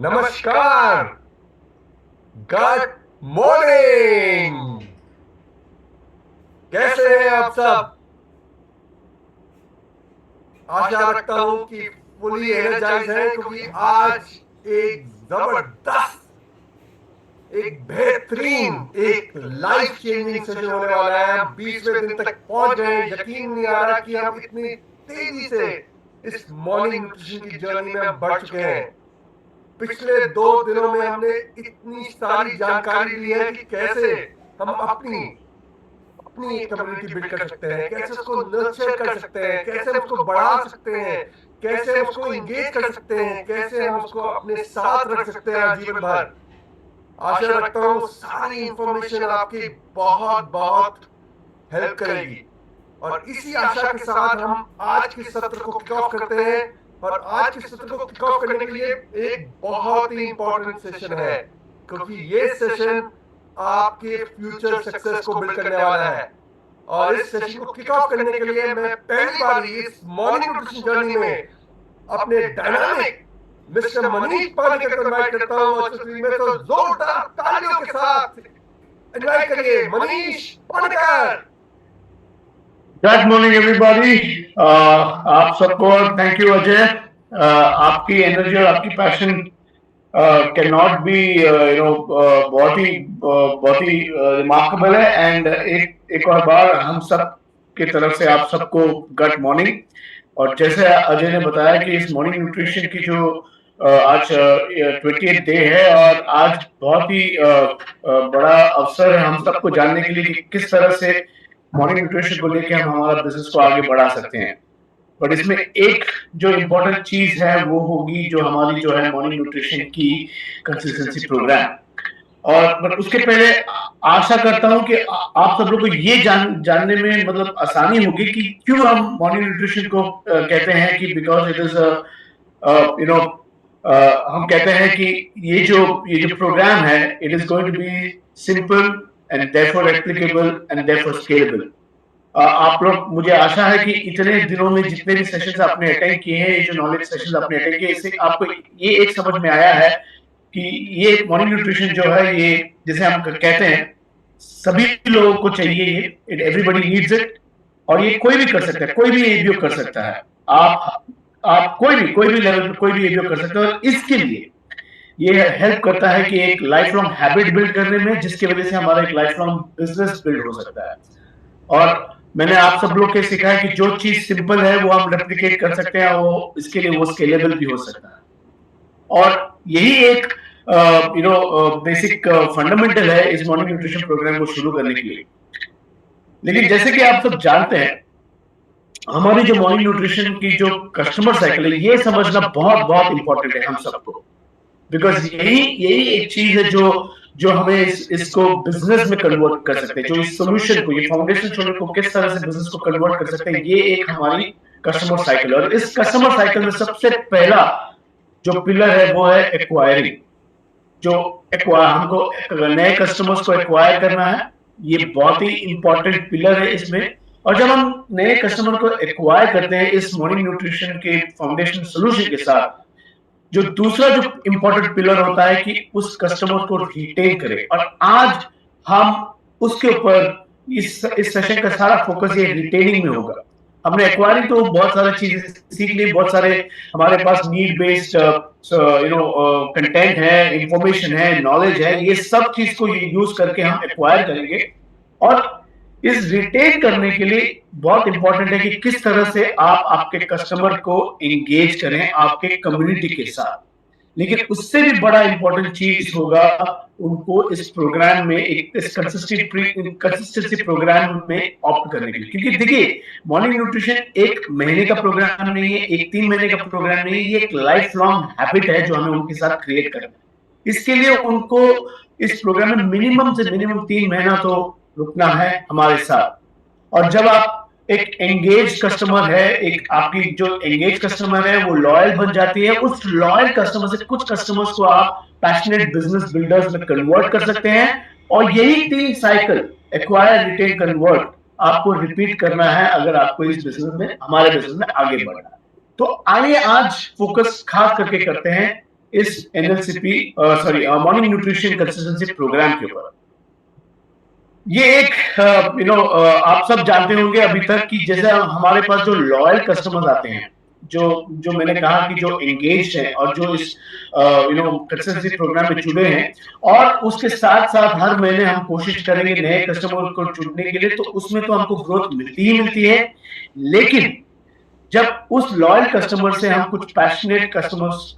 नमस्कार। Good morning. कैसे हैं आप सब? आशा रखता हूं कि फुली एनर्जाइज हैं, क्योंकि आज एक जबरदस्त, एक बेहतरीन, एक लाइफ चेंजिंग सेशन होने वाला है। हम 20वें दिन तक पहुंच गए हैं। यकीन नहीं आ रहा कि हम इतनी तेजी से इस मॉर्निंग न्यूट्रिशन की जर्नी में हम बढ़ चुके हैं। पिछले 2 दिनों में हमने इतनी सारी जानकारी ली है कि कैसे हम अपनी अपनी एक कम्युनिटी बिल्ड कर सकते हैं, कैसे उसको नर्चर कर सकते हैं, कैसे हम उसको बढ़ा सकते हैं, कैसे हम उसको इंगेज कर सकते हैं, कैसे हम उसको अपने साथ रख सकते हैं आजीवन भर। आशा रखता हूँ वो सारी इंफॉर्मेशन आपकी बहुत बहुत हेल्प करेगी। और इसी आशा के साथ हम आज के सत्र को किक ऑफ करते हैं। और आज के सत्र को किक ऑफ करने के लिए एक बहुत ही इंपॉर्टेंट सेशन है, क्योंकि ये सेशन आपके फ्यूचर सक्सेस को बिल्ड करने वाला है। और इस सेशन को किक ऑफ करने के लिए मैं पहली बार इस मॉर्निंग न्यूट्रिशन जर्नी में अपने डायनामिक मिस्टर मनीष पालेकर को इनवाइट करता हूं आज की स्क्रीन में। तो जोरदार तालियों के साथ इनवाइट करिए Manish Palekar. Good morning everybody. आप सबको थैंक यू अजय। आपकी एनर्जी और आपकी पैशन कैन नॉट बी बहुत ही रिमार्केबल है। एंड एक और बार हम सब की तरफ से आप सबको गुड मॉर्निंग। और जैसे अजय ने बताया कि इस मॉर्निंग न्यूट्रिशन की जो आज 20th डे है, और आज बहुत ही बड़ा अवसर है हम सबको जानने के लिए कि किस तरह से मॉर्निंग न्यूट्रिशन को लेकर हम हमारा बिजनेस को आगे बढ़ा सकते हैं। बट इसमें एक जो इम्पोर्टेंट चीज है वो होगी जो हमारी जो है मॉर्निंग न्यूट्रिशन की कंसिस्टेंसी प्रोग्राम। और बट उसके पहले आशा करता हूं कि आप सब लोग को ये जानने में मतलब आसानी होगी कि क्यों हम मॉर्निंग न्यूट्रिशन को कहते हैं कि बिकॉज इट इज हम कहते हैं कि ये जो प्रोग्राम है it is going to be simple and therefore applicable and therefore scalable. आप लोग, मुझे आशा है कि इतने दिनों में जितने भी सेशंस आपने अटेंड किए हैं, ये जो नॉलेज सेशंस आपने अटेंड किए, इससे आपको ये एक समझ में आया है कि ये मॉर्निंग न्यूट्रिशन जो है, ये जैसे हम कहते हैं सभी लोगों को चाहिए, ये एवरीबॉडी नीड्स इट। और ये कोई भी कर सकता है, कोई भी एबीओ कर सकता है। आप कोई भी लेवल पे कोई भी एबीओ कर सकते हो। और इसके लिए ये हेल्प करता है कि एक लाइफ लॉन्ग हैबिट बिल्ड करने में, जिसकी वजह से हमारा एक लाइफ लॉन्ग बिजनेस बिल्ड हो सकता है। और मैंने आप सब लोग के सिखाया कि जो चीज सिंपल है वो हम रेप्लिकेट कर सकते हैं, वो इसके लिए वो स्केलेबल भी हो सकता है। और यही एक बेसिक फंडामेंटल है इस मॉर्निंग न्यूट्रिशन प्रोग्राम को शुरू करने के लिए। लेकिन जैसे कि आप सब जानते हैं, हमारी जो मॉर्निंग न्यूट्रिशन की जो कस्टमर साइकिल है, ये समझना बहुत बहुत इंपॉर्टेंट है हम सबको। बिकॉज यही एक चीज है जो हमें इसको बिजनेस में कन्वर्ट कर सकते हैं। जो इस सोल्यूशन को, ये फाउंडेशन सोल्यूशन को किस तरह से बिजनेस को कन्वर्ट कर सकते हैं, ये एक हमारी कस्टमर साइकिल। और इस कस्टमर साइकिल में सबसे पहला जो पिलर है वो है एक्वायरिंग। जो हमको नए कस्टमर्स को एक्वायर करना है, ये बहुत ही इंपॉर्टेंट पिलर है इसमें। और जब हम नए कस्टमर को एक्वायर करते हैं इस मॉर्निंग न्यूट्रिशन के फाउंडेशन सोल्यूशन के साथ, जो दूसरा जो इंपॉर्टेंट पिलर होता है कि उस कस्टमर को रिटेन करें। और आज हम उसके ऊपर इस सेशन का सारा फोकस ये रिटेनिंग में होगा। हमने एक्वायरिंग तो बहुत सारी चीजें सीख ली, बहुत सारे हमारे पास नीड बेस्ड कंटेंट है, इंफॉर्मेशन है, नॉलेज है। ये सब चीज को यूज करके हम एक्वायर करेंगे। और इस रिटेन करने के लिए बहुत इंपॉर्टेंट है कि किस तरह से आप आपके कस्टमर को एंगेज करें आपके कम्युनिटी के साथ। लेकिन उससे भी बड़ा इंपॉर्टेंट चीज होगा उनको इस प्रोग्राम में, इस कंसिस्टेंसी प्रोग्राम में ऑप्ट करने के लिए। क्योंकि देखिए, मॉर्निंग न्यूट्रिशन एक महीने का प्रोग्राम नहीं है, एक 3 महीने का प्रोग्राम नहीं है, ये एक लाइफ लॉन्ग हैबिट है जो हमें उनके साथ क्रिएट करना है। इसके लिए उनको इस प्रोग्राम में मिनिमम से मिनिमम 3 महीना तो रुकना है हमारे साथ। और जब आप एक एंगेज कस्टमर है, एक आपकी जो एंगेज कस्टमर है वो लॉयल बन जाती है। उस लॉयल कस्टमर से कुछ कस्टमर्स को आप पैशनेट बिजनेस बिल्डर्स में कन्वर्ट कर सकते हैं। और यही 3 साइकिल, एक्वायर, रिटेन, कन्वर्ट, आपको रिपीट करना है अगर आपको इस बिजनेस में, हमारे बिजनेस में आगे बढ़ना है। तो आइए आज फोकस खास करके करते हैं इस एनएलसीपी मॉर्निंग न्यूट्रिशन कंसिस्टेंसी प्रोग्राम के ऊपर। ये एक आप सब जानते होंगे अभी तक कि जैसे हमारे पास जो लॉयल कस्टमर्स आते हैं, जो मैंने कहा कि जो एंगेज हैं और जो इस कंसिस्टेंसी प्रोग्राम में जुड़े हैं, और उसके साथ साथ हर महीने हम कोशिश करेंगे नए कस्टमर को जुड़ने के लिए, तो उसमें तो हमको ग्रोथ मिलती ही मिलती है। लेकिन जब उस लॉयल कस्टमर से हम कुछ पैशनेट कस्टमर्स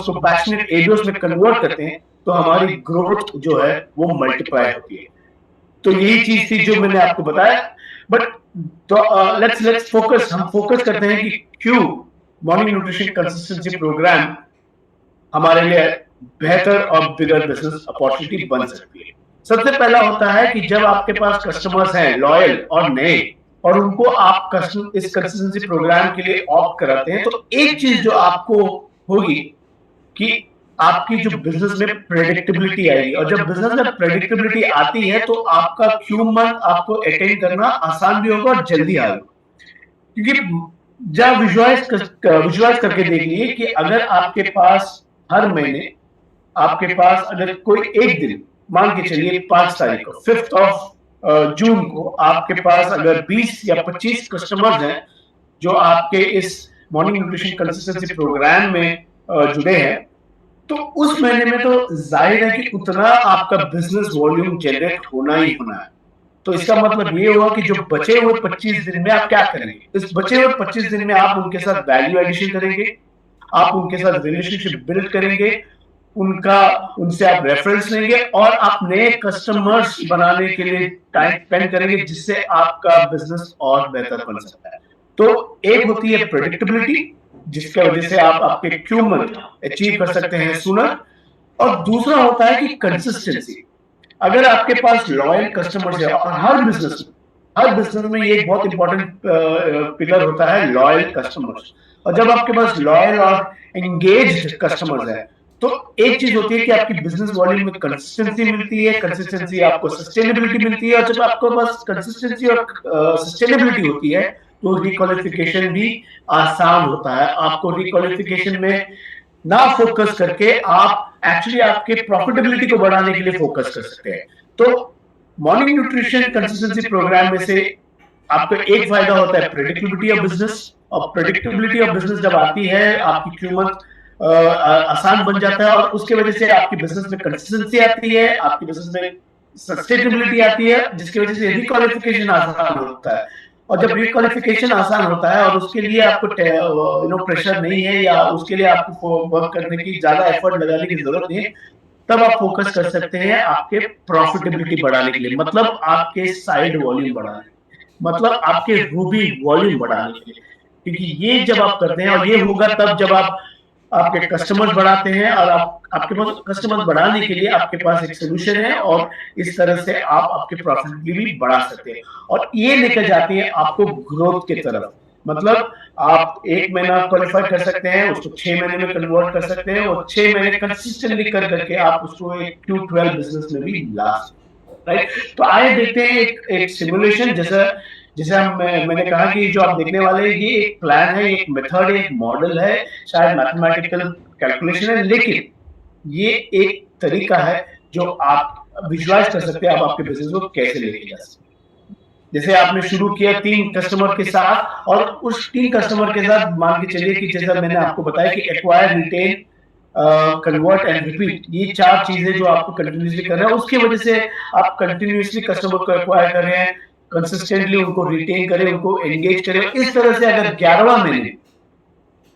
को पैशनेट एरियाज में कन्वर्ट करते हैं, तो हमारी ग्रोथ जो है वो मल्टीप्लाई होती है। तो यही चीज थी जो मैंने आपको बताया। बट लेट्स फोकस, हम फोकस करते हैं कि क्यों मॉर्निंग न्यूट्रिशन कंसिस्टेंसी प्रोग्राम हमारे लिए बेहतर और बिगर बिजनेस अपॉर्चुनिटी बन सकती है। सबसे पहला होता है कि जब आपके पास कस्टमर्स हैं लॉयल और नए, और उनको आप इस कंसिस्टेंसी प्रोग्राम के लिए ऑप्ट कराते हैं, तो एक चीज जो आपको होगी कि आपकी जो बिजनेस में प्रेडिक्टेबिलिटी आएगी, और जब बिजनेस में प्रेडिक्टेबिलिटी आती है तो आपका क्यू मंथ आपको अटेंड करना आसान भी होगा और जल्दी आएगा। क्योंकि जब विजुअलाइज करके देख लीजिए कि अगर आपके पास हर महीने आपके पास अगर कोई एक दिन, मान के चलिए 5 तारीख को 5th ऑफ जून को आपके पास अगर 20 या 25 कस्टमर्स हैं जो आपके इस मॉर्निंग न्यूट्रिशन कंसिस्टेंसी प्रोग्राम में जुड़े हैं, तो उस महीने में तो जाहिर है कि उतना आपका बिजनेस वॉल्यूम जनरेट होना ही होना है। तो इसका मतलब ये हुआ कि जो बचे हुए 25 दिन में आप क्या करेंगे? इस बचे हुए 25 दिन में आप उनके साथ वैल्यू एडिशन करेंगे, आप उनके साथ रिलेशनशिप बिल्ड करेंगे, उनसे आप रेफरेंस लेंगे, और आप नए कस्टमर्स बनाने के लिए टाइम स्पेंड करेंगे, जिससे आपका बिजनेस और बेहतर बन सकता है। तो एक होती है प्रेडिक्टेबिलिटी, जिसकी वजह से आप आपके क्यू मंथ अचीव कर सकते हैं सूनर, और दूसरा होता है कि कंसिस्टेंसी। अगर आपके पास लॉयल कस्टमर्स है, और हर बिजनेस में ये एक बहुत इंपॉर्टेंट पिलर होता है लॉयल कस्टमर्स, और जब आपके पास लॉयल और एंगेज्ड कस्टमर्स है, तो एक चीज होती है कि आपकी बिजनेस वॉल्यूम में कंसिस्टेंसी मिलती है, कंसिस्टेंसी आपको सस्टेनेबिलिटी मिलती है, और जब आपके पास कंसिस्टेंसी और सस्टेनेबिलिटी होती है तो रिक्वालिफिकेशन भी आसान होता है। आपको रिक्वालिफिकेशन में ना फोकस करके आप एक्चुअली आपके प्रॉफिटेबिलिटी को बढ़ाने के लिए फोकस कर सकते हैं। तो मॉर्निंग न्यूट्रिशन कंसिस्टेंसी प्रोग्राम में से आपको एक फायदा होता है प्रेडिक्टेबिलिटी ऑफ बिजनेस, और प्रेडिक्टेबिलिटी ऑफ बिजनेस जब आती है आपकी क्यू मंथ आसान बन जाता है, और उसके वजह से आपकी बिजनेस में कंसिस्टेंसी आती है, आपकी बिजनेस में सस्टेनेबिलिटी आती है, जिसकी वजह से रिक्वालिफिकेशन आसान होता है। और जब रिक्वालिफिकेशन आसान होता है और उसके लिए आपको प्रेशर नहीं है, या उसके लिए आपको वर्क करने की ज्यादा एफर्ट लगाने की जरूरत नहीं है, तब आप फोकस कर सकते हैं आपके प्रॉफिटेबिलिटी बढ़ाने के लिए, मतलब आपके साइड वॉल्यूम बढ़ाने, मतलब आपके रूबी वॉल्यूम बढ़ाने के लिए। क्योंकि ये जब आप करते हैं, और ये होगा तब जब आप आपके कस्टमर्स बढ़ाते हैं, और आपके पास कस्टमर्स बढ़ाने के लिए आपके पास एक सोल्यूशन है, और इस तरह से आप आपके प्रॉफिटेबिलिटी भी बढ़ा सकते हैं, और ये लेकर जाती है आपको ग्रोथ की तरफ। मतलब आप एक महीना क्वालिफाई कर सकते हैं, उसको 6 महीने में कन्वर्ट कर सकते हैं, और 6 महीने कंसिस्टेंटली कर करके आप उसको एक Q12 बिजनेस में भी ला सकते हैं, राइट। तो आइए देखते हैं एक सिमुलेशन, जैसे मैंने कहा कि जो आप देखने वाले हैं ये एक प्लान है, एक मेथड है, एक मॉडल है, शायद मैथमेटिकल कैलकुलेशन है, लेकिन ये एक तरीका है जो आप विजुअलाइज कर सकते हैं आप आपके बिजनेस को कैसे लेके जा सकते हैं। जैसे आपने शुरू किया 3 कस्टमर के साथ, और उस 3 कस्टमर के साथ मान के चलिए कि जैसा मैंने आपको बताया कि acquire, retain, convert and repeat, ये 4 चीजें जो आपको कंटिन्यूसली कर रहे हैं, उसकी वजह से आप कंटिन्यूसली कस्टमर को एक्वायर कर रहे हैं, कंसिस्टेंटली उनको रिटेन करें, उनको एंगेज करें। इस तरह से अगर 11वां महीने,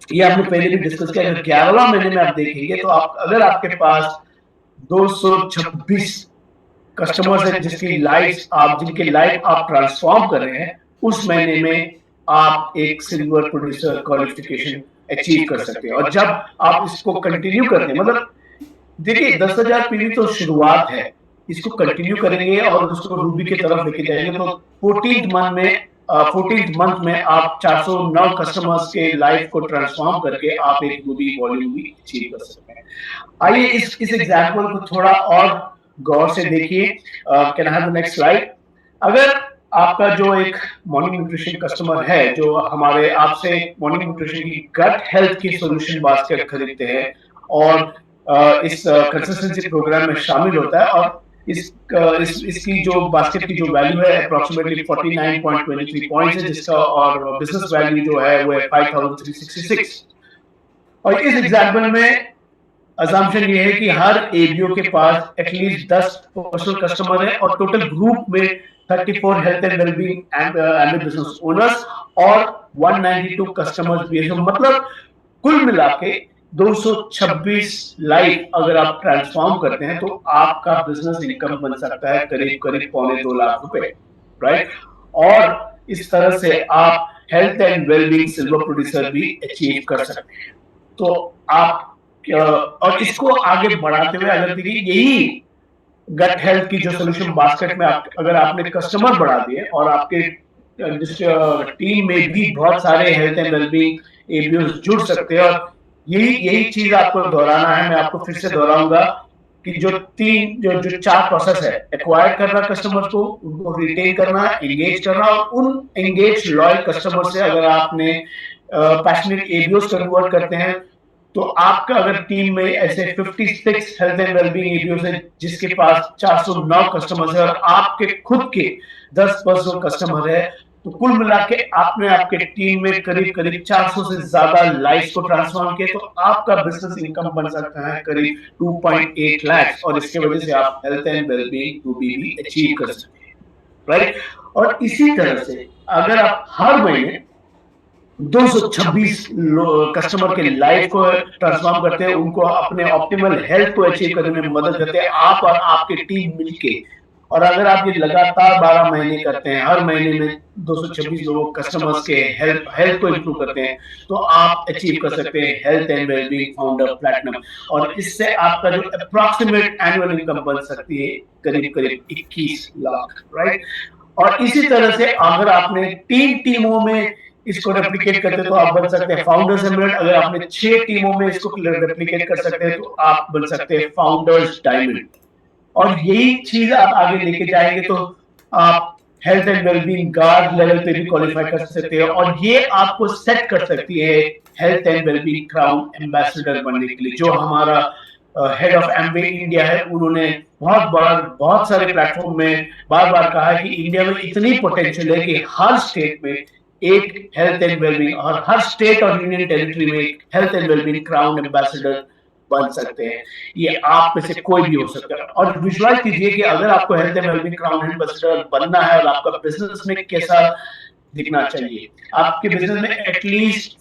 ये आपने पहले भी डिस्कस किया, अगर 11वां महीने में आप देखेंगे तो अगर आपके पास 226 कस्टमर्स हैं जिनके लाइफ आप ट्रांसफॉर्म कर रहे हैं, उस महीने में आप एक सिल्वर प्रोड्यूसर क्वालिफिकेशन अचीव कर सकते हैं। और जब आप इसको कंटिन्यू करते हैं, मतलब देखिए 10,000 पीवी तो शुरुआत है, इसको कंटिन्यू करेंगे और उसको रूबी की तरफ लेके जाएंगे, तो 14th मंथ में आप 409 कस्टमर्स के लाइफ को ट्रांसफॉर्म करके आप एक रूबी वॉल्यूम भी अचीव कर सकते हैं। आइए इस एग्जांपल को थोड़ा और गौर से देखिए। Can I have the next slide. अगर आपका जो एक मॉर्निंग न्यूट्रिशन कस्टमर है जो हमारे आपसे मॉर्निंग न्यूट्रिशन की गट हेल्थ की सॉल्यूशन बास्केट खरीदते हैं और इस कंसिस्टेंसी प्रोग्राम में शामिल होता है और इसकी जो बास्केट की जो वैल्यू है अप्रोक्सीमेटली 49.23 पॉइंट्स है जिसका और बिजनेस वैल्यू जो है वो है 5366 और इस एग्जाम्पल में असम्पशन ये है कि हर एबीओ के पास एटलीस्ट 10 पर्सनल कस्टमर है और टोटल ग्रुप में 34 health and wellbeing and business owners और 192 कस्टमर्स भी है मतलब कुल मिला के 226 लाइफ अगर आप ट्रांसफॉर्म करते हैं तो आपका बिजनेस इनकम बन सकता है करीब करीब 2.25 लाख रुपए, राइट। और इस तरह से आप health and wellbeing silver producer भी अचीव कर सकते हैं। तो आप और इसको आगे बढ़ाते हुए अगर देखिए यही गट हेल्थ की जो सोल्यूशन बास्केट में अगर आपने कस्टमर बढ़ा दिए और आपके टीम में भी बहुत सारे हेल्थ एंड वेलबींग एबीओ जुड़ सकते हैं और यही चीज आपको दोहराना है। मैं आपको फिर से दोहराऊंगा कि जो 4 प्रोसेस है, एक्वायर करना कस्टमर को, उनको रिटेन करना, एंगेज करना और उन एंगेज लॉयल कस्टमर से अगर आपने पैशनेट एबीओस कन्वर्ट करते हैं तो आपका अगर टीम में ऐसे 56 हेल्थ एंड वेलबींग एबीओस है जिसके पास 409 कस्टमर्स है और आपके खुद के 10 पर्सनल कस्टमर है तो कुल मिला के आपने आपके टीम में करीब करीब 400 से ज्यादा लाइफ को ट्रांसफॉर्म किया तो आपका बिजनेस इनकम बन सकता है करीब 2.8 लाख और इसके वजह से आप हेल्थ एंड वेलबींग भी अचीव कर सकते हैं, राइट। और इसी तरह से अगर आप हर महीने 226 कस्टमर के लाइफ को ट्रांसफॉर्म करते हैं, उनको अपने ऑप्टिमल हेल्थ को अचीव करने में मदद करते हैं आप और आपके टीम मिलके। और अगर आप ये लगातार 12 महीने करते हैं, हर महीने में 226 लोगों कस्टमर्स के हेल्थ को इंप्रूव करते हैं तो आप अचीव कर सकते हैं health and wellbeing founder platinum और इससे आपका जो अप्रॉक्सीमेट एनुअल इनकम बन सकती है करीब करीब 21 लाख, राइट। और इसी तरह से अगर आपने 3 टीमों में इसको रेप्लिकेट करते तो आप बन सकते हैं फाउंडर्स एमरेल्ड। अगर आपने 6 टीमों में इसको रेप्लिकेट कर सकते हैं तो आप बन सकते हैं फाउंडर्स डायमंड। और यही चीज आप आगे लेके जाएंगे तो आप health and wellbeing guard level पे भी क्वालिफाई कर सकते हैं और ये आपको सेट कर सकती है health and wellbeing crown ambassador बनने के लिए। जो हमारा हेड ऑफ एमवे इंडिया है उन्होंने बहुत सारे प्लेटफॉर्म में बार बार कहा है कि इंडिया में इतनी पोटेंशियल है कि हर स्टेट में एक हेल्थ एंड वेलबींग और हर स्टेट और यूनियन टेरिटरी में एक health and wellbeing crown ambassador बन सकते हैं। ये आप में से कोई भी हो सकता है और विजुअलाइज कीजिए कि अगर आपको health and wellbeing crown ambassador बनना है और आपका बिजनेस में कैसा दिखना चाहिए। आपके बिजनेस में at least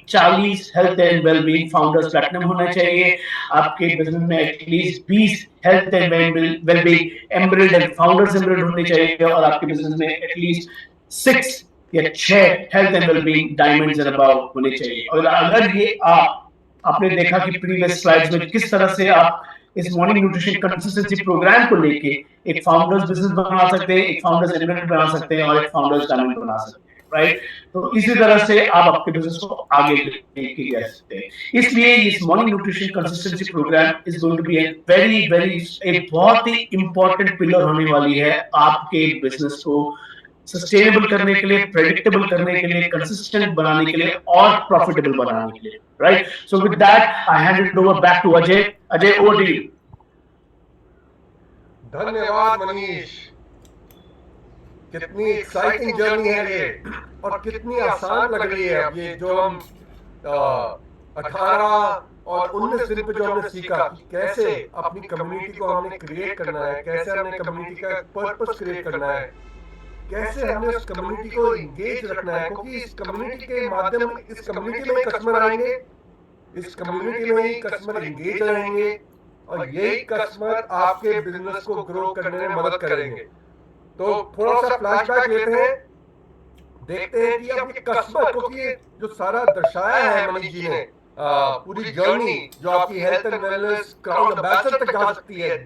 40 health and wellbeing founders platinum होना चाहिए। आपके बिजनेस में at least 20 health and wellbeing emerald and founders emerald होने चाहिए और आपके बिजनेस में एटलीस्ट 6 या 6 health and wellbeing diamonds and above होने चाहिए। और अगर ये आपने देखा कि प्रीवियस स्लाइड्स में किस तरह से आप इस मॉर्निंग न्यूट्रिशन कंसिस्टेंसी प्रोग्राम को लेके एक फाउंडर्स बिजनेस बना सकते हैं, एक फाउंडर्स एमरेल्ड बना सकते हैं और एक फाउंडर्स डायमंड बना सकते हैं, राइट। तो इसी तरह से आप आपके बिजनेस को आगे लेके जा सकते हैं। इसलिए इस morning nutrition consistency program is going to be एक बहुत ही इंपॉर्टेंट पिलर होने वाली है आपके बिजनेस को सस्टेनेबल करने के लिए, प्रेडिक्टेबल करने के लिए, कंसिस्टेंट बनाने के लिए और प्रॉफिटेबल बनाने के लिए, right. So with that I hand it over back to Ajay. Ajay, over to you. धन्यवाद मनीष। कितनी एक्साइटिंग जर्नी है ये और कितनी आसान लग रही है। अब ये जो हम 18 और 19 दिन पे जो हमने सीखा कि कैसे अपनी कम्युनिटी को हमने क्रिएट करना है, कैसे हमने कम्युनिटी का पर्पस क्रिएट करना है, कैसे हमने उस कम्युनिटी को एंगेज रखना है, क्योंकि इस कम्युनिटी के माध्यम इस कम्युनिटी में कस्टमर आएंगे, इस कम्युनिटी में ही कस्टमर एंगेज रहेंगे और यही कस्टमर आपके बिजनेस को ग्रो करने में मदद करेंगे। तो थोड़ा सा फ्लैशबैक लेते हैं, देखते हैं कि अब ये कस्टमर, क्योंकि जो सारा दर्शाया है मनीष जी ने, पूरी जर्नी जो आपकी health and wellness crown ambassador तक जा सकती है,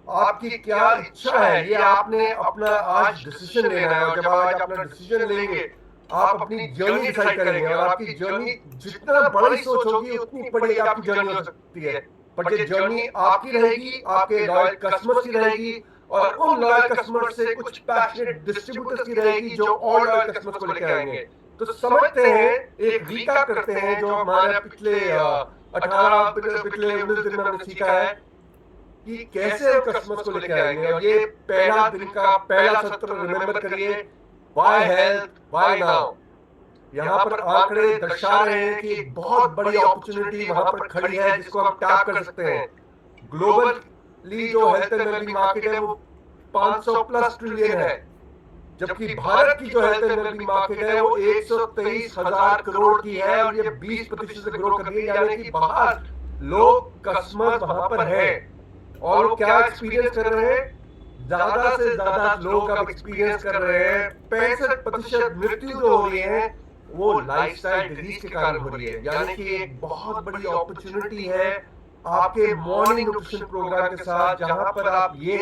आपकी क्या इच्छा है ये आपने अपना आज डिसीजन लेना है। और जब आज अपना डिसीजन लेंगे आप अपनी जर्नी डिसाइड करेंगे और आपकी जर्नी जितना बड़ी सोच होगी उतनी बड़ी आपकी जर्नी हो सकती है। पर ये जर्नी आपकी रहेगी, आपके लॉयल कस्टमर्स की रहेगी, और उन लॉयल कस्टमर से कुछ पैशनेट डिस्ट्रीब्यूटर्स की रहेगी जो और लॉयल कस्टमर्स को लेके आएंगे। तो समझते हैं, एक रिकैप करते हैं जो हमारे पिछले 18 पिछले 19 दिन में हमने सीखा है कि कैसे हम कस्टमर्स को लेके आएंगे। और ये पहला दिन का पहला सत्र रिमेंबर करिए, व्हाई हेल्थ व्हाई नाउ। यहाँ पर आंकड़े दर्शा रहे हैं कि एक बहुत बड़ी अपॉर्चुनिटी वहां पर खड़ी है जिसको हम टैप कर सकते हैं। ग्लोबली जो हेल्थ एंड वेलबींग मार्केट है वो 500 प्लस ट्रिलियन है, जबकि भारत की जो हेल्थ एंड वेलबींग मार्केट है वो 123,000 करोड़ की है और ये 20% से ग्रो कर रही है। यानी कि बाहर लोग कस्टमर्स वहां पर है और वो क्या एक्सपीरियंस कर रहे हैं, ज्यादा से ज्यादा लोग अब एक्सपीरियंस कर रहे हैं 65% मृत्यु जो हो रही है वो लाइफस्टाइल डिजीज के कारण हो रही है। यानी कि एक बहुत बड़ी अपॉर्चुनिटी है आपके मॉर्निंग न्यूट्रिशन प्रोग्राम के साथ, जहां पर आप ये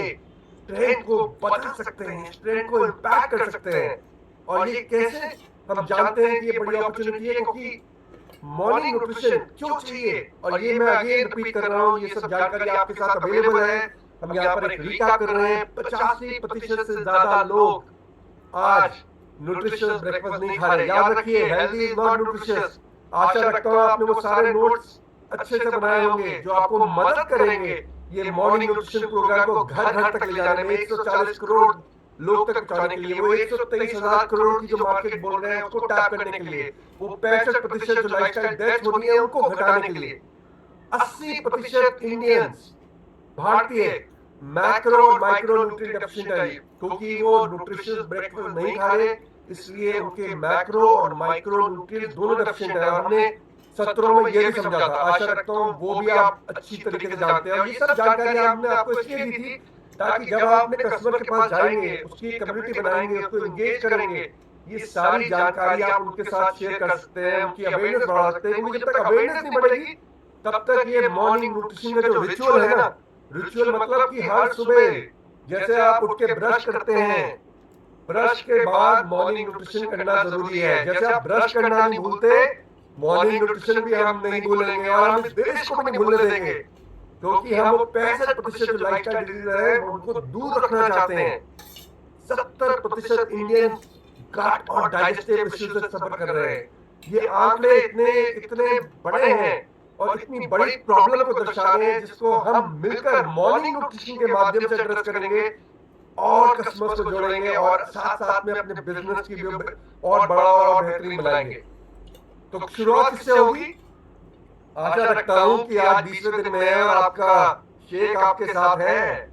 ट्रेंड को बदल सकते हैं, ट्रेंड को इम्पैक्ट कर सकते हैं। और ये कैसे हम जानते हैं कि ये बड़ी अपॉर्चुनिटी है, क्योंकि मॉर्निंग न्यूट्रिशन क्यों चाहिए। और ये मैं अगेन रिपीट कर रहा हूँ, ये सब जानकारी आपके साथ अवेलेबल है। हम यहाँ पर एक रिकैप कर रहे हैं। 85% से ज्यादा लोग आज न्यूट्रिशियस ब्रेकफास्ट नहीं खा रहे। याद रखिए, हेल्दी इज नॉट न्यूट्रिशियस। आशा रखता हूँ आपने वो सारे नोट्स अच्छे से बनाए होंगे जो आपको मदद करेंगे ये मॉर्निंग न्यूट्रिशन प्रोग्राम को घर घर तक ले जाने में, 140 करोड़ लोग तक पहुंचाने के लिए, वो 123,000 करोड़ की जो मार्केट बोल रहे हैं उसको टैप करने के लिए, वो 65% जो लाइफस्टाइल डेथ हो रही है उनको घटाने के लिए, 80% इंडियंस भारतीय मैक्रो और माइक्रो न्यूट्रिएंट डेफिशिएंट है, क्योंकि वो न्यूट्रिशियस ब्रेकफास्ट नहीं खा रहे, इसलिए उनके मैक्रो और माइक्रो न्यूट्रिएंट दोनों डेफिशिएंट है। हमने सत्रों में ये भी समझा था, आशा रखता हूँ वो भी आप अच्छी तरीके से जानते हैं। और ये सब जानकारी हमने आपको इसलिए दी थी ताकि जब आप अपने कस्टमर के पास जाएंगे, उसकी कम्युनिटी बनाएंगे, उसको एंगेज करेंगे, ये सारी जानकारी आप उनके साथ शेयर कर सकते हैं, उनकी अवेयरनेस बढ़ा सकते हैं। क्योंकि जब तक अवेयरनेस नहीं बढ़ेगी तब तक ये मॉर्निंग न्यूट्रिशन का जो रिचुअल है ना, रिचुअल मतलब कि हर सुबह जैसे आप उठ के ब्रश करते हैं, ब्रश के बाद मॉर्निंग न्यूट्रिशन करना जरूरी है। जैसे आप ब्रश करना नहीं भूलते, मॉर्निंग न्यूट्रिशन भी हम नहीं भूलेंगे और हम इस देश को भी नहीं भूलने देंगे, क्योंकि हम वो 65% जो लाइफस्टाइल डिजीज है उनको दूर रखना चाहते हैं। 70% इंडियन गट और डाइजेस्टिव इश्यूज से सफर कर रहे हैं। ये आंकड़े इतने बड़े हैं और इतनी बड़ी प्रॉब्लम को दर्शा रहे हैं, जिसको हम मिलकर मॉर्निंग न्यूट्रिशन के माध्यम से एड्रेस करेंगे और कस्टमर्स को जोड़ेंगे और साथ साथ में अपने बिजनेस की भी और बड़ा और बेहतरीन बनाएंगे। तो शुरुआत किससे होगी? आशा रखता हूं कि आज 20वें दिन में है और आपका शेक आपके साथ है,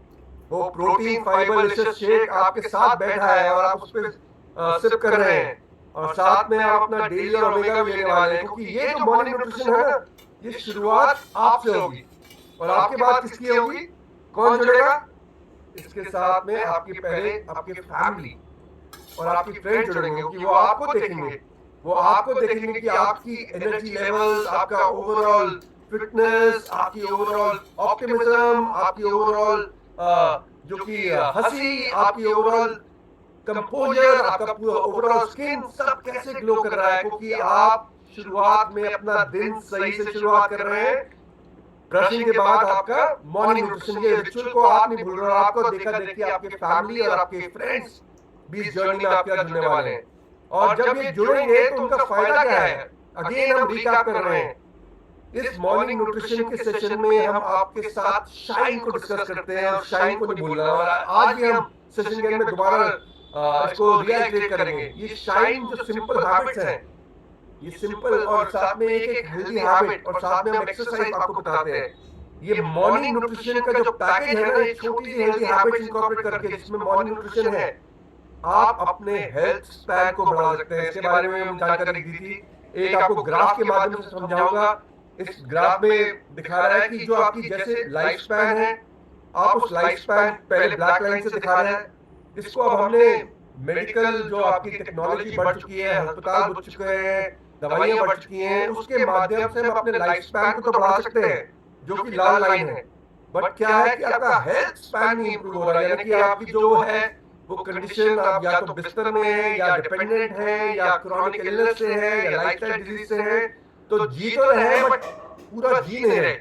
वो प्रोटीन फाइबर रिच शेक आपके साथ बैठा है और आप उस पर सिप कर रहे हैं और साथ में आप अपना डेली और ओमेगा भी लेने वाले हैं, क्योंकि ये जो मॉर्निंग न्यूट्रिशन है ना, ये शुरुआत आपसे होगी। और आपके बाद किसकी होगी? कौन जुड़ेगा इसके साथ में? आपकी पहले आपकी फैमिली और आपकी फ्रेंड जुड़ेंगे, क्योंकि वो आपको देखेंगे, वो आपको देखेंगे कि आपकी एनर्जी लेवल्स, आपका ओवरऑल फिटनेस, आपकी ओवरऑल ऑप्टिमिज्म, आपकी ओवरऑल जो कि हंसी, आपकी ओवरऑल कंपोजर, आपका पूरा ओवरऑल स्किन सब कैसे ग्लो कर रहा है, क्योंकि आप शुरुआत में अपना दिन सही से शुरुआत कर रहे हैं। ब्रशिंग के बाद आपका मॉर्निंग न्यूट्रिशन, ये रिचुअल को आप नहीं भूल रहे हो। आपको देखा देखिए आपके फैमिली और आपके फ्रेंड्स भी इस जर्नी में आपके साथ जुड़ने वाले हैं। और जब ये जुड़ेंगे तो उनका फायदा क्या है? अगेन हम रिकैप कर रहे हैं। इस मॉर्निंग न्यूट्रिशन के सेशन में हम आपके साथ शाइन को डिस्कस करते हैं और शाइन को नहीं भूलना। और आज भी हम सेशन के अंदर दोबारा इसको रिआइटरेट करेंगे। ये शाइन जो सिंपल हैबिट्स हैं, ये सिंपल और साथ में एक हेल्दी हैबिट और साथ में हम एक्सरसाइज आपको बताते हैं। ये मॉर्निंग न्यूट्रिशन का जो पैकेज है ना, एक छोटी सी हेल्दी हैबिट्स इंकॉर्पोरेट करके जिसमें मॉर्निंग न्यूट्रिशन है, आप अपने हेल्थ स्पैन को बढ़ा सकते हैं। इसके बारे में हम जानकारी दी थी, एक आपको ग्राफ के माध्यम से समझाऊंगा। इस ग्राफ में दिखा रहा है कि जो आपकी जैसे लाइफ स्पैन है, आप उस लाइफ स्पैन पहले ब्लैक लाइन से दिखा रहा है, इसको अब हमने मेडिकल जो आपकी टेक्नोलॉजी बढ़ चुकी है, अस्पताल बढ़ चुके हैं, दवाइयां बढ़ चुकी हैं, उसके माध्यम से हम अपने लाइफ स्पैन को तो बढ़ा सकते हैं जो कि लाल लाइन है। बट क्या है कि आपका हेल्थ स्पैन नहीं इंप्रूव हो रहा है, यानी कि आपकी जो है वो कंडीशन, आप या तो बिस्तर में है या डिपेंडेंट है या क्रॉनिक इलनेस से है या लाइफस्टाइल डिजीज से है, तो जी तो रहे बट पूरा जी नहीं रहे।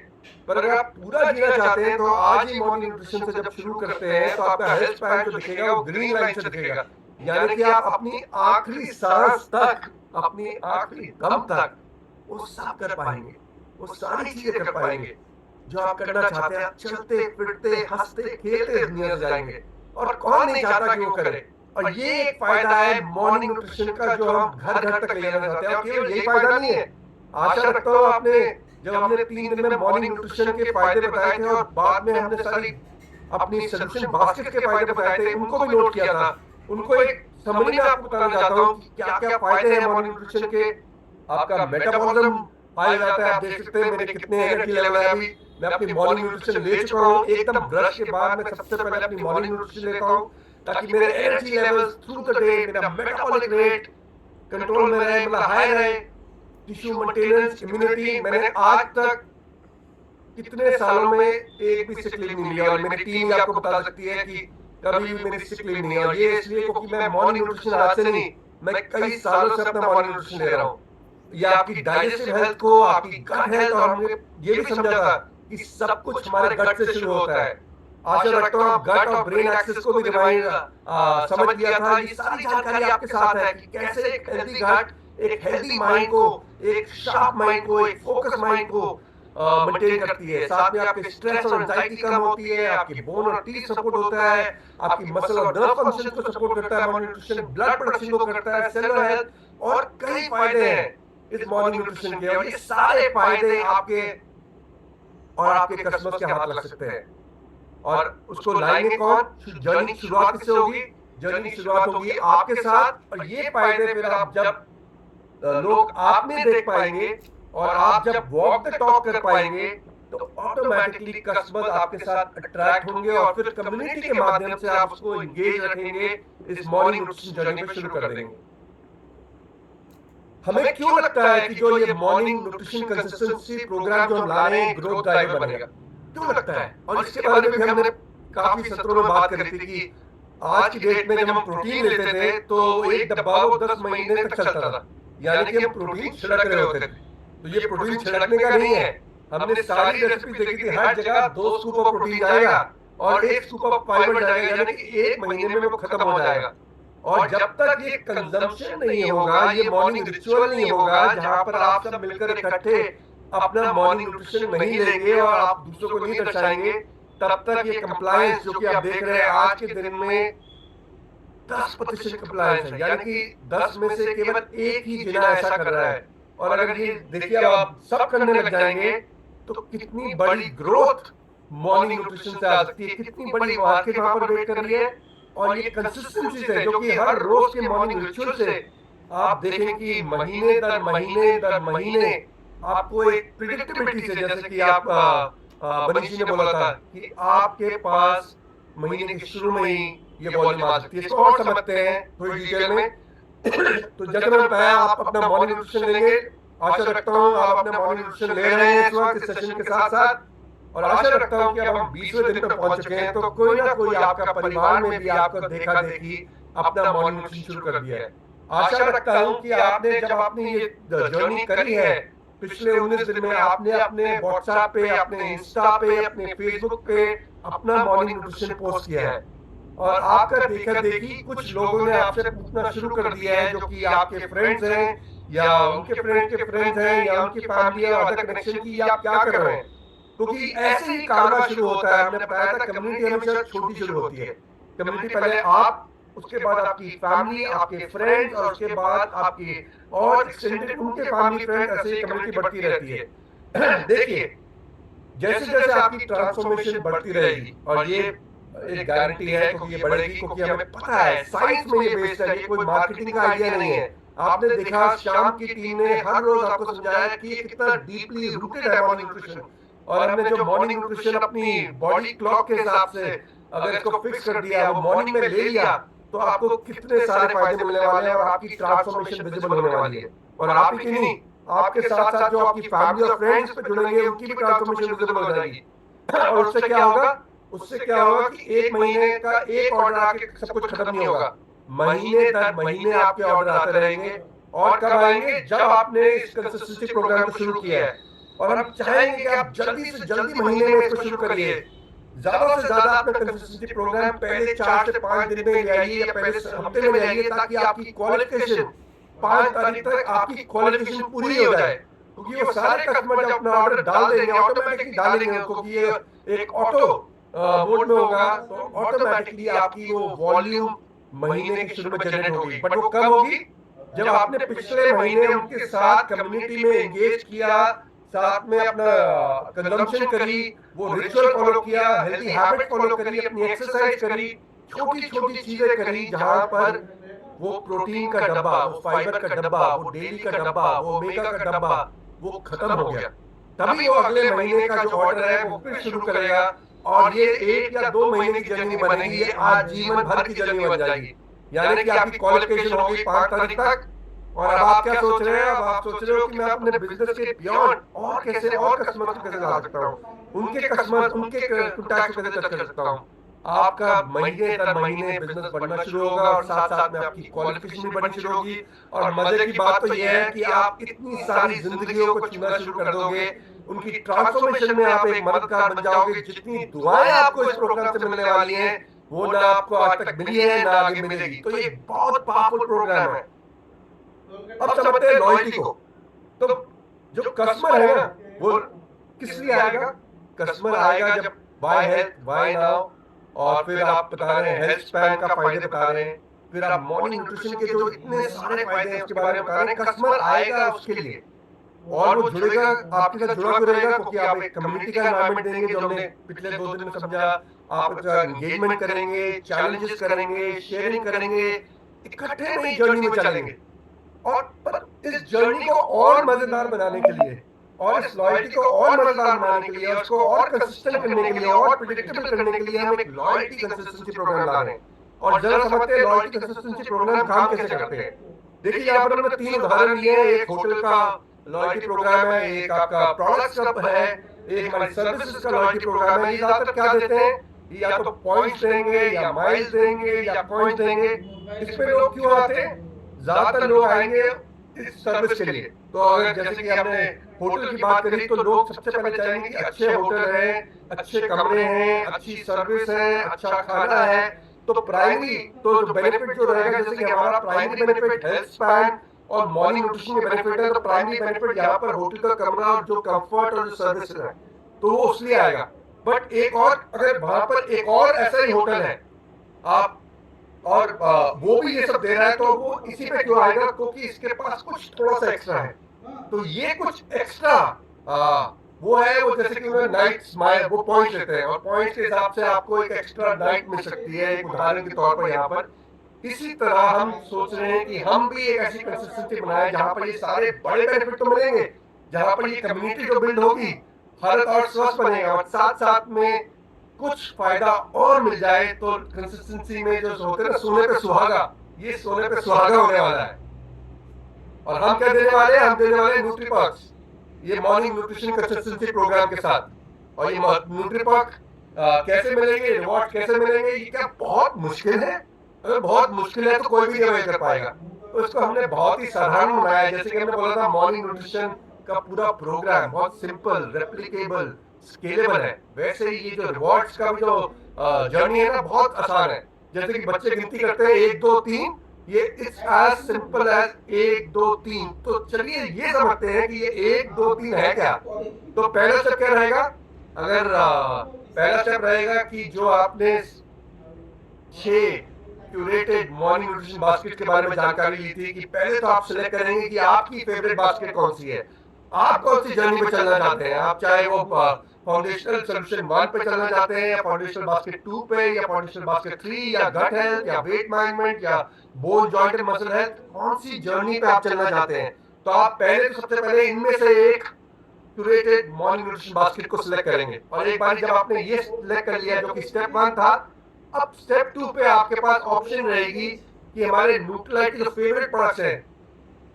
पर अगर आप पूरा जीना चाहते हैं तो आज ही मॉर्निंग न्यूट्रिशन से जब शुरू करते हैं तो आपका हेल्थ स्पैन जो दिखेगा वो ग्रीन लाइन से दिखेगा, यानी कि आप अपनी आखिरी सांस तक, अपनी आखिरी दम तक वो सब कर पाएंगे, वो सारी चीजें कर पाएंगे जो आप करना चाहते हैं। आप चलते फिरते हंसते खेलते दुनिया से जाएंगे, और कौन नहीं चाहता कि वो करे। और ये एक फायदा है मॉर्निंग न्यूट्रिशन का जो हम घर घर तक ले जाना चाहते हैं। और केवल यही फायदा नहीं है, आशा रखता हूँ आपने, जब हमने 3 दिन में मॉर्निंग न्यूट्रिशन के फायदे बताए थे और बाद में हमने सारी अपनी सोल्यूशन बास्केट के फायदे बताए थे, उनको भी नोट किया था। उनको एक समरी में आपको बताना चाहता हूँ कि क्या क्या फायदे हैं मॉर्निंग न्यूट्रिशन के। आपका मेटाबॉलिज्म हाई हो जाता है। आप देख सकते हैं मेरे कितने एनर्जी लेवल है अभी। मैं अपनी मॉर्निंग न्यूट्रिशन ले चुका हूँ, एकदम ब्रश के बाद मैं सबसे पहले अपनी मॉर्निंग न्यूट्रिशन लेता हूँ, ताकि मेरे energy levels through the day, मेरा मेटाबॉलिक रेट कंट्रोल में रहे, मतलब हाई रहे, टिश्यू मेंटेनेंस, इम्यूनिटी। मैंने आज तक कितने सालों में एक भी सिक लीव नहीं लिया, और मेरी टीम भी आपको बता सकती है कि कभी भी मेरी सिक लीव नहीं है। और ये इसलिए क्योंकि मैं मॉर्निंग न्यूट्रिशन आज से नहीं, मैं कई सालों से अपना मॉर्निंग न्यूट्रिशन ले रहा हूँ। ये आपकी डाइजेस्टिव हेल्थ को, आपकी गट हेल्थ, और हमने ये भी समझा था कि सब कुछ हमारे गट से शुरू होता है। आशा रखता हूँ आप गट और ब्रेन एक्सेस को भी रिवाइंड समझ लिया था। ये सारी जानकारी आपके साथ है कि कैसे एक हेल्दी गट एक हेल्दी माइंड को, एक शार्प माइंड को, एक फोकस माइंड को मेंटेन करती है। साथ में आपके स्ट्रेस और एंजाइटी कम होती है, आपकी बोन और टीथ सपोर्ट होता है, आपकी मसल और नर्व फंक्शन को सपोर्ट करता है मॉर्निंग न्यूट्रिशन, ब्लड प्रोडक्शन को करता है, सेलुलर हेल्थ, और कई फायदे हैं इस मॉर्निंग न्यूट्रिशन के। और ये सारे फायदे आपके और आपके कस्टमर्स के हाथ लग सकते हैं। और उसको लाएंगे कौन? जर्नी की शुरुआत किससे होगी? जर्नी की शुरुआत होगी आपके साथ। और ये फायदे फिर आप जब लोग आप में देख पाएंगे और आप जब वॉक द टॉक कर पाएंगे तो ऑटोमेटिकली कस्टमर आपके साथ अट्रैक्ट होंगे, और फिर कम्युनिटी के माध्यम से आप उसको एंगेज रखेंगे, इस मॉर्निंग न्यूट्रिशन जर्नी पे शुरू कर देंगे। हमें क्यों लगता है कि जो ये मॉर्निंग न्यूट्रिशन कंसिस्टेंसी प्रोग्राम जो हम ला रहे हैं ग्रोथ ड्राइवर बनेगा? क्यों लगता है? और इसके बारे में भी हमने काफी सत्रों में बात करी थी कि आज की डेट में जब हम प्रोटीन लेते थे तो एक डब्बा वो 10 महीने तक चलता था, यानी कि हम प्रोटीन छिड़क रहे होते थे। तो ये प्रोटीन छिड़कने का नहीं है। हमने सारी रेसिपी देखी थी, हर जगह 2 स्कूप ऑफ प्रोटीन जाएगा और 1 स्कूप ऑफ फाइबर जाएगा, यानी कि 1 महीने में वो खत्म हो जाएगा। और जब तक ये कंजम्पशन नहीं होगा, ये मॉर्निंग रिचुअल नहीं होगा जहां पर आप सब मिलकर इकट्ठे अपना मॉर्निंग न्यूट्रिशन नहीं लेंगे और आप दूसरों को नहीं दर्शाएंगे, तब तक ये कंप्लायंस जो कि आप देख रहे हैं आज के दिन में 10% कंप्लायंस है, यानी कि 10 में से केवल एक ही जिला ऐसा कर रहा है। और अगर ये देखिए आप सब करने लग जाएंगे तो कितनी बड़ी ग्रोथ मॉर्निंग न्यूट्रिशन से आ सकती है, कितनी बड़ी मार्केट वहां पर वेट कर रही है। और ये कंसिस्टेंसी है जो कि हर रोज के मॉर्निंग रिचुअल से आप देखें कि महीने दर महीने दर महीने आपको एक प्रिडिक्टेबिलिटी से, जैसे कि आप मनीष जी ने बोला था कि आपके पास महीने के शुरू में ही ये वॉल्यूम आ सकती है। इसको और समझते हैं थोड़ी डिटेल में। तो जैसे मैंने बताया आप अपना मॉर्निंग न्यूट्रिशन लेंगे, आशा रखता हूँ आप अपना मॉर्निंग न्यूट्रिशन ले रहे हैं इस वक्त इस सेशन के साथ साथ, और आशा रखता हूँ कि अब हम 20वें दिन पे पहुंच चुके हैं तो कोई ना कोई आपका परिवार में भी आपको देखा देखी अपना मॉर्निंग न्यूट्रिशन शुरू कर दिया है। आशा रखता हूँ कि आपने जब आपने ये जर्नी करी है पिछले 19 दिन में, आपने अपने व्हाट्सएप पे, अपने इंस्टा पे, अपने फेसबुक पे अपना मॉर्निंग न्यूट्रिशन पोस्ट किया है, और आपका देखा देखी कुछ लोगों ने आपसे पूछना शुरू कर दिया है जो कि आपके फ्रेंड्स हैं या उनके फ्रेंड्स के फ्रेंड्स हैं या उनकी फैमिली या अदर कनेक्शन की, आप क्या कर रहे हैं। क्योंकि ऐसे ही कारवा शुरू होता है। हमने बताया था कम्युनिटी हमेशा छोटी शुरू होती है। कम्युनिटी पहले आप, उसके बाद आपकी फैमिली, आपके फ्रेंड्स, और उसके बाद आपकी और एक्सटेंडेड उनके फैमिली फ्रेंड, ऐसे कम्युनिटी बढ़ती रहती है। देखिए जैसे जैसे आपकी ट्रांसफॉर्मेशन बढ़ती रहेगी, और ये एक गारंटी है क्योंकि ये बढ़ेगी, क्योंकि हमें पता है साइंस में ये बेस्ड है, ये कोई मार्केटिंग का आइडिया नहीं है। आपने देखा शाम की टीम ने हर रोज आपको समझाया कि ये कितना डीपली रूटेड है मॉर्निंग न्यूट्रिशन। और हमने जो मॉर्निंग न्यूट्रिशन अपनी बॉडी क्लॉक के हिसाब से अगर इसको फिक्स कर दिया, वो मॉर्निंग में ले लिया, तो आपको कितने सारे फायदे मिलने वाले हैं और आपकी ट्रांसफॉर्मेशन विजिबल होने वाली है। और आप ही की नहीं, आपके साथ साथ जो आपकी फैमिली और फ्रेंड्स पे जुड़ेंगे उनकी भी ट्रांसफॉर्मेशन विजिबल हो जाएगी। और उससे क्या होगा? उससे क्या होगा कि 1 महीने का एक ऑर्डर आके सब कुछ खत्म नहीं होगा, महीने दर महीने आपके ऑर्डर आते रहेंगे। और कब आएंगे? जब आपने इस कंसिस्टेंसी प्रोग्राम को शुरू किया है। और हम चाहेंगे कि आप जल्दी से जल्दी महीने में इसको शुरू करिए। ज्यादा से ज्यादा अपना कंसिस्टेंसी प्रोग्राम पहले 4 से 5 दिन में ले आइए या पहले हफ्ते में ले आइए, ताकि आपकी क्वालिफिकेशन 5 तारीख तक आपकी क्वालिफिकेशन पूरी हो जाए। क्योंकि वो सारे कस्टमर जब अपना ऑर्डर डाल देंगे, ऑटोमेटिकली डालेंगे उनको, कि ये एक ऑटो मोड में होगा, तो ऑटोमेटिकली आपकी वो वॉल्यूम महीने के शुरू में जनरेट होगी। बट वो कब होगी? जब आपने पिछले महीने उनके साथ कम्युनिटी में एंगेज किया, साथ में अपना कंजम्पशन करी, वो रिचुअल फॉलो किया, हेल्दी हैबिट फॉलो करी, अपनी एक्सरसाइज करी, छोटी छोटी चीजें करी, जहां पर वो प्रोटीन का डब्बा, वो फाइबर का डब्बा, वो डेली का डब्बा, वो ओमेगा का डब्बा वो खत्म हो गया। तभी वो अगले महीने का जो ऑर्डर है वो फिर शुरू करेगा, और ये 1 या 2 महीने की जर्नी बनेगी, ये आजीवन भर की जर्नी बन जाएगी। यानी कि आपकी क्वालिफिकेशन होगी 5 तारीख तक। और अब आप क्या सोच रहे हैं? अब आप सोच रहे हो कि मैं अपने बिजनेस के बियॉन्ड और कैसे और कस्टमर को कैसे ला सकता हूँ, उनके कस्टमर, उनके कॉन्टैक्ट को कैसे टच कर सकता हूँ। आपका महीने दर महीने बिजनेस बढ़ना शुरू होगा, और साथ साथ में आपकी क्वालिफिकेशन भी बढ़नी शुरू होगी। और मजे की बात तो यह है कि आप इतनी सारी जिंदगियों को छूना शुरू कर दोगे, उनकी ट्रांसफॉर्मेशन में आप एक मददगार बन जाओगे। जितनी दुआएं आपको इस प्रोग्राम से मिलने वाली हैं, वो ना आपको आज तक मिली है, ना आगे मिलेगी। तो ये बहुत पावरफुल प्रोग्राम है। अब समझते हैं लॉयल्टी को। तो जो कस्टमर है ना, वो किस लिए आएगा? कस्टमर आएगा जब बाय हेल्थ, बाय नाउ, और फिर आप बता रहे हैं हेल्थ स्पैन का फायदे बता रहे हैं, फिर आप मॉर्निंग न्यूट्रिशन के जो इतने सारे फायदे हैं उसके बारे में बता रहे हैं। कस्टमर आएगा उसके लिए, और वो जुड़ेगा, आपके साथ जुड़ा भी रहेगा, क्योंकि आप एक कम्युनिटी का एनवायरनमेंट देंगे, जो हमने पिछले 2 दिन में समझा। आप एंगेजमेंट करेंगे, चैलेंजेस करेंगे, शेयरिंग करेंगे, इकट्ठे में ही जर्नी में चलेंगे। और पर इस जर्नी को और मजेदार बनाने के लिए, और इस लॉयल्टी को और मजेदार बनाने के लिए, और उसको और कंसिस्टेंट करने के लिए, और प्रिडिक्टेबल करने के लिए हम एक लॉयल्टी कंसिस्टेंसी प्रोग्राम ला रहे हैं। और जरा समझते हैं लॉयल्टी कंसिस्टेंसी प्रोग्राम काम कैसे करते हैं। देखिए, यहाँ पर हमने 3 उदाहरण लिए हैं। एक होटल का लॉयल्टी प्रोग्राम है, एक आपका प्रोडक्ट्स का है, एक हमारी सर्विसेज का लॉयल्टी प्रोग्राम है। ये ज्यादातर क्या देते हैं? या तो पॉइंट्स देंगे, या माइल्स देंगे, या पॉइंट्स देंगे। इस पे लोग क्यों आते हैं? ज्यादातर लोग आएंगे इस सर्विस के लिए। तो अगर जैसे कि हमने होटल की बात करी, तो लोग सबसे पहले चाहेंगे कि अच्छे होटल हैं, अच्छे कमरे हैं, अच्छी सर्विस है, अच्छा खाना है। तो प्राइमरी तो जो बेनिफिट जो रहेगा, जैसे कि हमारा प्राइमरी बेनिफिट हेल्थ स्पैन और मॉर्निंग न्यूट्रिशन के बेनिफिट है, तो प्राइमरी बेनिफिट यहाँ पर होटल का कमरा और जो कंफर्ट और जो सर्विस है, तो वो उसलिए आएगा। बट एक और, अगर वहां पर एक और ऐसा ही होटल है आप, और वो भी ये सब दे रहा है, तो वो इसी पे क्यों आएगा? क्योंकि इसके पास कुछ थोड़ा सा एक्स्ट्रा है। तो ये कुछ एक्स्ट्रा वो है, वो जैसे कि उन्होंने नाइट स्माइल, वो पॉइंट्स लेते हैं, और पॉइंट्स के हिसाब से आपको एक एक्स्ट्रा नाइट मिल सकती है, एक उदाहरण के तौर पर यहाँ पर। इसी तरह हम सोच रहे हैं कि हम भी एक ऐसी कंसिस्टेंसी बनाए जहां पर ये सारे बड़े बेनिफिट तो मिलेंगे, जहां पर ये कम्युनिटी जो बिल्ड होगी, भारत और स्वस्थ बनेगा, और साथ साथ में कुछ फायदा और मिल जाए। तो कंसिस्टेंसी में जो होते हैं ना, सोने पे सुहागा, ये सोने पे सुहागा होने वाला है। और हम क्या देने वाले हैं? हम देने वाले हैं न्यूट्रीपॉक्स, ये मॉर्निंग न्यूट्रिशन कंसिस्टेंसी प्रोग्राम के साथ। और ये न्यूट्रीपॉक कैसे मिलेंगे, रिवॉर्ड कैसे मिलेंगे? ये क्या बहुत मुश्किल है? अगर बहुत मुश्किल है तो कोई भी नहीं कर पाएगा। तो इसको हमने बहुत ही साधारण बनाया। जैसे कि हमने बोला था, मॉर्निंग न्यूट्रिशन का पूरा प्रोग्राम बहुत सिंपल, रेप्लिकेबल, स्केलेबल है। वैसे ही ये जो रिवॉर्ड्स का भी जो जर्नी है ना, बहुत आसान है। जैसे कि बच्चे गिनती करते हैं 1 2 3, ये इट्स एज सिंपल एज 1 2 3। तो चलिए ये समझते हैं कि ये 1 2 3 है क्या। तो पहला स्टेप क्या रहेगा? अगर पहला स्टेप रहेगा कि जो आपने 6 क्यूरेटेड मॉर्निंग न्यूट्रिशन बास्केट के बारे में जानकारी ली थी, कि पहले तो आप सिलेक्ट करेंगे कि आपकी फेवरेट बास्केट कौन सी है, आप कौन सी जर्नी पे चलना चाहते हैं। आप चाहे वो फाउंडेशनल सोल्यूशन 1 पे चलना चाहते हैं, या फाउंडेशनल बास्केट 2 पे, या फाउंडेशनल बास्केट 3, या गट हेल्थ, या वेट मैनेजमेंट, या bone joint and muscle health, कौन सी जर्नी पे आप चलना चाहते हैं। तो आप पहले तो सबसे पहले इनमें से एक क्यूरेटेड मॉर्निंग न्यूट्रिशन बास्केट को सिलेक्ट करेंगे। और एक बार जब आपने ये सिलेक्ट कर लिया, जो कि स्टेप 1 था, अब स्टेप 2 पे आपके पास ऑप्शन रहेगी कि हमारे न्यूट्रीलाइट के जो फेवरेट प्रोडक्ट्स हैं,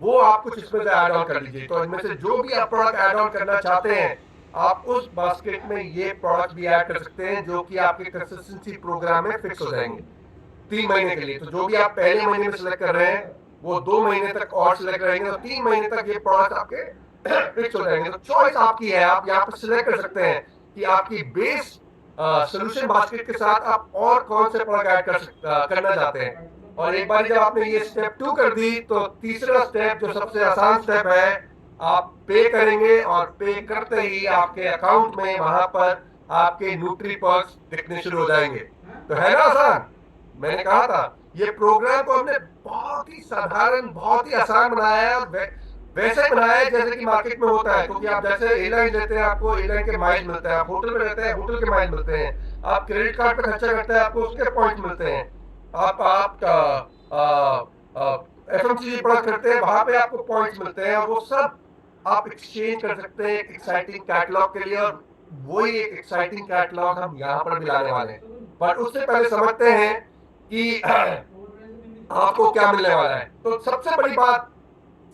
वो आप कुछ इसमें से ऐड ऑन कर लीजिए। तो इनमें से जो भी आप प्रोडक्ट ऐड ऑन करना चाहते हैं, आप उस बास्केट में ये प्रोडक्ट भी ऐड कर सकते हैं, जो कि आपके कंसिस्टेंसी प्रोग्राम में फिक्स हो जाएंगे 3 महीने के लिए। तो जो भी आप पहले महीने में सिलेक्ट कर रहे हैं, वो 2 महीने तक और सिलेक्ट रहेंगे, और 3 महीने तक ये प्रोडक्ट आपके फिक्स हो जाएंगे। तो चॉइस आपकी है, आप यहाँ पर सिलेक्ट कर सकते हैं कि आपकी बेस सोल्यूशन बास्केट के साथ आप और कौन से प्रोडक्ट ऐड करना चाहते हैं। और एक बार जब आपने ये स्टेप 2 कर दी, तो तीसरा स्टेप जो सबसे आसान स्टेप है, आप पे करेंगे और पे करते ही आपके अकाउंट में वहां पर आपके न्यूट्री पर्क्स दिखने शुरू हो जाएंगे। तो है ना आसान? मैंने कहा था ये प्रोग्राम को हमने बहुत ही साधारण, बहुत ही आसान बनाया है, और वैसे बनाया है जैसे कि मार्केट में होता है। क्योंकि आप जैसे एयरलाइन लेते हैं, आपको एयरलाइन के माइल मिलते हैं, आप होटल में रहते हैं, होटल के माइल मिलते हैं, आप क्रेडिट कार्ड पे खर्चा करते हैं, आपको उसके पॉइंट मिलते हैं, आप एफएमसीजी प्रोडक्ट करते हैं, वहां पे आपको पॉइंट्स मिलते हैं, और वो सब आप एक्सचेंज कर सकते हैं एक एक्साइटिंग कैटलॉग के लिए। और वही एक एक्साइटिंग कैटलॉग हम यहाँ पर भी लाने वाले हैं। बट उससे पहले समझते हैं कि आपको क्या मिलने वाला है। तो सबसे बड़ी बात,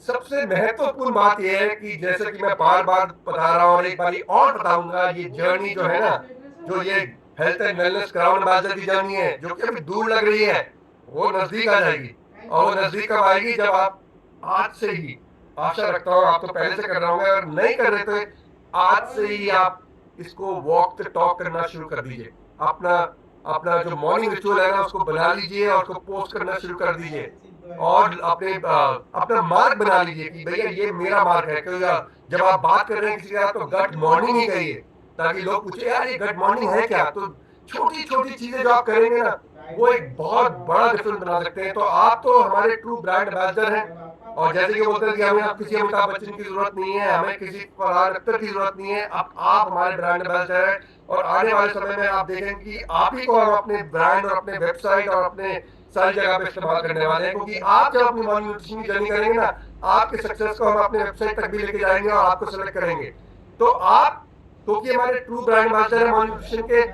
सबसे महत्वपूर्ण बात यह है कि जैसे कि मैं बार बार बता रहा हूँ और एक बार और बताऊंगा, ये जर्नी जो है ना, जो ये health and wellness crown ambassador की जर्नी है, जो कि अभी दूर लग रही है, वो नजदीक आ जाएगी। और वो नजदीक कब आएगी? जब आप आज से ही, आशा रखता हूँ आप तो पहले से कर रहे होंगे, अगर नहीं कर रहे तो आज से ही आप इसको वॉक द टॉक करना शुरू कर दीजिए। अपना अपना जो मॉर्निंग रिचुअल है ना, उसको बना लीजिए और उसको पोस्ट करना शुरू कर दीजिए। और अपना मार्ग बना लीजिए कि भैया ये मेरा मार्ग है। क्योंकि जब आप बात कर रहे हैं किसी के साथ, तो गट मॉर्निंग ही कहिए, ताकि लोग पूछे यार ये गट मॉर्निंग है क्या। तो छोटी छोटी चीजें जो आप करेंगे ना, वो एक बहुत बड़ा डिफरेंस बना सकते हैं। तो आप तो हमारे ट्रू ब्रांड एम्बेसडर हैं। और जैसे कि बोलते हैं कि हमें अब किसी अमिताभ बच्चन की जरूरत नहीं है, हमें किसी फरहान अख्तर की जरूरत नहीं है, अब आप हमारे ब्रांड एम्बेसडर हैं। और आने वाले समय में आप देखेंगे कि आप ही को हम अपने ब्रांड और अपने वेबसाइट और अपने सारी जगह पे इस्तेमाल करने वाले हैं। क्योंकि आप जब अपनी मॉर्निंग न्यूट्रिशन की जर्नी करेंगे ना, आपके सक्सेस को हम अपने वेबसाइट तक भी लेके जाएंगे और आपको सेलेक्ट करेंगे। तो आप, क्योंकि हमारे ट्रू ब्रांड एम्बेसडर है मॉर्निंग न्यूट्रिशन के,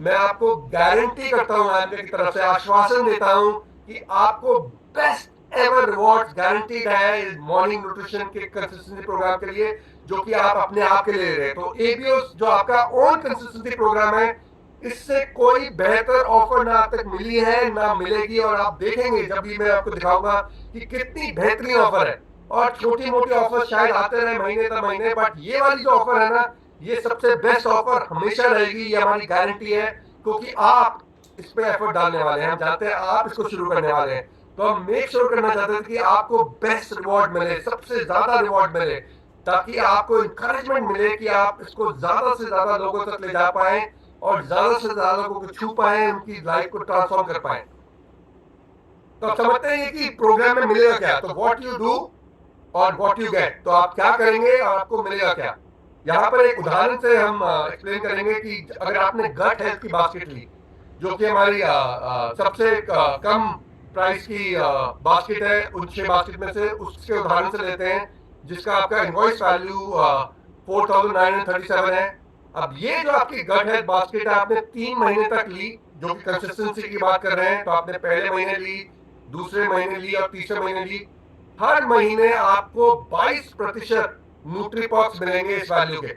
मैं आपको गारंटी करता हूँ, एमबीए की तरफ से आश्वासन देता हूँ कि आपको बेस्ट एवर रिवॉर्ड गारंटीड है इस मॉर्निंग न्यूट्रिशन के कंसिस्टेंसी प्रोग्राम के लिए, जो कि आप अपने आप के लिए ले रहे हैं। तो एबीओ जो आपका ओन कंसिस्टेंसी प्रोग्राम है, इससे कोई बेहतर ऑफर ना अब तक मिली है ना मिलेगी। और आप देखेंगे जब भी मैं आपको दिखाऊंगा कि कितनी बेहतरीन ऑफर है। और छोटी मोटी ऑफर शायद आते रहे महीने तक महीने, बट ये वाली जो ऑफर है ना, ये सबसे बेस्ट ऑफर हमेशा रहेगी, ये हमारी गारंटी है। क्योंकि आप इस पे एफर्ट डालने वाले हैं, हम जानते हैं आप इसको शुरू करने वाले हैं। तो हम मेक श्योर करना चाहते हैं कि आपको बेस्ट रिवॉर्ड मिले, सबसे ज्यादा रिवॉर्ड मिले, ताकि आपको इंकरेजमेंट मिले कि आप इसको ज्यादा से ज्यादा लोगों तक ले जा पाए और ज्यादा से ज्यादा लोगों को छू पाए, उनकी लाइफ को ट्रांसफॉर्म कर पाए। तो आप समझते हैं कि प्रोग्राम में मिलेगा क्या। तो व्हाट यू डू और व्हाट यू गेट, तो आप क्या करेंगे और आपको मिलेगा क्या। यहाँ पर एक उदाहरण से हम एक्सप्लेन करेंगे कि अगर आपने गट हेल्थ की बास्केट ली, जो कि हमारी सबसे कम प्राइस की बास्केट है, उन 6 बास्केट में से उसके उदाहरण से लेते हैं, जिसका आपका इनवॉइस वैल्यू 4937 है। अब ये जो आपकी गट हेल्थ बास्केट है, आपने 3 महीने तक ली, जो कि कंसिस्टेंसी की बात कर रहे हैं। तो आपने पहले महीने ली, दूसरे महीने ली और तीसरे महीने ली। हर महीने आपको 22% न्यूट्रीपॉक्स मिलेंगे इस वैल्यू के।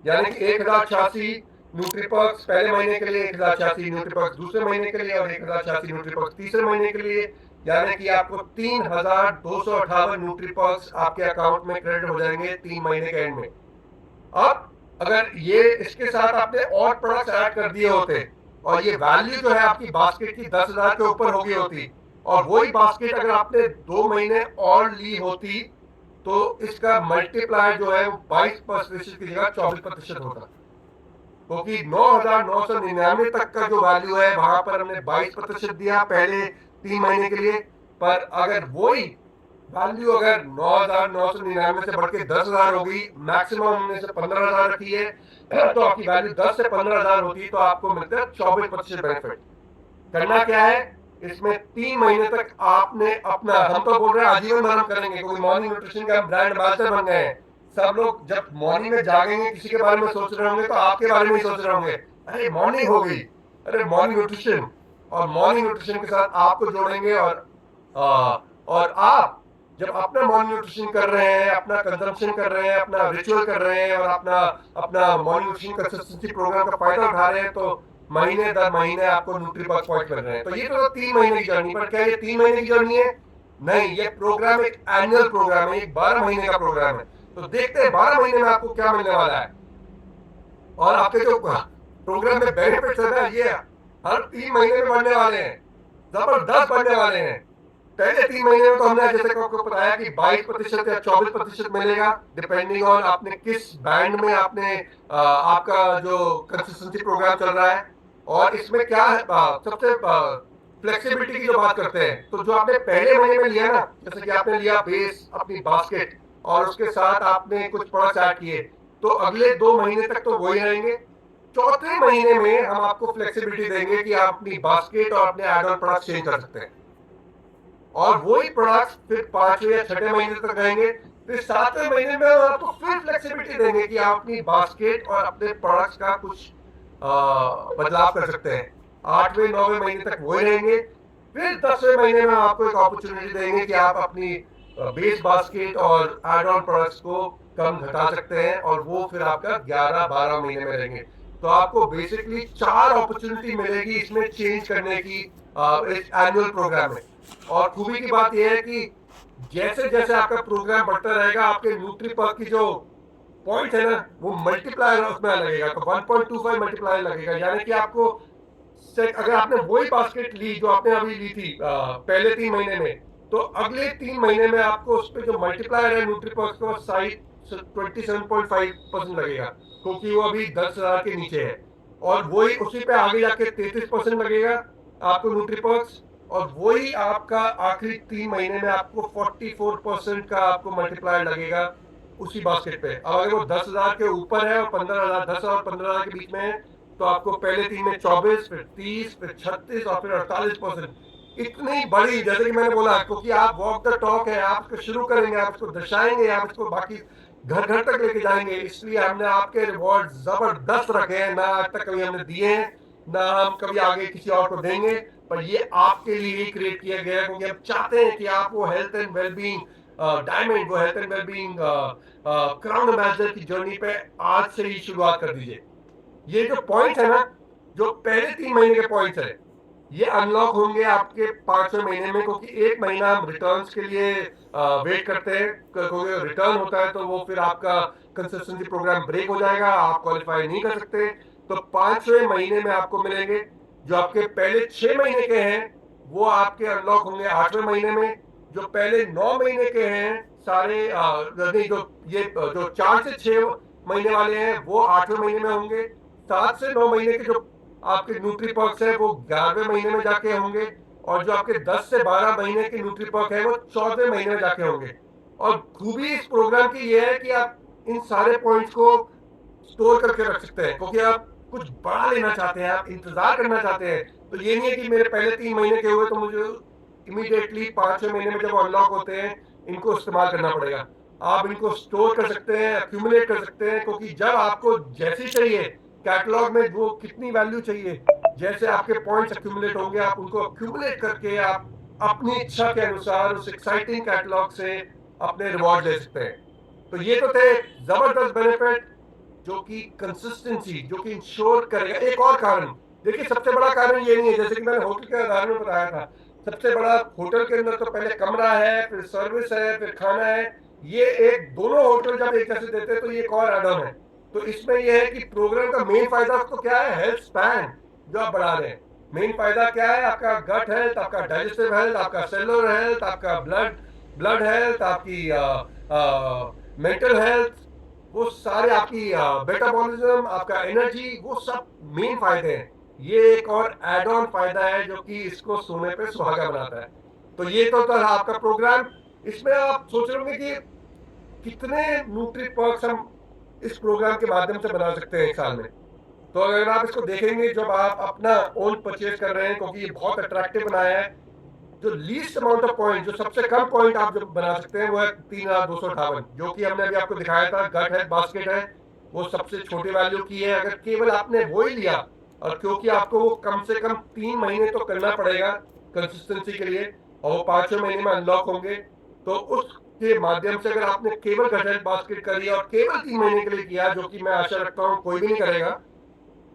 यानी कि 1086 न्यूट्रीपॉक्स पहले महीने के लिए, 1086 न्यूट्रीपॉक्स दूसरे महीने के लिए और 1086 न्यूट्रीपॉक्स तीसरे महीने के लिए। यानी कि आपको 3258 न्यूट्रीपॉक्स आपके अकाउंट में क्रेडिट हो जाएंगे 3 महीने के एंड में। अब अगर ये इसके साथ आपने और प्रोडक्ट्स ऐड कर दिए होते, और ये वैल्यू जो है आपकी बास्केट की 10,000 के ऊपर हो गई होती, और वही बास्केट अगर आपने 2 महीने और ली होती, तो इसका मल्टीप्लाई जो है वो 22% की जगह 24% होता। क्योंकि 9,999 तक का जो वैल्यू है, वहां पर हमने 22% दिया पहले 3 महीने के लिए। पर अगर वही वैल्यू अगर 9,999 से बढ़ के 10,000 हो गई, मैक्सिमम हमने से 15,000 रखी है, तो आपकी वैल्यू 10 से 15,000 होती, तो आपको मिलता है 24% बेनिफिट। करना क्या है, इसमें 3 महीने तक आपने अपना, हम तो बोल रहे हैं आजीवन भर हम करेंगे, क्योंकि मॉर्निंग न्यूट्रिशन का हम ब्रांड एम्बेसडर बन गए हैं। सब लोग जब मॉर्निंग में जागेंगे, किसी के बारे में सोच रहे होंगे, तो आपके बारे में ही सोच रहे होंगे, अरे मॉर्निंग हो गई, अरे मॉर्निंग न्यूट्रिशन। और मॉर्निंग न्यूट्रिशन के साथ आपको जोड़ेंगे। और आप जब अपना मॉर्निंग न्यूट्रिशन कर रहे हैं, अपना कंजम्पशन कर रहे हैं, अपना रिचुअल कर रहे हैं, और अपना अपना मॉर्निंग न्यूट्रिशन कंसिस्टेंसी प्रोग्राम का फायदा उठा रहे हैं, तो महीने दर महीने आपको न्यूट्रीपॉक्स पॉइंट मिल रहे हैं। तो ये तो 3 महीने की जर्नी। पर क्या ये 3 महीने की जर्नी है? नहीं, ये प्रोग्राम एक एनुअल प्रोग्राम है, एक 12 महीने का प्रोग्राम है। तो देखते हैं 12 महीने में आपको क्या मिलने वाला है। और आपके जो प्रोग्राम में बेनिफिट्स है ना, ये हर 3 महीने में बढ़ने वाले हैं, जबरदस्त बढ़ने वाले हैं। पहले 3 महीने में तो हमने जैसे कि आपको बताया कि 22% या 24% मिलेगा, डिपेंडिंग ऑन आपने किस बैंड में आपने आपका जो कंसिस्टेंसी प्रोग्राम चल रहा है। और इसमें क्या है, सबसे फ्लेक्सिबिलिटी की जो बात करते हैं, तो जो आपने पहले महीने में लिया ना, जैसे कि आपने लिया बेस अपनी बास्केट और उसके साथ आपने कुछ प्रोडक्ट्स ऐड किए, तो अगले 2 महीने तक तो वही रहेंगे। चौथे महीने में हम आपको फ्लेक्सिबिलिटी देंगे कि आप अपनी बास्केट और अपने एड ऑन प्रोडक्ट्स चेंज कर सकते हैं, और वही प्रोडक्ट्स फिर 5वें या 6ठे महीने तक रहेंगे। फिर 7वें महीने में हम आपको फिर फ्लेक्सिबिलिटी देंगे कि आप अपनी बास्केट और अपने प्रोडक्ट्स का कुछ बदलाव कर सकते हैं। 8वें 9वें महीने तक वही रहेंगे। फिर 10वें महीने में आपको एक अपॉर्चुनिटी देंगे कि आप अपनी बेस बास्केट और एड ऑन प्रोडक्ट्स को कम घटा सकते हैं, और वो फिर आपका 11-12 महीने में रहेंगे। तो आपको बेसिकली 4 अपॉर्चुनिटी मिलेगी इसमें चेंज करने की, इस एनुअल प्रोग्राम में। और खूबी की बात यह है कि जैसे जैसे आपका प्रोग्राम बढ़ता रहेगा, आपके न्यूट्री पर्क की जो पॉइंट है ना, वो मल्टीप्लायर उसमें लगेगा, तो 1.25 मल्टीप्लायर लगेगा। यानी कि आपको अगर आपने वही बास्केट ली जो आपने अभी ली थी पहले 3 महीने में, तो अगले 3 महीने में आपको उस पर जो मल्टीप्लायर है न्यूट्री पर्क का साइड 27.5% लगेगा, क्योंकि वो अभी 10,000 के नीचे है। और वही उसी पे आगे जाके 33% लगेगा आपको न्यूट्री पर्क्स। और वही आपका आखिरी 3 महीने में आपको 44% का आपको मल्टीप्लायर लगेगा उसी बास्केट पे। अब अगर वो 10,000 के ऊपर है और 15,000, 10 और 15,000 के बीच में है, तो आपको पहले 3 में 24, फिर 30, फिर 36 और फिर 48%। इतनी बड़ी, जैसे कि मैंने बोला, क्योंकि आप वॉक द टॉक है, आप इसको शुरू करेंगे, आप इसको दर्शाएंगे, आप इसको बाकी घर घर तक लेके जाएंगे, इसलिए हमने आपके रिवॉर्ड जबरदस्त रखे हैं। ना आज तक कभी हमने दिए हैं, ना हम कभी आगे किसी और को देंगे, पर ये आपके लिए ही क्रिएट किया गया है, क्योंकि हम चाहते हैं कि आप वो हेल्थ एंड वेलबींग डायमंड, वो health and wellbeing crown ambassador की जर्नी पे आज से ही शुरुआत कर दीजिए। ये जो पॉइंट है ना, जो पहले 3 महीने के पॉइंट है, ये अनलॉक होंगे आपके 5वें महीने में, क्योंकि एक महीना हम रिटर्न्स के लिए वेट करते हैं, क्योंकि रिटर्न होता है तो वो फिर आपका कंसिस्टेंसी प्रोग्राम ब्रेक हो जाएगा, आप क्वालिफाई नहीं कर सकते। तो 5वें महीने में आपको मिलेंगे। जो आपके पहले 6 महीने के हैं वो आपके अनलॉक होंगे 8वें महीने में। जो पहले 9 महीने के हैं सारे, नहीं, जो ये जो 4 से 6 महीने वाले हैं वो 8वें महीने में होंगे। 7 से 9 महीने के जो आपके न्यूट्री पर्क्स है वो 11वें महीने में जाके होंगे। और जो आपके 10 से 12 महीने के न्यूट्री पर्क है वो 14वें महीने में जाके होंगे। और खूबी इस प्रोग्राम की ये है कि आप इन सारे पॉइंट्स को स्टोर करके रख सकते हैं, क्योंकि आप कुछ बड़ा लेना चाहते हैं, आप इंतजार करना चाहते हैं। तो ये नहीं है कि मेरे पहले 3 महीने के हुए तो मुझे इमीडिएटली 5वें महीने में जब अनलॉक होते हैं इनको इस्तेमाल करना पड़ेगा। आप इनको स्टोर कर सकते हैं, अक्यूमुलेट कर सकते हैं, क्योंकि जब आपको जैसी चाहिए कैटलॉग में वो कितनी वैल्यू चाहिए, जैसे आपके पॉइंट्स अक्यूमुलेट होंगे, आप उनको अक्यूमुलेट करके आप अपनी इच्छा के अनुसार उस एक्साइटिंग कैटलॉग से अपने रिवॉर्ड ले सकते हैं। तो ये तो थे जबरदस्त बेनिफिट जो कि कंसिस्टेंसी, जो कि इंश्योर करेगा। एक और कारण देखिए, सबसे बड़ा कारण ये नहीं है, जैसे कि मैंने होटल के उदाहरण में बताया था, सबसे बड़ा होटल के अंदर तो पहले कमरा है, फिर सर्विस है, फिर खाना है। ये एक दोनों होटल जब एक जैसे देते हैं तो ये एक और एड ऑन है। तो इसमें यह है कि प्रोग्राम का मेन फायदा तो क्या है, हेल्थ स्पैन जो आप बढ़ा रहे हैं। मेन फायदा क्या है, आपका गट हेल्थ, आपका डाइजेस्टिव हेल्थ, आपका सेलुलर हेल्थ, आपका ब्लड ब्लड हेल्थ, आपकी मेंटल हेल्थ, वो सारे आपकी मेटाबॉलिज्म, आपका एनर्जी, वो सब मेन फायदे हैं। ये एक और एड ऑन फायदा है जो कि इसको सोने पे सुहागा बनाता है। तो ये तो था आपका प्रोग्राम। इसमें आप सोच रहे होंगे कि कितने न्यूट्री पर्क्स हम इस प्रोग्राम के माध्यम से बना सकते हैं एक साल में। तो अगर आप इसको देखेंगे, जब आप अपना ओन परचेज कर रहे हैं, क्योंकि ये बहुत अट्रैक्टिव बनाया है, जो लीस्ट अमाउंट ऑफ पॉइंट, जो सबसे कम पॉइंट आप जो बना सकते हैं वो है 3,258, जो कि हमने अभी आपको दिखाया था। गट है, बास्केट है, वो सबसे छोटी वैल्यू की है। अगर केवल आपने वो ही लिया, और क्योंकि आपको वो कम से कम 3 महीने तो करना पड़ेगा कंसिस्टेंसी के लिए, और वो 5वें महीने में अनलॉक होंगे, तो उसके माध्यम से अगर आपने केवल गट हेल्थ बास्केट करी और केवल 3 महीने के लिए किया, जो कि मैं आशा रखता हूँ कोई भी नहीं करेगा,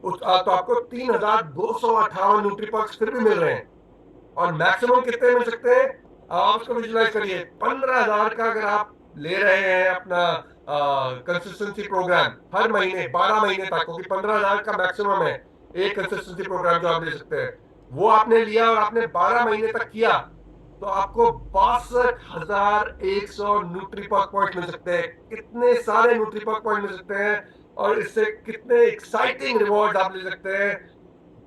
तो आपको 3,258 न्यूट्रीपर्क्स फिर भी मिल रहे हैं। और मैक्सिमम कितने मिल सकते हैं, आप उसको विजुलाइज करिए। 15,000 का अगर आप ले रहे हैं अपना कंसिस्टेंसी प्रोग्राम हर महीने 12 महीने तक, क्योंकि 15,000 का मैक्सिमम है एक कंसिस्टेंसी प्रोग्राम जो आप ले सकते हैं, वो आपने लिया और आपने 12 महीने तक किया, तो आपको 62,100 न्यूट्रीपॉक पॉइंट मिल सकते हैं। कितने सारे न्यूट्रीपॉक पॉइंट मिल सकते हैं और इससे कितने एक्साइटिंग रिवॉर्ड आप ले सकते हैं।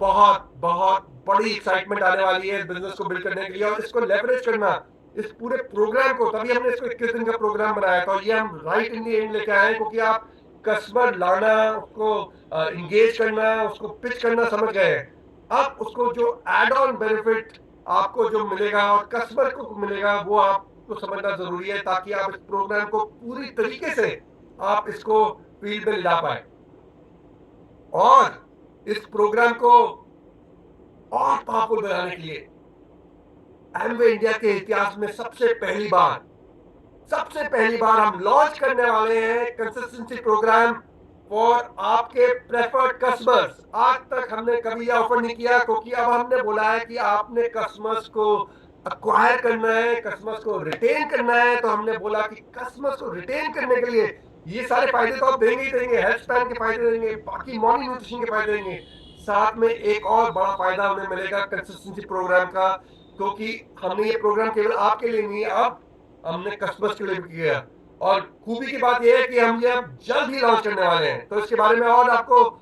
बहुत बहुत बड़ी एक्साइटमेंट आने वाली है इस बिजनेस को बिल्ड करने के लिए, और इसको लेवरेज करना इस पूरे प्रोग्राम को, तभी हमने इसको 21 दिन का प्रोग्राम बनाया था, और ये हम राइट इन दी एंड लेके आए हैं, क्योंकि आप कस्टमर लाना, उसको इंगेज करना, उसको पिच करना समझ गए हैं। अब उसको जो एड ऑन बेनिफिट आपको जो मिलेगा और कस्टमर को मिलेगा, वो आपको समझना जरूरी है, ताकि आप इस प्रोग्राम को पूरी तरीके से आप इसको फील्ड में ला पाए। और इस प्रोग्राम को और पावरफुल बनाने के लिए एमवे इंडिया के इतिहास में सबसे पहली बार हम लॉन्च करने वाले हैं कंसिस्टेंसी प्रोग्राम फॉर आपके प्रेफर्ड कस्टमर्स। आज तक हमने कभी यह ऑफर नहीं किया, क्योंकि अब हमने बोला है कि आपने कस्टमर्स को अक्वायर करना है, कस्टमर्स को रिटेन करना है, तो हमने बोला कि कस्टमर्स को रिटेन करने के लिए ये सारे फायदे तो आप देंगे ही देंगे, हेल्थ स्पैन के फायदे देंगे, बाकी मॉर्निंग न्यूट्रिशन के फायदे देंगे, साथ में एक और बड़ा फायदा हमें मिलेगा कंसिस्टेंसी प्रोग्राम का, क्योंकि हमने ये प्रोग्राम केवल आपके लिए नहीं, अब हमने कस्टमर्स के लिए भी किया। और खूबी की बात यह है कि हम ये अब जल्द ही लॉन्च करने वाले हैं, तो इसके बारे में और आपको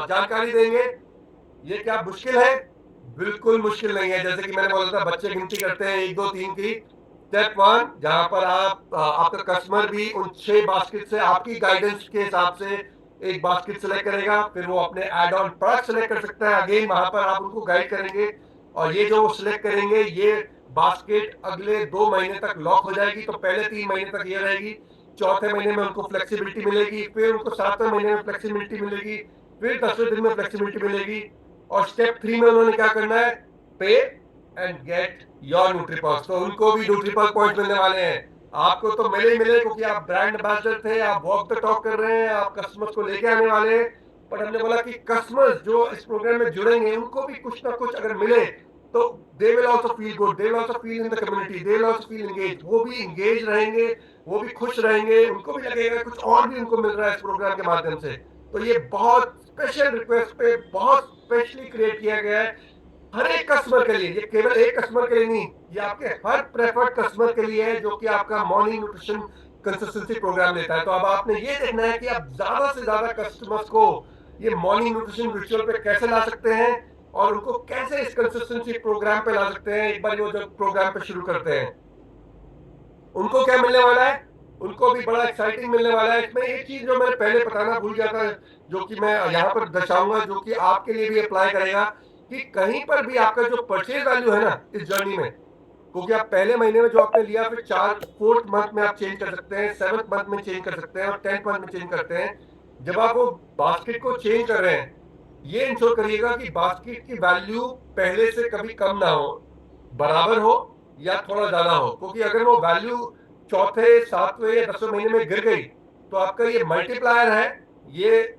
जानकारी देंगे। ये क्या मुश्किल है? बिल्कुल मुश्किल नहीं है। जैसे कि मैंने बोला था, बच्चे गिनती करते हैं 1 2 3 की। स्टेप 1, जहां पर आप आपका कस्टमर भी उन 6 बास्केट से आपकी गाइडेंस के हिसाब से एक बास्केट सेलेक्ट करेगा, फिर वो अपने एड ऑन प्रोडक्ट सेलेक्ट कर सकता है। अगेन वहां पर आप उनको गाइड करेंगे, और ये जो वो सिलेक्ट करेंगे, ये बास्केट अगले 2 महीने तक लॉक हो जाएगी। तो पहले 3 महीने तक ये रहेगी, चौथे महीने में उनको फ्लेक्सिबिलिटी मिलेगी, फिर उनको 7वें महीने में फ्लेक्सिबिलिटी मिलेगी, फिर 10वें दिन में फ्लेक्सिबिलिटी मिलेगी। और स्टेप 3 में उन्होंने क्या करना है? पे एंड गेट योर न्यूट्रीपॉक्स। तो उनको भी न्यूट्रीपॉक पॉइंट मिलने वाले हैं। आपको तो मिले ही मिले, क्योंकि आप ब्रांड एम्बेसडर थे, आप वॉक द टॉक कर रहे हैं, आप कस्टमर्स को लेके आने वाले हैं। पर हमने बोला कि कस्टमर्स जो इस प्रोग्राम में जुड़ेंगे, उनको भी कुछ ना कुछ अगर मिले, तो they will also feel good, they will also feel in the community, they will also feel engage. वो भी एंगेज रहेंगे, वो भी खुश रहेंगे, उनको भी लगेगा कुछ और भी उनको मिल रहा है इस प्रोग्राम के माध्यम से। तो ये बहुत स्पेशल रिक्वेस्ट पे बहुत स्पेशली क्रिएट किया गया है हर एक कस्टमर के लिए। ये केवल एक कस्टमर के लिए नहीं, ये आपके हर प्रेफर्ड कस्टमर के लिए है, जो कि आपका मॉर्निंग न्यूट्रिशन कंसिस्टेंसी प्रोग्राम लेता है। तो अब आपने ये देखना है कि आप ज्यादा से ज्यादा कस्टमर्स को ये मॉर्निंग न्यूट्रिशन रिचुअल पे कैसे ला सकते हैं, और उनको कैसे इस कंसिस्टेंसी प्रोग्राम पे ला सकते हैं। एक बार वो जब प्रोग्राम पे शुरू करते हैं, उनको क्या मिलने वाला है? उनको भी बड़ा एक्साइटिंग मिलने वाला है। इसमें एक चीज जो मैं पहले बताना भूल गया था, जो कि मैं यहाँ पर दर्शाऊंगा, जो कि आपके लिए भी अप्लाई करेगा, कि कहीं पर भी आपका जो परचेज वैल्यू है ना इस जर्नी में, क्योंकि आप पहले महीने में जो आपने लिया, फिर 4th मंथ में आप चेंज कर सकते हैं, 7th मंथ में चेंज कर सकते हैं, और 10th मंथ में चेंज करते हैं। जब आप वो बास्केट को चेंज कर रहे हैं, ये इंश्योर करिएगा कि बास्केट की वैल्यू पहले से कभी कम ना हो, बराबर हो या थोड़ा ज्यादा हो। क्योंकि अगर वो वैल्यू चौथे 7वें या 10वें महीने में गिर गई, तो आपका ये मल्टीप्लायर है, ये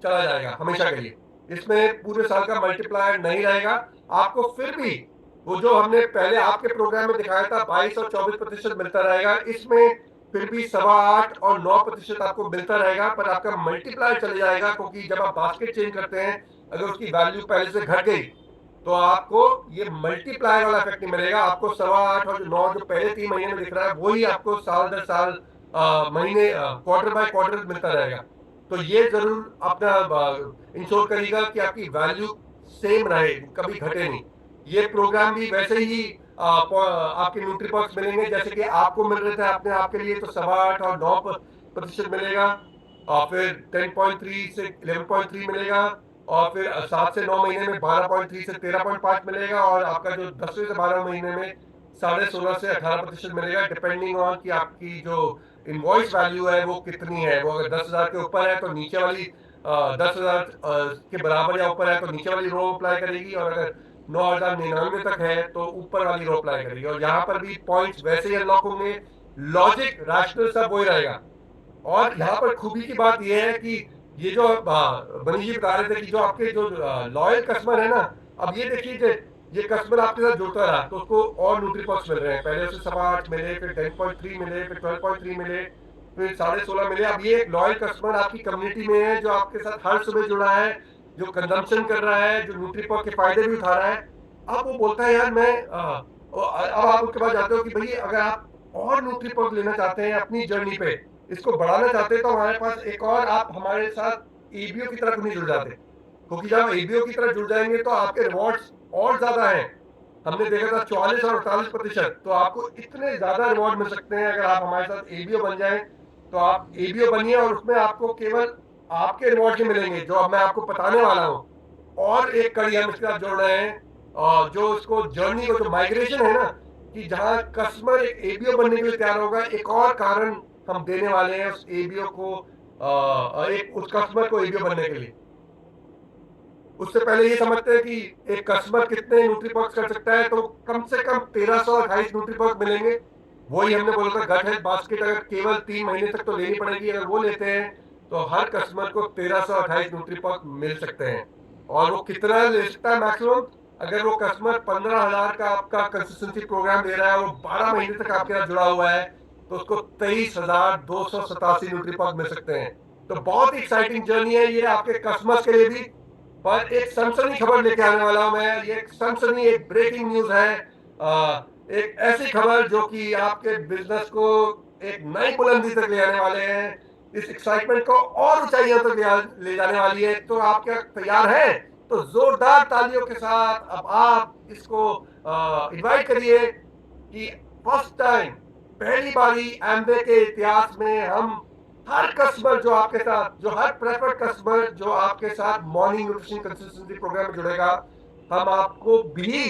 चला जाएगा हमेशा के लिए। इसमें पूरे साल का मल्टीप्लायर नहीं रहेगा। आपको फिर भी वो जो हमने पहले आपके प्रोग्राम में दिखाया था 22 और 24% मिलता रहेगा, इसमें फिर भी 8.25 और 9% आपको मिलता रहेगा, पर आपका मल्टीप्लायर चले जाएगा। क्योंकि जब आप बास्केट चेंज करते हैं, अगर उसकी वैल्यू पहले से घट गई, तो आपको ये मल्टीप्लायर वाला इफेक्ट नहीं मिलेगा। आपको 8.25 और 9 जो पहले 3 महीने में दिख रहा है, वही आपको साल दर साल महीने क्वार्टर बाय क्वार्टर मिलता रहेगा। तो ये जरूर अपना इंश्योर करिएगा कि आपकी वैल्यू सेम रहे, कभी घटे नहीं। ये प्रोग्राम भी वैसे ही आपके न्यूट्रीपॉक्स मिलेंगे जैसे कि आपको मिल रहे थे अपने आपके लिए, तो 8.25 और 9% मिलेगा, और फिर 10.3 से 11.3 मिलेगा, और फिर 7 से 9 महीने में 12.3 से 13.5 मिलेगा, और आपका जो 10वें से 12 महीने में 16.5 से 18% मिलेगा, डिपेंडिंग ऑन कि आपकी जो इनवॉइस वैल्यू है वो कितनी है। वो अगर 10,000 के ऊपर है तो नीचे वाली 10,000 के बराबर या ऊपर है तो नीचे वाली रो अप्लाई करेगी, और अगर 9,099 तक है तो ऊपर वाली रो अप्लाई करेगी। और यहाँ पर भी पॉइंट्स वैसे ही अनलॉक होंगे, लॉजिक रैशनल सब वही रहेगा। और यहाँ पर खूबी की बात यह है कि ये जो मनीष जी बता रहे थे कि जो आपके जो लॉयल कस्टमर है ना, अब ये देखिए कि ये कस्टमर आपके साथ जुड़ता रहा, तो उसको और न्यूट्रीपॉक्स मिल रहे हैं। पहले उसे 8.25 मिले, फिर 10.3 मिले, फिर 12.3 मिले, फिर 16.5 मिले। अब ये एक लॉयल कस्टमर आपकी कम्युनिटी में है, जो आपके साथ हर सुबह जुड़ा है, जो कंजम्पशन कर रहा है, जो न्यूट्रीपॉक के फायदे भी उठा रहा है। अब वो बोलता है यार मैं अब आप उसके पास जाते हो कि भाई अगर आप और न्यूट्रीपॉक लेना चाहते हैं अपनी जर्नी पे, इसको बढ़ाना चाहते हैं, तो हमारे पास एक और, आप हमारे साथ एबीओ की तरफ नहीं जुड़ जाते, क्योंकि जब एबीओ की तरफ जुड़ जाएंगे तो आपके रिवॉर्ड्स और ज्यादा हैं। हमने देखा था 44 और 48%, तो आपको इतने ज्यादा रिवॉर्ड मिल सकते हैं अगर आप हमारे साथ एबीओ बन जाएं। तो आप एबीओ बनिए और उसमें आपको केवल आपके रिवॉर्ड ही मिलेंगे, जो अब मैं आपको बताने वाला हूँ। और एक कड़ी हम इसके साथ जोड़ रहे हैं, और जो इसको जर्नी को, जो माइग्रेशन है ना, कि जहाँ कस्टमर एक एबीओ बनने के लिए तैयार होगा, एक और कारण हम देने वाले हैं उस एबीओ को, एक उस कस्टमर को एबीओ बनने के लिए। उससे पहले ये समझते हैं कि एक कस्टमर कितने न्यूट्रीपॉक्स कर सकता है, तो कम से कम 1328 न्यूट्रीपॉक्स मिलेंगे। वही हमने बोला था, गट हेल्थ बास्केट अगर केवल 3 महीने तक तो लेनी पड़ेगी, अगर वो लेते हैं तो हर कस्टमर को 1328 न्यूट्रीपॉक्स मिल सकते हैं। और वो कितना ले सकता है मैक्सिमम? अगर वो कस्टमर 15,000 का आपका कंसिस्टेंसी प्रोग्राम ले रहा है, वो 12 महीने तक आपके साथ जुड़ा हुआ है, तो उसको 23,287 न्यूट्रीपॉक्स मिल सकते हैं। तो बहुत ही एक्साइटिंग जर्नी है ये आपके कस्टमर्स के लिए भी। पर एक सनसनी खबर लेके आने वाला हूं मैं। ये एक सनसनी, एक ब्रेकिंग न्यूज है। एक ऐसी खबर जो कि आपके बिजनेस को एक नई बुलंदी तक ले आने वाले हैं, इस एक्साइटमेंट को और ऊंचाइयों तक ले जाने वाली है। तो आप क्या तैयार हैं? तो जोरदार तालियों के साथ अब आप इसको इनवाइट करिए कि फर्स्ट टाइम, पहली बारी एमवे के इतिहास में हम हर कस्टमर जो आपके साथ, जो हर प्रेफर्ड कस्टमर जो आपके साथ मॉर्निंग न्यूट्रिशन कंसिस्टेंसी प्रोग्राम में जुड़ेगा, हम आपको भी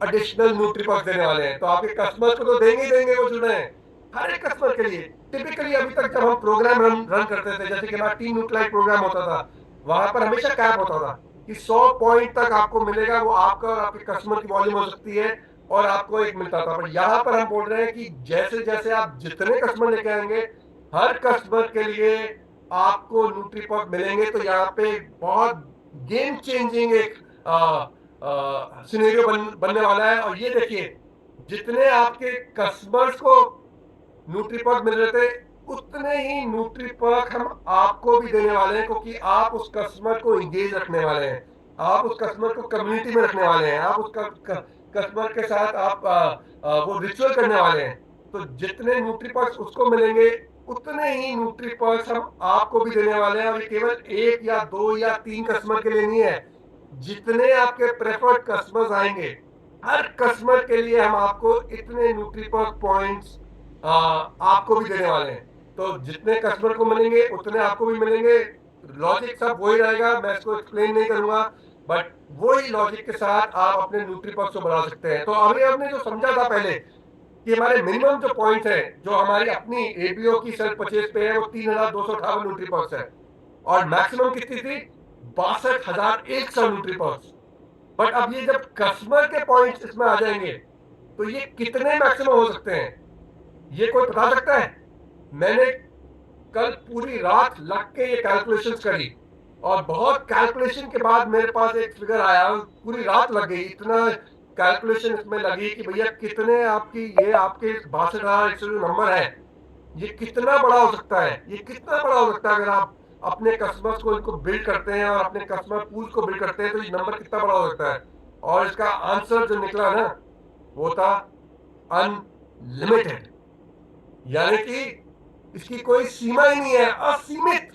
एडिशनल न्यूट्रीपॉक्स देने वाले हैं। तो आपके कस्टमर्स को तो देंगे ही देंगे, वो जुड़े हैं हर एक कस्टमर के लिए। टिपिकली अभी तक जब हम प्रोग्राम रन करते थे, जैसे कि हमारा टीम न्यूट्रलाइट प्रोग्राम होता था, वहां पर हमेशा कैप होता था कि 100 पॉइंट तक आपको मिलेगा, वो आपका और आपके कस्टमर की वॉल्यूम हो सकती है, और आपको एक मिलता था। पर यहाँ पर हम बोल रहे हैं कि जैसे जैसे आप जितने कस्टमर लेके आएंगे, हर कस्टमर के लिए आपको न्यूट्रीपॉक मिलेंगे। तो यहाँ पे बहुत गेम चेंजिंग एक सिनेरियो बनने वाला है। और ये देखिए, जितने आपके कस्टमर्स को न्यूट्रीपॉक मिल रहे थे, उतने ही न्यूट्रीपॉक हम आपको भी देने वाले हैं, क्योंकि आप उस कस्टमर को इंगेज रखने वाले हैं, आप उस कस्टमर को कम्युनिटी में रखने वाले हैं, आप उस कस्टमर के साथ आप वो रिचुअल करने वाले हैं। तो जितने न्यूट्रीपॉक्स उसको मिलेंगे, उतने ही न्यूट्रीपॉक्स हम आपको भी देने वाले हैं। और ये केवल 1 या 2 या 3 कस्टमर के लिए नहीं है, जितने आपके प्रेफर्ड कस्टमर्स आएंगे, हर कस्टमर के लिए हम आपको इतने न्यूट्रीपॉक पॉइंट्स आपको भी देने वाले हैं। तो जितने कस्टमर को मिलेंगे उतने आपको भी मिलेंगे। लॉजिक सब वही रहेगा, मैं इसको एक्सप्लेन नहीं करूंगा, बट वही लॉजिक के साथ आप अपने न्यूट्रीपॉक्स को बढ़ा सकते हैं। तो अभी हमने जो समझा था पहले कि हमारे मिनिमम जो पॉइंट है, जो हमारी अपनी एबीओ की सेल्फ परचेज पे है, वो 3,258 न्यूट्रीपॉक्स है, और मैक्सिमम कितनी थी? 62,100 न्यूट्रीपॉक्स। बट अब ये जब कस्टमर के पॉइंट्स इसमें आ जाएंगे, तो ये कितने मैक्सिमम हो सकते हैं, ये कोई बता सकता है? मैंने कल पूरी रात लग के ये कैलकुलेशंस करी, और बहुत कैलकुलेशन के बाद मेरे पास एक फिगर आया। पूरी रात लग गई, इतना कैलकुलेशन इसमें लगी कि भैया कितने आपकी, ये आपके 62,100 जो नंबर है, ये कितना बड़ा हो सकता है, ये कितना बड़ा हो सकता है अगर आप अपने कस्टमर्स को इनको बिल्ड करते हैं और अपने कस्टमर पूल को बिल्ड करते हैं, तो ये नंबर कितना बड़ा हो सकता है। और इसका आंसर जो निकला ना, वो था अनलिमिटेड। यानी कि इसकी कोई सीमा ही नहीं है, असीमित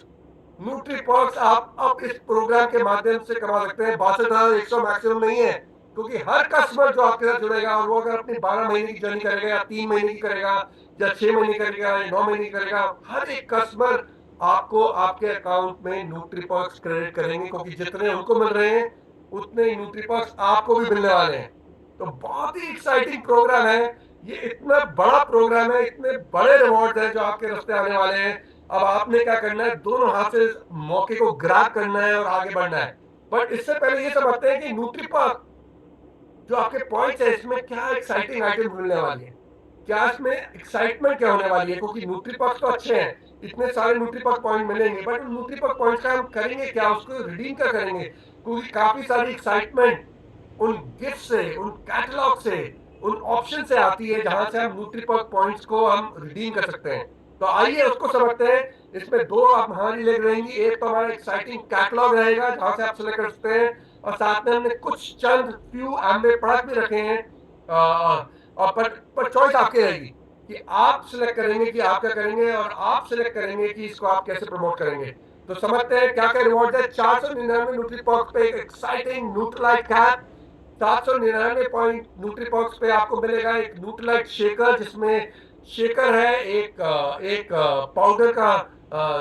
न्यूट्रीपॉक्स आप अब इस प्रोग्राम के माध्यम से कमा सकते हैं। 62,100 मैक्सिमम नहीं है, क्योंकि हर कस्टमर जो आपके साथ जुड़ेगा, और वो अगर अपनी 12 महीने की जर्नी करेगा, या 3 महीने की करेगा, या 6 महीने करेगा, या 9 महीने की करेगा, हर एक कस्टमर आपको आपके अकाउंट में न्यूट्रीपॉक्स क्रेडिट करेंगे, क्योंकि जितने उनको मिल रहे हैं उतने ही न्यूट्रीपॉक्स आपको भी मिलने वाले हैं। तो बहुत ही एक्साइटिंग प्रोग्राम है ये, इतना बड़ा प्रोग्राम है, इतने बड़े रिवॉर्ड हैं जो आपके रास्ते आने वाले हैं। अब आपने क्या करना है? दोनों हाथ से मौके को ग्रैब करना है और आगे बढ़ना है। बट इससे पहले ये समझते हैं कि न्यूट्रीपॉक जो आपके पॉइंट्स है, इसमें क्या एक्साइटिंग आइटम मिलने वाली है, क्या इसमें एक्साइटमेंट क्या होने वाली है। क्योंकि न्यूट्रीपॉक्स तो अच्छे हैं, इतने सारे न्यूट्रीपॉक पॉइंट मिलेंगे, बट उन न्यूट्रीपॉक पॉइंट्स का हम करेंगे क्या, उसको रिडीम क्या करेंगे? क्योंकि काफी सारी एक्साइटमेंट उन गिफ्ट से, उन कैटलॉग से, उन ऑप्शन से आती है, जहां से हम न्यूट्रीपॉक पॉइंट्स को हम रिडीम कर सकते हैं। तो आइए उसको समझते हैं। इसमें दो आप हमारी लेग रहेंगी, एक तो हमारा एक्साइटिंग कैटलॉग रहेगा जहां से आप सिलेक्ट कर सकते हैं, और साथ में हमने कुछ चंद फ्यू एम्बे प्रोडक्ट भी रखे हैं। और पर चॉइस आपकी रहेगी कि आप सिलेक्ट करेंगे कि आप क्या करेंगे, और आप सिलेक्ट करेंगे कि इसको आप कैसे प्रमोट करेंगे। तो समझते हैं क्या क्या रिवॉर्ड है। 499 न्यूट्रीपॉक्स पे एक एक्साइटिंग न्यूट्रीलाइट कैप, 799 पॉइंट न्यूट्रीपॉक्स पे आपको मिलेगा एक न्यूट्रीलाइट शेकर, जिसमें शेकर है एक पाउडर का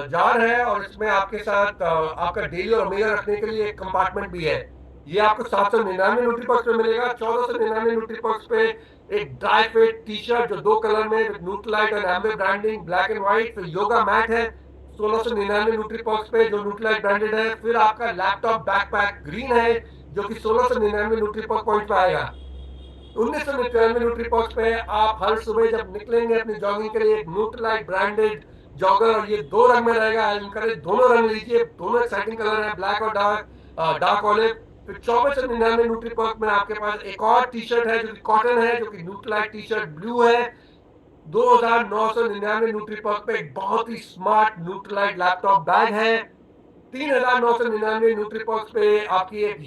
जार है, और इसमें आपके साथ आपका डेली और ओमेगा रखने के लिए एक कंपार्टमेंट भी है। ये आपको 799 न्यूट्रीपॉक्स पे मिलेगा। 1499 न्यूट्रीपॉक्स पे एक ड्राई फिट टी शर्ट जो 2 कलर में Nutrilite and एम्बे branding black and white. फिर योगा मैट है 1699 न्यूट्रीपॉक्स पे जो न्यूट्रीलाइट ब्रांडेड है। फिर आपका लैपटॉप बैकपैक ग्रीन है जो कि 1699 न्यूट्रीपॉक्स पॉइंट पे आएगा। 1999 न्यूट्रीपॉक्स पे आप हर सुबह जब निकलेंगे अपनी जॉगिंग के लिए एक न्यूट्रीलाइट ब्रांडेड जॉगर, और ये 2 रंग में रहेगा। दोनों रंग लीजिए, दोनों एक्साइटिंग कलर है, ब्लैक और डार्क ऑलिव। फिर 2499 न्यूट्रीपॉक्स में आपके पास एक और टी शर्ट है जो कि कॉटन है, जो कि न्यूट्रीलाइट टी शर्ट ब्लू है। 2999 न्यूट्रीपॉक्स पे एक बहुत ही स्मार्ट न्यूट्रीलाइट लैपटॉप बैग है। 3999 न्यूट्रीपॉक्स पे आपकी एक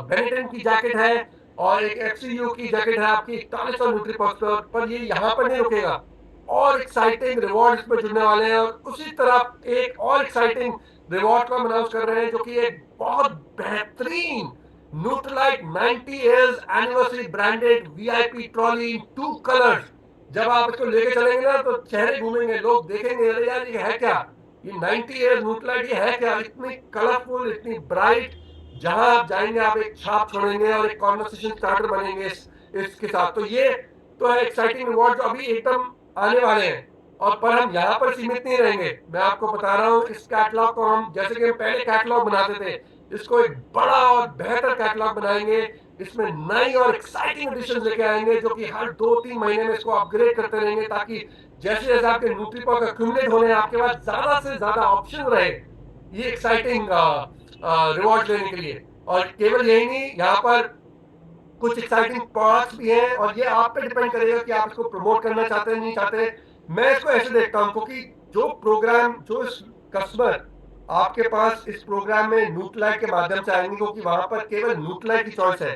बेनेटन की जैकेट है, और एक एफसीयू की जैकेट है आपकी 4100 न्यूट्रीपॉक्स पर ये यहाँ पर नहीं रुकेगा, और एक्साइटिंग रिवॉर्ड इसमें जुड़ने वाले हैं। और उसी तरह एक और एक्साइटिंग रिवॉर्ड को हम अनाउंस कर रहे हैं जो कि एक बहुत बेहतरीन Nutrilite 90 years anniversary branded VIP trolley in 2 colours. जब आप इसको लेके चलेंगे ना तो चेहरे घूमेंगे, लोग देखेंगे अरे यार ये है क्या, ये 90 इयर्स न्यूट्रीलाइट ये है क्या, इतनी कलरफुल, इतनी ब्राइट। जहां आप जाएंगे आप एक छाप छोड़ेंगे और एक कॉन्वर्सेशन स्टार्टर बनेंगे इसके साथ। तो ये तो है एक्साइटिंग रिवॉर्ड जो अभी एकदम आने वाले हैं। और पर हम यहाँ पर सीमित नहीं रहेंगे, मैं आपको बता रहा हूँ इस कैटलॉग को हम, जैसे कि हम पहले कैटलॉग बनाते थे, इसको एक बड़ा और बेहतर कैटलॉग बनाएंगे। इसमें नई और एक्साइटिंग एडिशन लेके आएंगे जो कि हर 2-3 महीने में इसको अपग्रेड करते रहेंगे, ताकि जैसे जैसे आपके न्यूट्रीपॉक एक्यूमुलेट होने आपके पास ज्यादा से ज्यादा ऑप्शन रहे ये एक्साइटिंग रिवॉर्ड लेने के लिए। और केवल यही नहीं, यहाँ पर कुछ एक्साइटिंग प्रोडक्ट्स भी हैं, और ये आप पे डिपेंड करेगा कि आप इसको प्रमोट करना चाहते हैं नहीं चाहते। मैं इसको ऐसे देखता हूँ क्योंकि जो इस कस्टमर आपके पास इस प्रोग्राम में न्यूट्रीलाइट के माध्यम से आएंगे, क्योंकि वहां पर केवल न्यूट्रीलाइट की चॉइस है।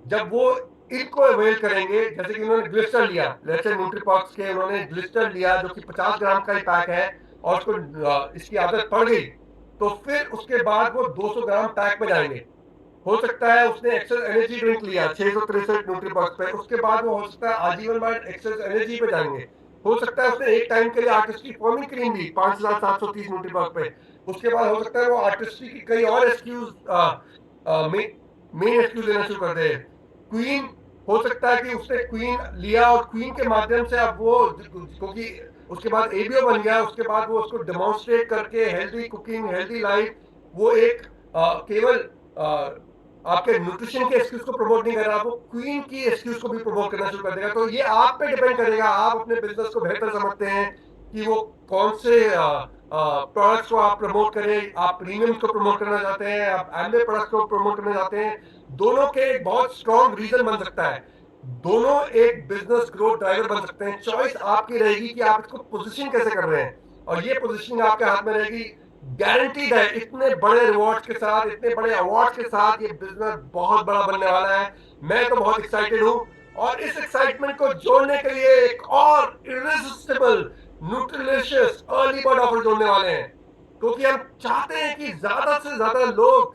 जब वो इनको अवेल करेंगे, जैसे कि उन्होंने ग्लिस्टर लिया, जैसे न्यूट्रीपॉक्स के उन्होंने ग्लिस्टर लिया जो कि 50 ग्राम का ही पैक है, और उसको इसकी आदत पड़ गई, तो फिर उसके बाद वो 200 ग्राम पैक में जाएंगे। हो सकता है उसने एक्सेस एनर्जी ड्रिंक लिया 663 न्यूट्रीबॉक्स पे, उसके बाद वो हो सकता है आजीवन बाद एक्सेस एनर्जी पे जाएंगे। हो सकता है उसने एक टाइम के लिए आर्टिस्ट्री फॉर्मिंग क्रीम ली 5730 न्यूट्रीबॉक्स पे, उसके बाद हो सकता है वो आर्टिस्ट्री की कई और एसक्यूज मेन एसक्यूज लेना शुरू कर दे। क्वीन, हो सकता है कि उसने क्वीन लिया और क्वीन के माध्यम से अब वो, क्योंकि उसके बाद एबीओ बन गया, उसके बाद वो उसको डेमोन्स्ट्रेट करके हेल्दी कुकिंग हेल्दी लाइफ, वो एक केवल आपके न्यूट्रिशन के एक्सक्यूज को प्रमोट नहीं कर रहा, वो क्वीन की एक्सक्यूज को भी प्रमोट करना शुरू कर देगा। तो ये आप पे डिपेंड करेगा, आप अपने बिजनेस को बेहतर समझते हैं कि वो कौन से प्रोडक्ट्स को आप प्रमोट करें। आप प्रीमियम को प्रमोट करना चाहते हैं, आप एमबे प्रोडक्ट्स को प्रमोट करना चाहते हैं। दोनों के एक बहुत स्ट्रॉन्ग रीजन बन सकता है, दोनों एक बिजनेस ग्रोथ ड्राइवर बन सकते हैं। चॉइस आपकी रहेगी कि आप इसको पोजीशन कैसे कर रहे हैं, और ये पोजीशनिंग आपके हाथ में रहेगी। गारंटीड है इतने बड़े रिवॉर्ड्स के साथ, इतने बड़े अवार्ड्स के साथ ये बिजनेस बहुत बड़ा बनने वाला है। मैं तो बहुत एक्साइटेड हूं, और इस एक्साइटमेंट को जोड़ने के लिए एक और इरिसिस्टिबल न्यूट्रिलिशियस अर्ली बर्ड ऑफर जोड़ने वाले हैं, क्योंकि हम चाहते हैं कि ज्यादा से ज्यादा लोग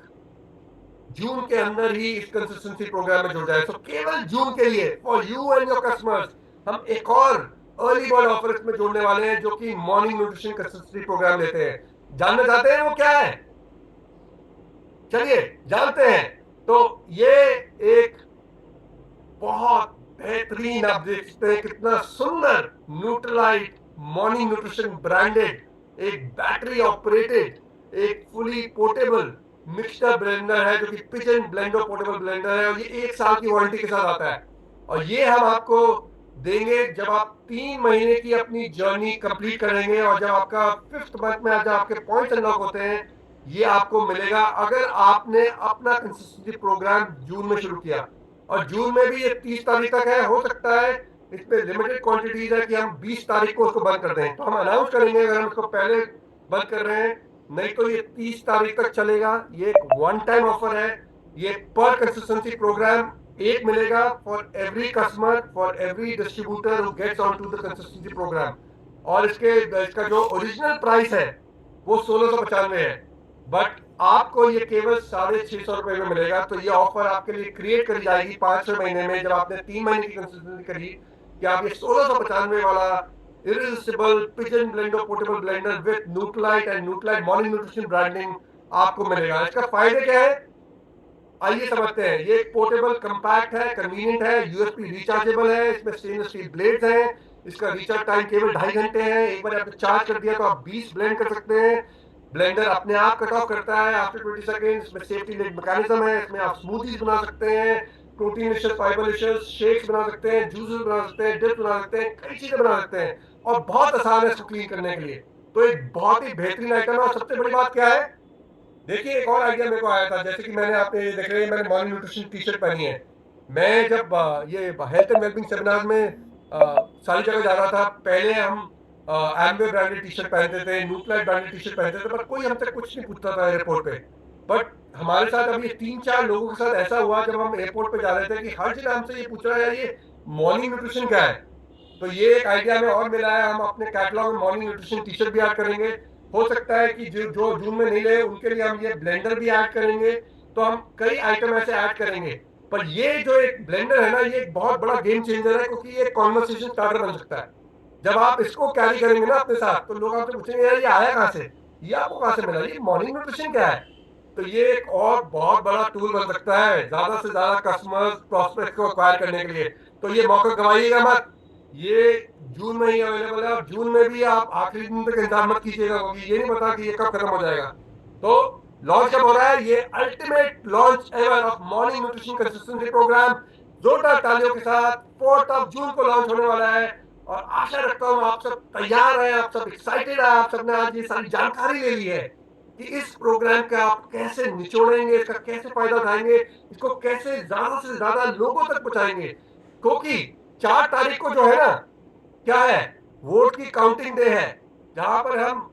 जून के अंदर ही इस कंसिस्टेंसी प्रोग्राम में जुड़ जाए। तो केवल जून के लिए for you and your customers हम एक और अर्ली बर्ड ऑफर इसमें जोड़ने वाले हैं, जो कि मॉर्निंग न्यूट्रिशन कंसिस्टेंसी प्रोग्राम लेते हैं। जानना चाहते हैं वो क्या है? चलिए जानते हैं। तो ये एक बहुत बेहतरीन, आप देख सकते हैं कितना सुंदर न्यूट्रीलाइट मॉर्निंग न्यूट्रिशन ब्रांडेड एक बैटरी ऑपरेटेड एक फुली पोर्टेबल मिक्सर ब्लेंडर है, जो कि पिजन ब्लेंडर पोर्टेबल ब्लेंडर है, और ये 1 साल की वारंटी के साथ आता है। और ये हम आपको देंगे जब आप 3 महीने की अपनी जर्नी कंप्लीट करेंगे, और जब आपका 5th मंथ में जब आपके पॉइंट्स अनलॉक होते हैं, ये आपको मिलेगा अगर आपने अपना कंसिस्टेंसी प्रोग्राम जून में शुरू किया। और जून में भी ये 30 तारीख तक है, हो सकता है इसमें लिमिटेड क्वांटिटीज है कि हम 20 तारीख को उसको बंद कर दें, तो हम अनाउंस करेंगे अगर हम उसको पहले बंद कर रहे हैं, नहीं तो ये 30 तारीख तक चलेगा। ये एक वन टाइम ऑफर है, ये पर कंसिस्टेंसी प्रोग्राम एक मिलेगा for every customer, for every distributor who gets on to the consistency program. और इसका जो ओरिजिनल प्राइस है वो 1695 है, बट आपको ये केवल 650 रुपए में मिलेगा। तो ये ऑफर आपके लिए क्रिएट करी जाएगी 5-6 महीने में, जब आपने 3 महीने की कंसिस्टेंसी करी, कि आप ये 1695 वाला irresistible Pigeon blender portable blender with Nutrilite and Nutrilite morning nutrition branding आपको मिलेगा। इसका फायदे क्या है, आइए समझते हैं। ये पोर्टेबल कंपैक्ट है, कन्वीनियंट है, यूएसबी रिचार्जेबल है, इसमें स्टेनलेस स्टील ब्लेड्स हैं, इसका रिचार्ज टाइम केवल 2.5 घंटे है। एक बार आपने चार्ज कर दिया तो आप 20 ब्लेंड कर सकते हैं। ब्लेंडर अपने आप कट ऑफ करता है आफ्टर 20 सेकेंड। इसमें सेफ्टी नेट मैकेनिज्म है, इसमें आप स्मूदीज बना सकते हैं, protein Licious, fibre Licious shakes बना सकते हैं, जूसेस बना सकते हैं, डिप्स बना सकते हैं, कई चीजें बना सकते हैं, और बहुत आसान है इसको क्लीन करने के लिए। तो एक बहुत ही बेहतरीन आइटम है। और सबसे बड़ी बात क्या है, देखिए एक और आइडिया मेरे को आया था, जैसे कि मैंने, आपने ये देख रहे हैं मैंने मॉर्निंग न्यूट्रिशन टी शर्ट पहनी है। मैं जब ये हेल्थ एंड वेलबिंग सेमिनार में सारी जगह जा रहा था, पहले हम एम्बे ब्रांडेड टी शर्ट पहनते थे, न्यूट्रलाइट ब्रांडेड टी शर्ट पहनते थे, पर कोई हमसे कुछ नहीं पूछता था एयरपोर्ट पे। बट हमारे साथ अभी 3-4 लोगों के साथ ऐसा हुआ, जब हम एयरपोर्ट पे जा रहे थे, कि हर जगह हमसे ये पूछ रहा है, यार ये मॉर्निंग न्यूट्रिशन क्या है। तो ये एक आइडिया में और मिला है, हम अपने कैटलॉग में मॉर्निंग न्यूट्रिशन टी शर्ट भी ऐड करेंगे। हो सकता है कि जो जो जून में नहीं ले उनके लिए हम ये ब्लेंडर भी ऐड करेंगे। तो हम कई आइटम ऐसे ऐड करेंगे। पर ये जो एक ब्लेंडर है ना, ये एक बहुत बड़ा गेम चेंजर है, क्योंकि ये कॉन्वर्सेशन स्टार्टर बन सकता है। जब आप इसको कैरी करेंगे ना अपने साथ, तो लोग आपसे पूछेंगे, यार ये आया कहाँ से, ये आपको कहाँ से मिला, ये मॉर्निंग न्यूट्रिशन क्या है। तो ये एक और बहुत बड़ा टूल बन सकता है ज्यादा से ज्यादा कस्टमर्स प्रोस्पेक्ट को एक्वायर करने के लिए। तो ये मौका गवाइएगा मत। ये जून में ही अवेलेबल है, और जून में भी आप आखिरी दिन तक इंतजार मत कीजिएगा, क्योंकि ये नहीं पता कि ये कब खत्म हो जाएगा। तो लॉन्च कब हो रहा है, ये ultimate launch ever of morning nutrition consistency program जोरदार तालियों के साथ 4 जून को लॉन्च होने वाला है। और आशा रखता हूँ आप सब तैयार हैं, आप सब एक्साइटेड है, आप सबने आज ये सारी जानकारी ले ली है कि इस प्रोग्राम का आप कैसे निचोड़ेंगे, इसका कैसे फायदा उठाएंगे, इसको कैसे ज्यादा से ज्यादा लोगों तक पहुंचाएंगे। क्योंकि 4 तारीख को जो है ना, क्या है, वोट की काउंटिंग डे है, जहां पर हम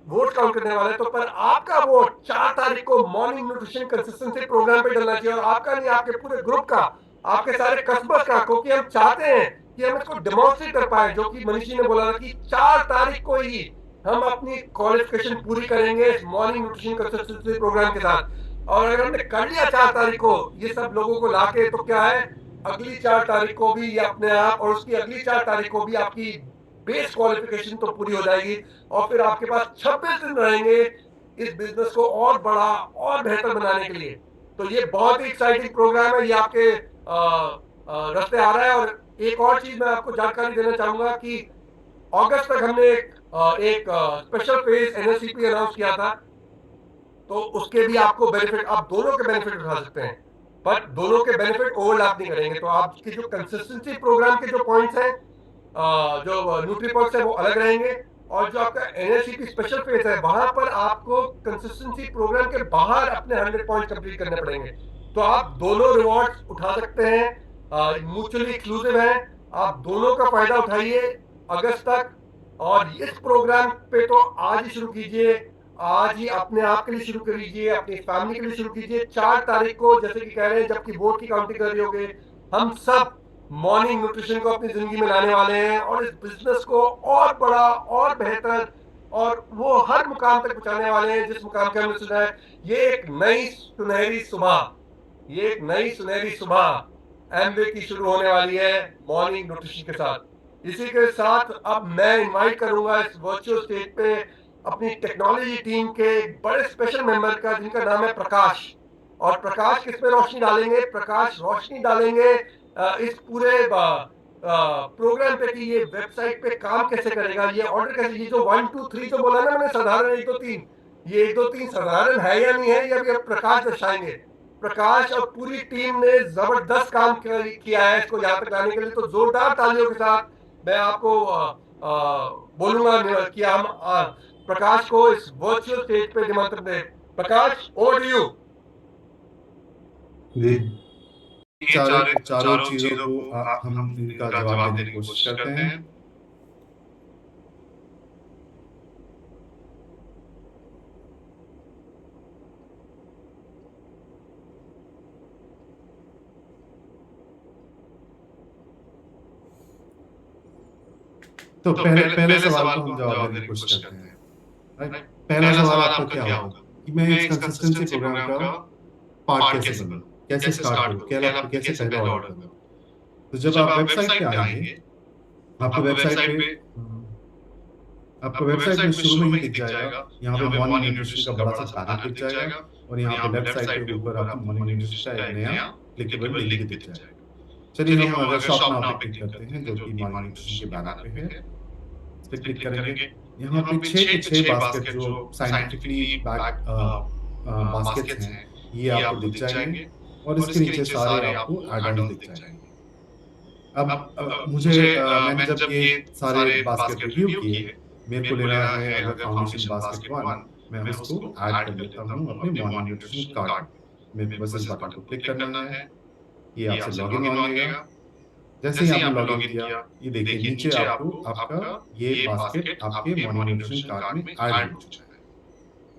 वोट काउंट करने वाले हैं। तो पर आपका वोट 4 तारीख को मॉर्निंग न्यूट्रिशन कंसिस्टेंसी प्रोग्राम पे डलना चाहिए, और आपका नहीं, आपके पूरे ग्रुप का, आपके सारे कस्बस का, क्योंकि हम चाहते हैं कि हम इसको डेमोन्स्ट्रेट कर पाए, जो कि मनीष जी ने बोला था कि 4 तारीख को ही हम अपनी क्वालिफिकेशन पूरी करेंगे इस मॉर्निंग न्यूट्रिशन कंसिस्टेंसी प्रोग्राम के साथ। और अगर हमने कर लिया 4 तारीख को ये सब लोगों को लाके, तो क्या है, अगली 4 तारीख को भी ये अपने आप, और उसकी अगली 4 तारीख को भी आपकी बेस क्वालिफिकेशन तो पूरी हो जाएगी। और फिर आपके पास 26 दिन रहेंगे इस बिजनेस को और बड़ा और बेहतर बनाने के लिए। तो ये बहुत ही एक्साइटिंग प्रोग्राम है, ये आपके रास्ते आ रहा है। और एक और चीज मैं आपको जानकारी देना चाहूंगा कि अगस्त तक हमने एक स्पेशल फेज एनएससीपी अनाउंस किया था। तो उसके भी आपको बेनिफिट, आप दोनों के बेनिफिट उठा सकते हैं, बट दोनों के बेनिफिट ओवरलैप नहीं करेंगे। तो आपके जो कंसिस्टेंसी प्रोग्राम के जो पॉइंट्स हैं, जो न्यूट्रीपॉइंट्स है वो अलग रहेंगे, और जो आपका एनएससीपी स्पेशल फेज है, वहां पर आपको कंसिस्टेंसी प्रोग्राम के बाहर अपने 100 पॉइंट कंप्लीट करने पड़ेंगे। तो आप दोनों रिवॉर्ड्स उठा सकते हैं, म्यूचुअली एक्सक्लूसिव है। आप दोनों का फायदा उठाइए अगस्त तक। और इस प्रोग्राम पे तो आज ही शुरू कीजिए, आज ही अपने आप के लिए शुरू करिए, अपनी फैमिली के लिए शुरू कीजिए। 4 तारीख को, जैसे कि कह रहे हैं, जबकि वोट की काउंटिंग कर रही होगी, हम सब मॉर्निंग न्यूट्रिशन को अपनी जिंदगी में लाने वाले हैं, और इस बिजनेस को और बड़ा और बेहतर और वो हर मुकाम तक पहुंचाने वाले हैं जिस मुकाम के हमने सुना है। ये एक नई सुनहरी सुबह, ये एक नई सुनहरी सुबह एमवे की शुरू होने वाली है मॉर्निंग न्यूट्रिशन के साथ। इसी के साथ अब मैं इनवाइट करूंगा इस वर्चुअल स्टेज पे अपनी टेक्नोलॉजी टीम के बड़े स्पेशल मेंबर का, जिनका नाम है प्रकाश। और प्रकाश किस पे रोशनी डालेंगे, प्रकाश रोशनी डालेंगे इस पूरे प्रोग्राम पे कि ये वेबसाइट पे काम कैसे करेगा, ये ऑर्डर कैसे, ये जो 1 2 3 जो बोला ना मैंने, साधारण 1 2 3, ये 1 2 3 साधारण है या नहीं है, ये अभी प्रकाश दर्शाएंगे। प्रकाश और पूरी टीम ने जबरदस्त काम किया है इसको यहाँ तक लाने के लिए। तो जोरदार तालियों के साथ मैं आपको बोलूंगा कि हम प्रकाश को इस वर्चुअल स्टेज पे निमंत्रण दें। प्रकाश, ओवर टू यू। जी चारों चीज़ों को हम इनका जवाब देने की कोशिश करते हैं। तो पहले सवाल को हम जवाब देने की कोशिश करते हैं, राइट? पहला सवाल आपका क्या होगा कि मैं इस कंसिस्टेंसी प्रोग्राम का पार्ट कैसे बनूँ? कैसे स्टार्ट करूँ? कैसे पहला ऑर्डर करूँ? तो जब आप वेबसाइट पे आएँगे, आपको वेबसाइट पे आपको वेबसाइट में शुरू में ही दिख जाएगा, यहाँ पे मॉर्निंग न्यूट्रिशन का बड़ा-सा पैनल दिख जाएगा और यहाँ पे लेफ्ट साइड पे ऊपर आपको मॉर्निंग न्यूट्रिशन का एक नया क्लिकेबल लिंक भी दिख जाएगा। चलिए हम अगर शॉप नाउ पे क्लिक करते हैं, जो कि मॉर्निंग न्यूट्रिशन के बैनर पे है। इस पे क्लिक करेंगे। यहाँ पे 6 के 6 बास्केट जो साइंटिफिकली बास्केट्स हैं, ये आपको दिख जाएँगे और इसके नीचे सारे आपको ऐड-ऑन्स दिख जाएँगे। अब मैंने जब ये सारे बास्केट रिव्यू किए, मेरे को लेना है अगर फाउंडेशन बास्केट 1, मैं उसको ऐड कर लेता हूँ अपने मॉर्निंग न्यूट्रिशन कार्ट में। मेरे को बस इस बटन को क्लिक करना है, ये आपसे लॉगिन माँगेगा। जैसे ही आपने लॉगिन किया, ये देखिए नीचे आपको आपका ये बास्केट आपके मॉर्निंग न्यूट्रिशन कार्ट में ऐड हो चुका है।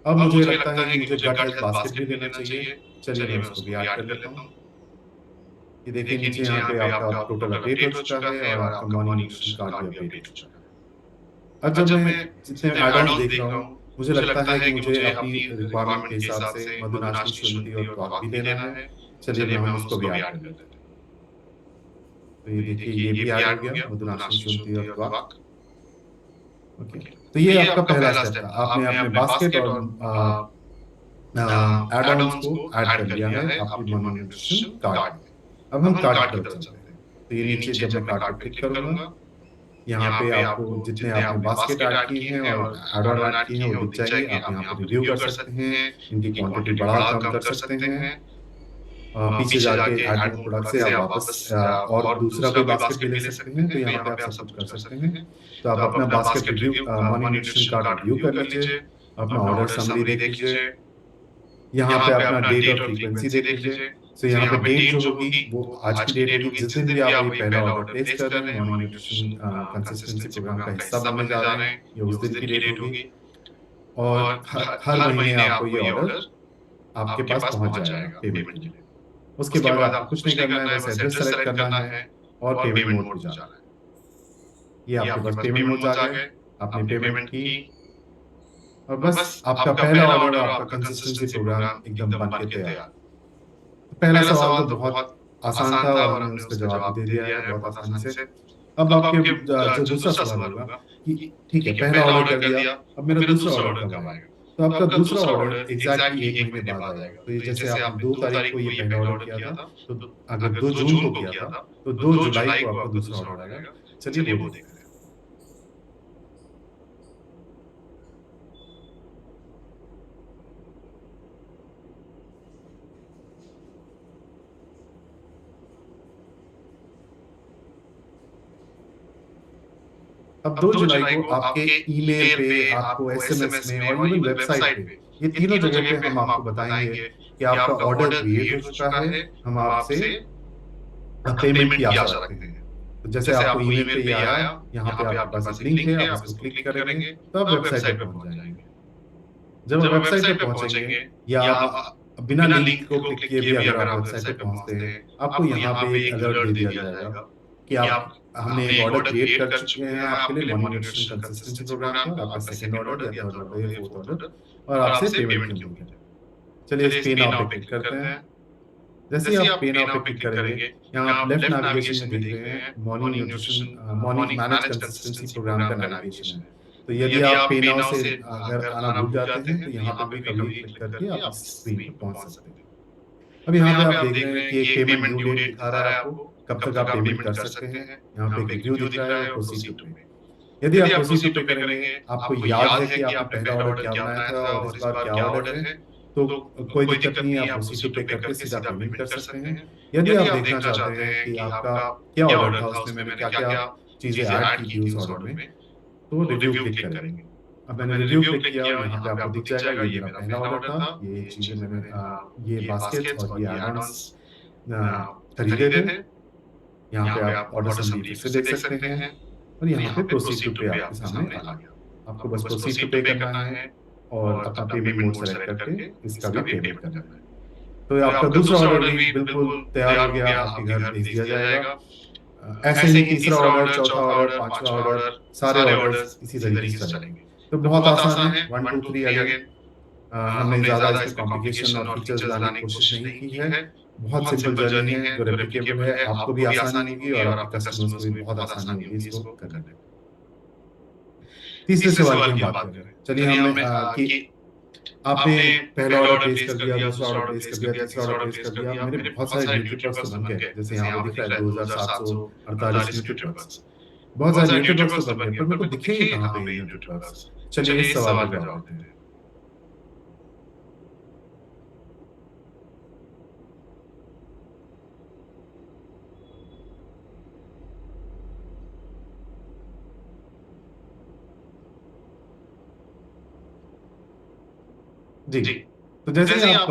अब मुझे लगता है कि मुझे गट हेल्थ बास्केट भी लेना चाहिए। चलिए मैं उसको भी ऐड कर लेता हूँ। ये देखिए नीचे यहाँ पे आपका टोटल अपडेट हो चुका है और आपका मॉर्निंग न्यूट्रिशन कार्ड भी अपडेट हो चुका है। अब जब मैं जितने ऐड-ऑन्स देख रहा हूँ, मुझे लगता है कि मुझे अपनी रिक्वायरमेंट के हिसाब से मधुनाशनी, शुंठी और त्वक भी लेना है। चलिए मैं हम उसको भी ऐड कर लेते हैं। तो ये देखिए ये भी ऐड हो गया मधुनाशनी, शुंठी और त्वक। ओके, तो ये आपका पहला स्टेप था। आपने अपने बास्केट और ऐड-ऑन्स को ऐड कर लिया है आपकी मॉर्निंग न्यूट्रिशन कार्ट में। अब हम कार्ट की तरफ चलते हैं। तो ये नीचे जब मैं कार्ट पे क्लिक करूँगा, यहाँ पे आपको जितने आपने बास्केट ऐड किए हैं और ऐड-ऑन ऐड किए हैं, वो दिख जाएँगे। आप यहाँ पे रिव्यू कर सकते हैं, इनकी क्वांटिटी बढ़ा-कम कर सकते हैं। पीछे जाके ऐड मोर प्रोडक्ट से आप वापस और दूसरा कोई बास्केट भी ले सकते हैं, तो यहाँ पे आप सब कुछ कर सकते हैं। तो आप अपना basket review morning nutrition cart review कर लीजिए, अपना ऑर्डर समरी देख लीजिए। यहाँ पे अपना डेट और फ्रीक्वेंसी देख लीजिए। सो यहाँ पे डेट जो होगी वो आज की डेट होगी, जिस दिन भी आप ये पहला ऑर्डर प्लेस कर रहे हैं, मॉर्निंग न्यूट्रिशन कंसिस्टेंसी प्रोग्राम का हिस्सा बनने जा रहे हैं, ये उस दिन की डेट होगी और हर महीने आपको ये ऑर्डर आपके पास पहुँच जाएगा पेमेंट के लिए। उसके बाद आपको कुछ नहीं करना है, बस एड्रेस सेलेक्ट करना है और पेमेंट मोड पे जाना है। ये आपके पास पेमेंट मोड आ गए, आपने पेमेंट की और बस आपका पहला ऑर्डर और आपका कंसिस्टेंसी प्रोग्राम एकदम बन के तैयार। पहला सवाल तो बहुत आसान था और हमने उसका जवाब भी दे दिया है बहुत आसानी से। अब आपके जो दूसरा सवाल होगा कि ठीक है, पहला ऑर्डर कर दिया, अब मेरा दूसरा ऑर्डर कब आएगा? तो आपका दूसरा ऑर्डर एग्ज़ैक्टली 1 महीने बाद आएगा। तो ये जैसे आपने 2 तारीख को ये पहला ऑर्डर किया था, तो अगर 2 जून को किया था, तो 2 जुलाई को आपका दूसरा ऑर्डर आएगा। चलिए वो देखते हैं। अब 2 जुलाई को आपके ईमेल पे, आपको एसएमएस में और इवन वेबसाइट पे, ये तीनों जगह पे हम आपको बताएँगे कि आपका ऑर्डर क्रिएट हो चुका है, हम आपसे पेमेंट की आशा रखते हैं। तो जैसे आपको ईमेल पे ये आया, यहाँ पे आपके पास एक लिंक है, आप इसको क्लिक करेंगे, तो आप वेबसाइट पे पहुँच जाएँगे। जब आप वेबसाइट पे पहुँचेंगे या आप बिना लिंक को क्लिक किए भी अगर आप वेबसाइट पे पहुँचते हैं, आपको यहाँ पे एक अलर्ट दे दिया जाएगा कि आप हमने एक ऑर्डर क्रिएट कर चुके हैं आपके लिए मॉर्निंग न्यूट्रिशन कंसिस्टेंसी प्रोग्राम का, आपका सेकंड ऑर्डर या थर्ड ऑर्डर या फोर्थ ऑर्डर और आपसे पेमेंट की उम्मीद है। चलिए इस पे नाउ पे क्लिक करते हैं। जैसे ही आप पे नाउ पे क्लिक करेंगे, यहाँ आप लेफ्ट नेविगेशन में देख रहे हैं morning nutrition morning manage consistency program का नेविगेशन है। तो यदि आप पे नाउ से अगर आना भूल जाते हैं, तो यहाँ पे भी कभी क्लिक करके आप इस स्क्रीन पे पहुँच सकते हैं। अब यहाँ पे आप देख रहे हैं कि एक पेमेंट ड्यू डेट दिखा रहा है आपको, कब तक आप पेमेंट कर सकते हैं। यहाँ पे एक रिव्यू दिख रहा है और प्रोसीड टू पे। यदि आप प्रोसीड टू पे करेंगे, आपको याद है कि आपने पहला ऑर्डर क्या बनाया था और इस बार क्या ऑर्डर है, तो कोई दिक्कत नहीं है, आप प्रोसीड टू पे करके सीधा पेमेंट कर सकते हैं। यदि आप देखना चाहते हैं कि आपका क्या ऑर्डर था, उसमें मैंने क्या-क्या चीज़ें ऐड की थी उस ऑर्डर में, तो रिव्यू क्लिक करेंगे। अब मैंने रिव्यू क्लिक किया और यहाँ पे आपको दिख जाएगा ये मेरा पहला ऑर्डर था, ये चीज़ें मैंने ये बास्केट्स और ये ऐड-ऑन्स खरीदे थे। यहाँ पे आप ऑर्डर समरी फिर से देख सकते हैं और यहाँ पे प्रोसीड टू पे आपके सामने आ गया। आपको बस प्रोसीड टू पे करना है और अपना पेमेंट मोड सेलेक्ट करके इसका भी पेमेंट करना है। तो आपका दूसरा ऑर्डर भी बिल्कुल तैयार हो गया, आपके घर भेज दिया जाएगा। ऐसे ही तीसरा ऑर्डर, चौथा ऑर्डर, पांचवा ऑर्डर, सारे ऑर्डर्स इसी तरीके से चलेंगे। तो बहुत आसान है, 1 2 3 अगेन। हमने ज़्यादा इसमें कॉम्प्लिकेशन और फीचर्स लाने की कोशिश नहीं की है। बहुत सिंपल जर्नी है जो रेप्लिकेबल है, आपको भी आसानी होगी और आपके कस्टमर्स को भी बहुत आसानी होगी इसको करने में। तीसरे सवाल की हम बात कर रहे हैं। चलिए हमने कि आपने पहला ऑर्डर प्लेस कर दिया, दूसरा ऑर्डर प्लेस कर दिया, तीसरा ऑर्डर प्लेस कर दिया, मेरे बहुत सारे न्यूट्री ट्रक्स तो बन गए, जैसे यहाँ पे दिख रहा है 2748 न्यूट्री ट्रक्स। बहुत सारे न्यूट्री ट्रक्स तो बन गए, पर मेरे को दिखेंगे कहाँ पे ये न्यूट्री ट्रक्स? चलिए इस सवाल का जवाब देते हैं। जी, तो जैसे ही आप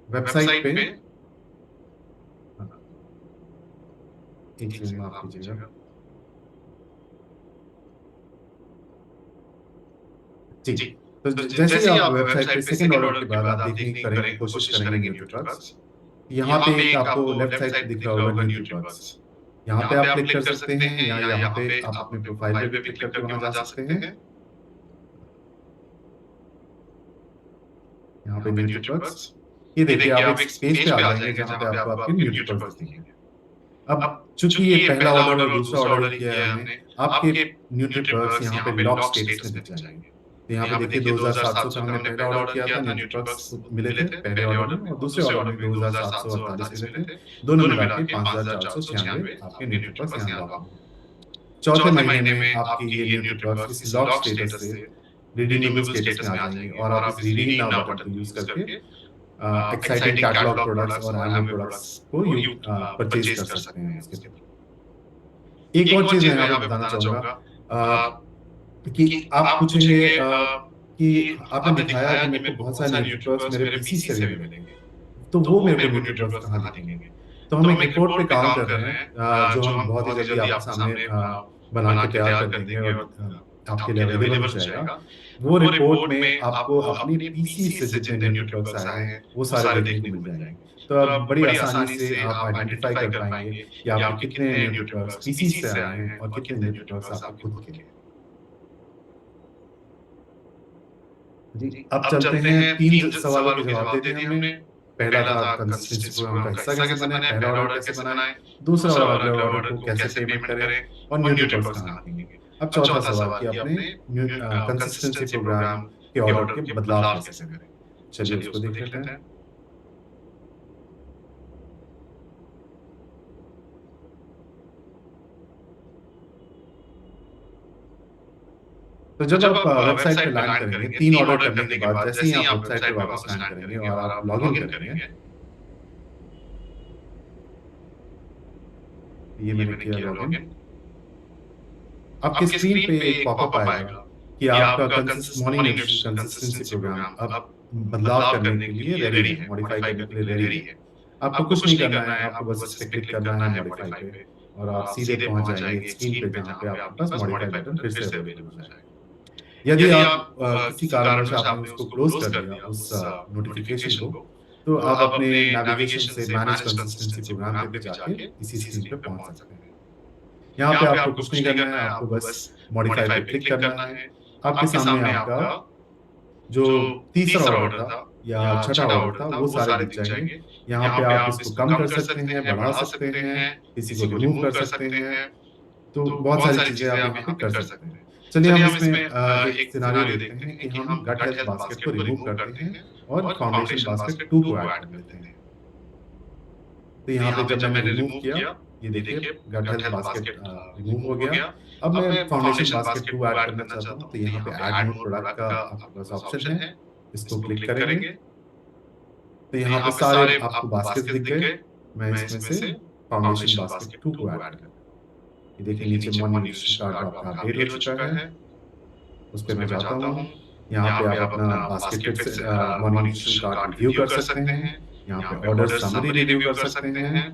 वेबसाइट पे एक सेकंड माफ कीजिएगा। जी, तो जैसे ही आप वेबसाइट पे सेकंड ऑर्डर के बाद आप देखने की करेंगे, कोशिश करेंगे न्यूट्री ट्रक्स। यहाँ पे एक आपको लेफ्ट साइड पे दिख रहा होगा न्यूट्री ट्रक्स। यहाँ पे आप क्लिक कर सकते हैं या यहाँ पे आप अपने प्रोफाइल पे भी क्लिक करके वहां जा सकते हैं। यहाँ पे न्यूट्री ट्रक्स, ये देखिए आप एक पेज पे आ जाएंगे जहाँ पे आपको आपके न्यूट्री ट्रक्स दिखेंगे। अब चूंकि ये पहला ऑर्डर और दूसरा ऑर्डर किया है हमने, आपके न्यूट्री ट्रक्स यहाँ पे लॉक स्टेटस में दिख जाएंगे। तो यहाँ पे देखिए 2700 का हमने पहला ऑर्डर किया था, न्यूट्री ट्रक्स मिले थे पहले ऑर्डर में, और दूसरे ऑर्डर में 2748 मिले थे। दोनों मिला के 5496 आपके न्यूट्री ट्रक्स यहाँ लॉक होंगे। चौथे महीने में आपकी ये न्यूट्री ट्रक्स इस लॉक स्टेटस से रिडीमेबल स्टेटस में आ जाएंगे और आप इस रिडीम नाउ बटन को यूज करके एक्साइटिंग कैटलॉग प्रोडक्ट्स और एनुअल प्रोडक्ट्स को परचेज कर सकते हैं इसके थ्रू। एक और चीज मैं यहाँ पे बताना चाहूंगा कि आप पूछेंगे कि आपने दिखाया कि मेरे को बहुत सारे न्यूट्री ट्रक्स मेरे पीसी से भी मिलेंगे, तो वो मेरे को न्यूट्री ट्रक्स कहाँ दिखेंगे? तो हम एक रिपोर्ट पे काम कर रहे हैं जो हम बहुत ही जल्दी आपके सामने बना के तैयार कर देंगे और आपके लिए अवेलेबल हो जाएगा। वो रिपोर्ट में आपको अपनी पीसी से जितने न्यूट्री ट्रक्स आए हैं वो सारे देखने को मिल जाएंगे। तो अब बड़ी आसानी से आप आइडेंटिफाई कर पाएंगे कि आपके कितने न्यूट्री ट्रक्स पीसी से आए हैं और कितने न्यूट्री ट्रक्स आपके खुद के हैं। जी, अब चलते हैं 3 सवालों के जवाब देते हैं हमने। पहला था कंसिस्टेंसी प्रोग्राम का हिस्सा कैसे बने, पहला ऑर्डर कैसे बनाएं, दूसरा अगले ऑर्डर को कैसे पेमेंट करें और न्यूट्री ट्रक्स कहाँ दिखेंगे। अब चौथा सवाल कि अपने कंसिस्टेंसी प्रोग्राम के ऑर्डर के बदलाव कैसे करें। चलिए उसको देख लेते हैं। तो जब आप वेबसाइट पे लैंड करेंगे, 3 ऑर्डर करने के बाद जैसे ही आप वेबसाइट पे वापस लैंड करेंगे और आप लॉगिन करेंगे, ये मैंने किया लॉगिन। आपके स्क्रीन पे एक पॉपअप आएगा कि आपका मॉर्निंग न्यूट्रिशन कंसिस्टेंसी प्रोग्राम अब बदलाव करने के लिए रेडी है, मॉडिफाई करने के लिए रेडी है। आपको कुछ नहीं करना है, आपको बस इस पे क्लिक करना है मॉडिफाई पे और आप सीधे पहुंच जाएंगे स्क्रीन पे जहां पे आपके पास मॉडिफाई बटन फिर से अवेलेबल हो जाएगा। यदि आप किसी कारणवश आपने उसको क्लोज कर दिया उस नोटिफिकेशन को, तो आप अपने नेविगेशन से मैनेज कंसिस्टेंसी प्रोग्राम पे जाके इसी स्क्रीन पे पहुंच सकते हैं। यहाँ पे आपको कुछ नहीं करना है, आपको बस मॉडिफाई पे क्लिक करना है। आपके सामने आपका जो तीसरा ऑर्डर था या छठा ऑर्डर था वो सारे दिख जाएंगे। यहाँ पे आप इसको कम कर सकते हैं, बढ़ा सकते हैं, किसी को रिमूव कर सकते हैं, तो बहुत सारी चीजें आप यहाँ पे कर सकते हैं। चलिए हम इसमें एक सिनेरियो देखते हैं कि हम गट हेल्थ बास्केट को रिमूव करते हैं और फाउंडेशन बास्केट 2 को ऐड कर देते हैं। तो यहाँ पे जब मैंने रिमूव किया, ये देखिए गट हेल्थ बास्केट रिमूव हो गया। अब मैं फाउंडेशन बास्केट 2 ऐड करना चाहता हूँ, तो यहाँ पे ऐड न्यू प्रोडक्ट का आपके पास ऑप्शन है, इसको क्लिक करेंगे तो यहाँ पे सारे आपको बास्केट दिख गए। मैं इसमें से फाउंडेशन बास्केट 2 को ऐड कर, ये देखिए नीचे मॉर्निंग न्यूट्रिशन कार्ड आपका अपडेट हो चुका है, उस पे मैं जाता हूँ। यहाँ पे आप अपना basket morning nutrition card review कर सकते हैं, यहाँ पे ऑर्डर समरी रिव्यू कर सकते हैं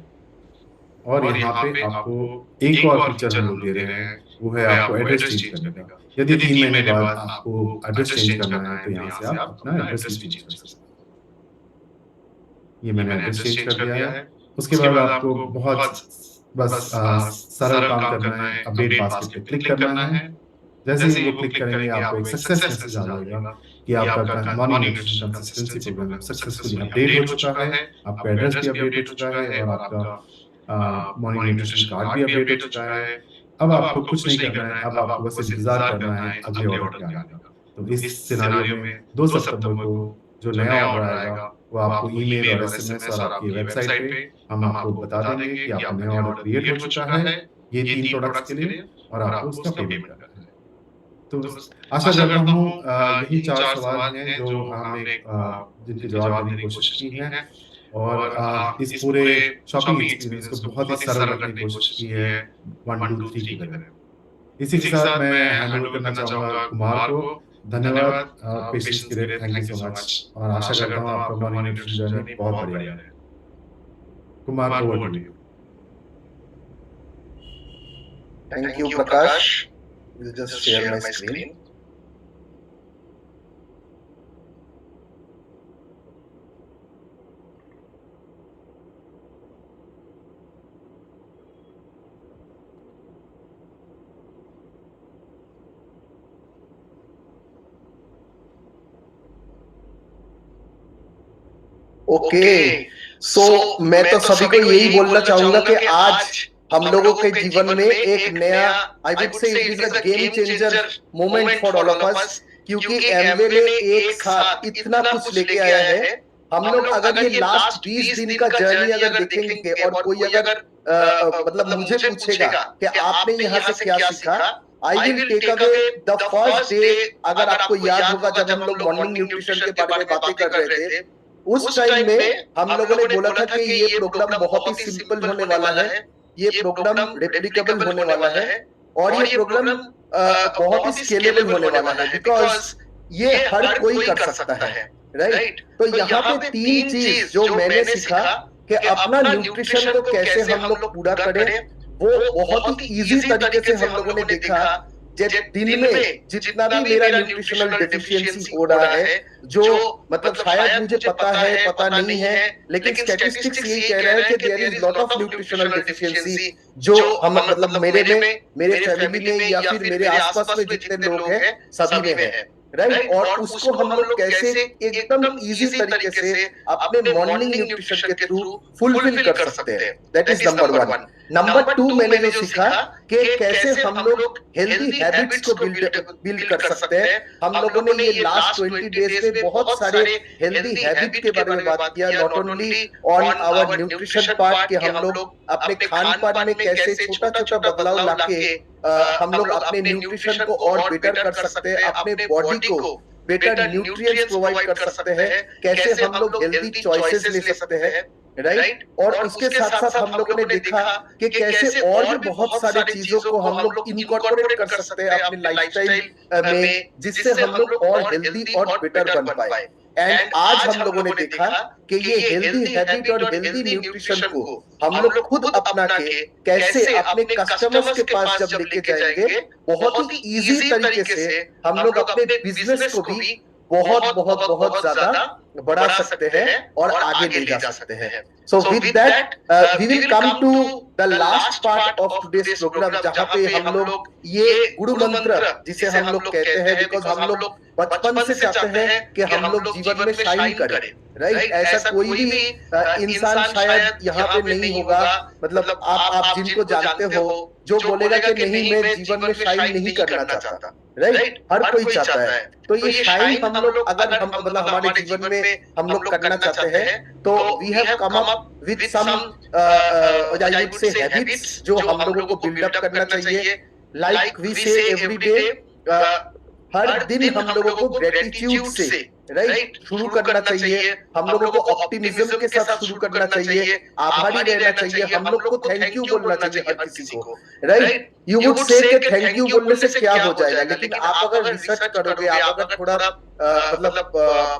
और यहाँ पे आपको एक और फीचर हम लोग दे रहे हैं, वो है आपको एड्रेस चेंज करने का। यदि 3 महीने बाद आपको एड्रेस चेंज करना है तो यहाँ से आप अपना एड्रेस भी चेंज कर सकते हैं। ये मैंने एड्रेस चेंज कर दिया है। उसके बाद आपको बहुत बस सरल काम करना है, अपडेट बास्केट पे क्लिक करना है। जैसे ही वो क्लिक करेंगे आपको एक सक्सेस मैसेज आ जाएगा कि आपका morning nutrition consistency program successfully update हो चुका है, आपका एड्रेस भी अपडेट हो चुका है और आपका मॉर्निंग न्यूट्रिशन कार्ड भी अपडेट हो चुका है। अब आपको कुछ नहीं करना है, अब आपको बस इंतजार करना है अगले ऑर्डर के आने का। तो इस सिनेरियो में 2 सितंबर को जो नया ऑर्डर आएगा वो आपको ईमेल और एसएमएस और आपकी वेबसाइट पे हम आपको बता देंगे कि आपका नया ऑर्डर क्रिएट हो चुका है ये 3 प्रोडक्ट्स के लिए और आपको उसका पेमेंट करना है। तो आशा करता हूँ यही 4 सवाल हैं जो हमने जिनके जवाब देने की कोशिश की है और इस पूरे शॉपिंग एक्सपीरियंस को बहुत ही सरल रखने की कोशिश की है 1, 2, 3 की तरह। इसी के साथ मैं हैंड ओवर करना चाहूंगा कुमार को। धन्यवाद पेशेंस के लिए, थैंक यू सो मच और आशा करता हूँ आपका मॉर्निंग न्यूट्रिशन जर्नी बहुत बढ़िया है। Kumar, over to you. Thank you, Prakash. We'll just share my screen. Okay, so मैं तो सभी को यही बोलना चाहूंगा कि आज हम लोगों के जीवन में एक नया, आई वुड से it is a game changer moment for all of us, क्योंकि एमवे ने एक साथ इतना कुछ लेके आया है। हम लोग अगर ये लास्ट 20 दिन का जर्नी अगर देखेंगे और कोई अगर मतलब मुझे पूछेगा कि आपने यहाँ से क्या सीखा, I will take away the first day. अगर आपको याद होगा जब हम लोग मॉर्निंग न्यूट्रिशन के बारे में बातें कर रहे थे, उस टाइम में हम लोगों ने बोला था कि ये प्रोग्राम बहुत ही सिंपल होने वाला है, ये प्रोग्राम रेप्लिकेबल होने वाला है और ये प्रोग्राम बहुत ही स्केलेबल होने वाला है, बिकॉज ये हर कोई कर सकता है, राइट। तो यहाँ पे 3 चीज जो मैंने सीखा कि अपना न्यूट्रिशन को कैसे हम लोग पूरा करें, वो बहुत ही इजी तरीके से हम लोगों ने देखा। दिन में जितना भी मेरा न्यूट्रिशनल डेफिशिएंसी हो रहा है, जो मतलब शायद मुझे पता है पता नहीं है, लेकिन स्टैटिस्टिक्स यही कह रहे हैं कि there is lot of nutritional deficiency जो हम मतलब मेरे फैमिली में या फिर मेरे आसपास में जितने लोग हैं सभी में है, राइट। और उसको हम लोग कैसे एकदम इजी तरीके से अपने मॉर्निंग न्यूट्रिशन के थ्रू फुलफिल कर सकते हैं, दैट इज नंबर 1। नंबर 2 मैंने जो सीखा कि कैसे हम लोग हेल्दी हैबिट्स को बिल्ड कर सकते हैं। हम लोगों ने ये लास्ट 20 डेज में बहुत सारे हेल्दी हैबिट के बारे में बात किया, not only on our nutrition part, कि हम लोग अपने खान पान में कैसे छोटा छोटा बदलाव लाके हम लोग अपने न्यूट्रिशन को और बेटर कर सकते हैं, अपने बॉडी को बेटर न्यूट्रिएंट्स प्रोवाइड कर सकते हैं, कैसे हम लोग हेल्दी चॉइसेस ले सकते हैं, राइट। और उसके साथ साथ हम लोगों ने देखा कि कैसे और भी बहुत सारी चीजों को हम लोग इनकॉर्पोरेट कर सकते हैं अपनी लाइफस्टाइल में, जिससे हम लोग और हेल्दी और बेटर बन पाए। एंड आज हम लोगों ने देखा कि ये हेल्दी हैबिट और हेल्दी न्यूट्रिशन को हम लोग खुद अपना के कैसे अपने कस्टमर्स के पास जब लेके जाएंगे, बहुत ही इजी तरीके से हम लोग अपने बिजनेस को भी बहुत बहुत बहुत ज्यादा बढ़ा सकते हैं और आगे ले जा सकते हैं। So with that we will come to the last part of today's program, जहां पे हम लोग ये गुरु मंत्र जिसे हम लोग कहते हैं, बिकॉज हम लोग बचपन से चाहते हैं कि हम लोग जीवन में शाइन करें, राइट। ऐसा कोई भी इंसान शायद यहाँ पे नहीं होगा, मतलब आप जिनको जानते हो, जो बोलेगा कि नहीं मैं जीवन में शाइन नहीं करना चाहता, राइट। हर कोई चाहता है। तो ये शाइन हम लोग अगर हम मतलब हमारे जीवन में हम लोग करना चाहते हैं, तो we have come up with some I would say habits जो हम लोगों को बिल्डअप करना चाहिए। Like we say every day, हर दिन हम लोगों को ग्रेटिट्यूड से राइट शुरू करना चाहिए, हम लोगों को ऑप्टिमिज्म के साथ शुरू करना चाहिए, आभारी रहना चाहिए, हम लोग को थैंक यू बोलना चाहिए हर किसी को, राइट। यू वुड से कि थैंक यू बोलने से क्या हो जाएगा, लेकिन आप अगर रिसर्च करोगे, आप अगर थोड़ा मतलब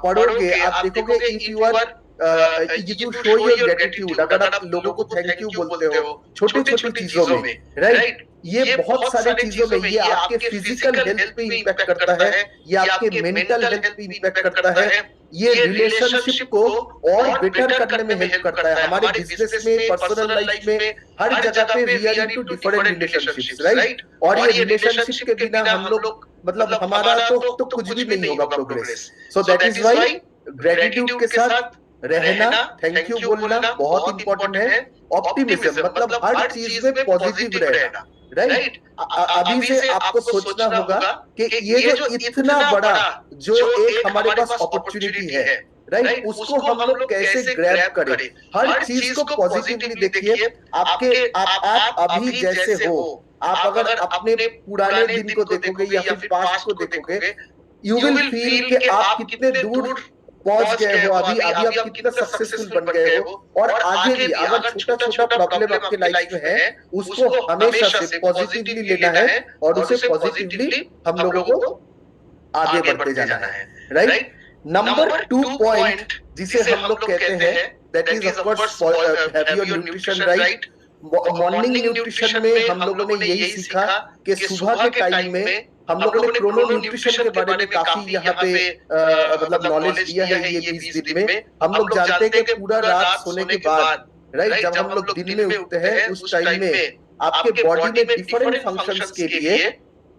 पढ़ोगे, आप देखोगे if you are you show your gratitude, अगर आप लोगों को थैंक यू बोलते हो छोटी छोटी चीजों में, राइट, ये बहुत सारी चीजों में, ये आपके फिजिकल हेल्थ पे इंपैक्ट करता है, ये आपके मेंटल हेल्थ पे इंपैक्ट करता है, ये रिलेशनशिप को और बेटर करने में हेल्प करता है। हमारे बिजनेस में, पर्सनल लाइफ में, हर जगह पे we are into different relationships, right, और ये रिलेशनशिप के बिना हम लोग मतलब हमारा तो कुछ भी नहीं होगा progress. So that is why gratitude के साथ रहना, थैंक यू बोलना बहुत इंपॉर्टेंट है। ऑप्टिमिज्म मतलब हर चीज में पॉजिटिव रहना, राइट। अभी से आपको सोचना होगा कि ये जो इतना बड़ा जो एक हमारे पास अपॉर्चुनिटी है, राइट, उसको हम लोग कैसे ग्रैब करें। हर चीज को पॉजिटिवली देखिए। आप अभी जैसे हो, आप अगर अपने पुराने दिन को देखोगे या फिर पास्ट को देखोगे, यू विल फील कि आप कितने दूर पहुंच गए हो, अभी आप कितना सक्सेसफुल बन गए हो। और आगे भी अगर छोटा छोटा प्रॉब्लम आपके लाइफ में है, उसको हमेशा से पॉजिटिवली लेना है और उसे पॉजिटिवली हम लोगों को आगे बढ़ते जाना है, राइट। नंबर 2 पॉइंट जिसे हम लोग कहते हैं, that is of course have your nutrition right. Morning nutrition में हम लोगों ने यही सीखा कि सुबह के टाइम में हम लोगों ने क्रोनो न्यूट्रिशन के बारे में काफी यहाँ पे मतलब नॉलेज दिया है ये 20 दिन में। हम लोग जानते हैं कि पूरा रात सोने के बाद, राइट, जब हम लोग दिन में उठते हैं उस टाइम में आपके बॉडी में डिफरेंट फंक्शंस के लिए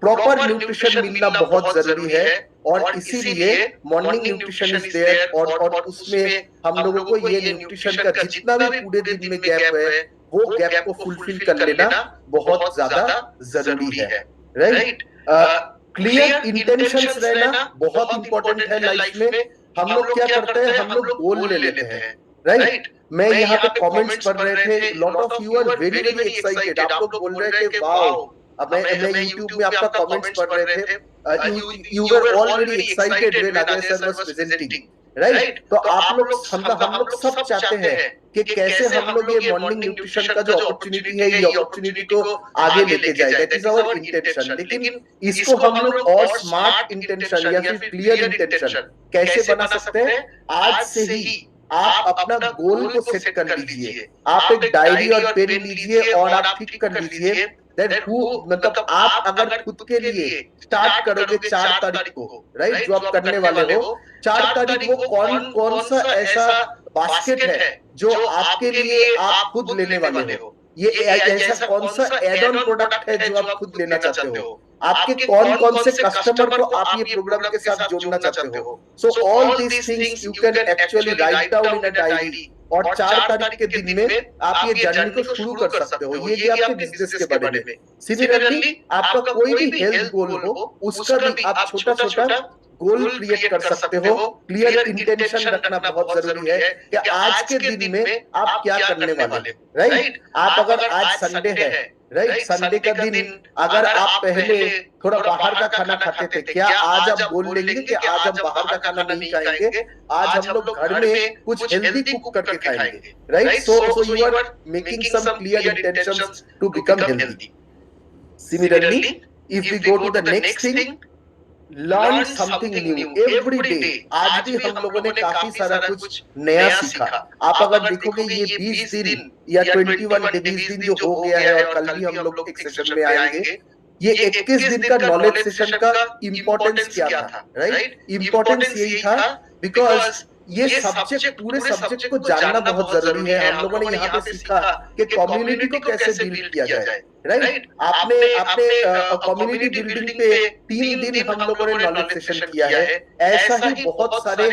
प्रॉपर न्यूट्रिशन मिलना बहुत जरूरी है। और इसीलिए मॉर्निंग न्यूट्रिशन इज देयर, और उसमें हम लोगों को ये न्यूट्रिशन का जितना भी पूरे दिन में गैप है वो गैप को फुलफिल कर लेना बहुत ज्यादा जरूरी है, राइट। क्लियर इंटेंशंस रहना बहुत इंपॉर्टेंट है लाइफ में। हम लोग क्या करते हैं, हम लोग गोल ले लेते हैं, राइट। मैं यहाँ पे कमेंट्स पढ़ रहे थे, lot of you are very very excited. आप लोग बोल रहे थे वाओ, मैं YouTube में आपका कमेंट्स पढ़ रहे थे, you were already excited when Ajay sir was presenting, right. तो आप लोग हम लोग सब चाहते हैं कि कैसे हम लोग ये मॉर्निंग न्यूट्रिशन का जो अपॉर्चुनिटी है, ये अपॉर्चुनिटी को आगे लेके जाए, दैट इज आवर इंटेंशन। लेकिन इसको हम लोग और स्मार्ट इंटेंशन या फिर क्लियर इंटेंशन कैसे बना सकते हैं, आज से ही आप अपना गोल को सेट कर लीजिए। आप एक डायरी और पेन लीजिए और आप ठीक कर लीजिए मतलब आप अगर खुद के लिए स्टार्ट करोगे 4 तारीख को, राइट, जो आप करने वाले हो 4 तारीख को कौन सा ऐसा बास्केट है जो आपके लिए आप खुद लेने वाले हो, ये ऐसा कौन सा एड ऑन प्रोडक्ट है जो आप खुद लेना चाहते हो, आपके कौन से कस्टमर को आप ये प्रोग्राम के साथ जोड़ना चाहते हो। So all these things you can actually write down in a diary, और 4 तारीख के दिन में आप ये जर्नी को शुरू कर सकते हो। ये आपके बिजनेस के बारे में। सिमिलरली आपका कोई भी हेल्थ गोल हो, उसका भी आप छोटा छोटा गोल क्रिएट कर सकते हो। क्लियर इंटेंशन रखना बहुत जरूरी है कि आज के दिन में आप क्या करने वाले, राइट। आप अगर आज संडे है, राइट, संडे का दिन अगर आप पहले थोड़ा बाहर का खाना खाते थे, क्या आज आप बोल लेंगे कि आज हम बाहर का खाना नहीं खाएंगे, आज हम लोग घर में कुछ हेल्दी कुक करके खाएंगे, right. So you are making some clear intentions to become healthy. Similarly if we go to the next thing, learn something new every day. आज भी हम लोगों ने काफी सारा कुछ नया सीखा। आप अगर देखोगे ये 20 दिन या 21 डे 20 दिन जो हो गया है, और कल भी हम लोग एक सेशन में आएंगे, ये 21 दिन का नॉलेज सेशन का इंपॉर्टेंस क्या था, राइट। इंपॉर्टेंस यही था बिकॉज ये सब्जेक्ट, पूरे सब्जेक्ट को जानना बहुत जरूरी है। हम लोगों ने यहाँ पे सीखा कि कम्युनिटी को कैसे बिल्ड किया जाए, राइट। आपने कम्युनिटी बिल्डिंग पे 3 दिन हम लोगों ने नॉलेज सेशन किया है। ऐसा ही बहुत सारे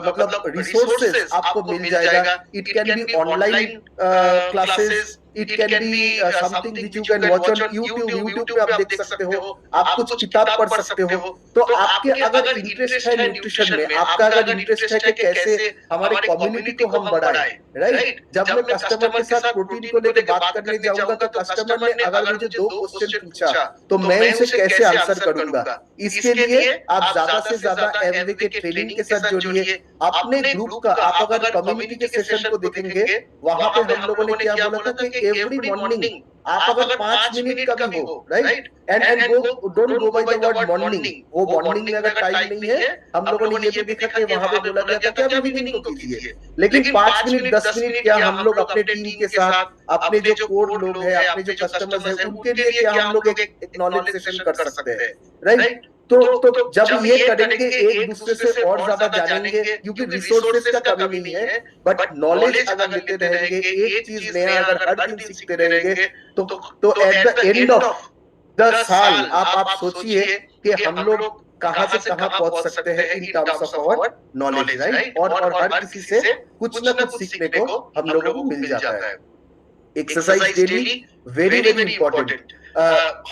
मतलब रिसोर्सेज आपको मिल जाएगा। It can be online classes, it can be something which you can watch on YouTube पे आप देख सकते हो, आप कुछ किताब पढ़ सकते हो। तो आपके अगर इंटरेस्ट है न्यूट्रिशन में, आपका अगर इंटरेस्ट है कि कैसे हमारे कम्युनिटी को हम बढ़ाएं, राइट। जब मैं कस्टमर के साथ प्रोटीन को लेकर बात करने जाऊंगा तो कस्टमर ने अगर मुझे 2 क्वेश्चन पूछा तो मैं उसे कैसे आंसर करूंगा। इसके लिए आप ज्यादा से ज्यादा एमवे के ट्रेनिंग के साथ जुड़िए। अपने ग्रुप का आप अगर कम्युनिटी के सेशन को देखेंगे, वहां पे हम लोगों ने क्या बोला था कि एवरी मॉर्निंग आप अगर 5 मिनट का भी हो, right, and go, don't go by the word morning, वो मॉर्निंग में अगर टाइम नहीं है, हम लोगों ने ये भी देखा कि वहां पे बोला गया था कि आप इवनिंग को कीजिए, लेकिन 5 मिनट 10 मिनट क्या हम लोग अपने टीम के साथ, अपने जो कोर लोग हैं, अपने जो कस्टमर्स हैं, उनके लिए क्या हम लोग एक नॉलेज सेशन कर सकते हैं, राइट। तो जब ये करेंगे एक दूसरे से और ज्यादा जानेंगे, क्योंकि रिसोर्सेज का कमी नहीं है, बट नॉलेज अगर लेते रहेंगे, एक चीज नया अगर हर दिन सीखते रहेंगे, तो एट द एंड ऑफ 10 साल आप सोचिए कि हम लोग कहां से कहां पहुंच सकते हैं in terms of our knowledge, right. और हर किसी से कुछ ना कुछ सीखने को हम लोगों को मिल जाता है। Exercise daily very very important.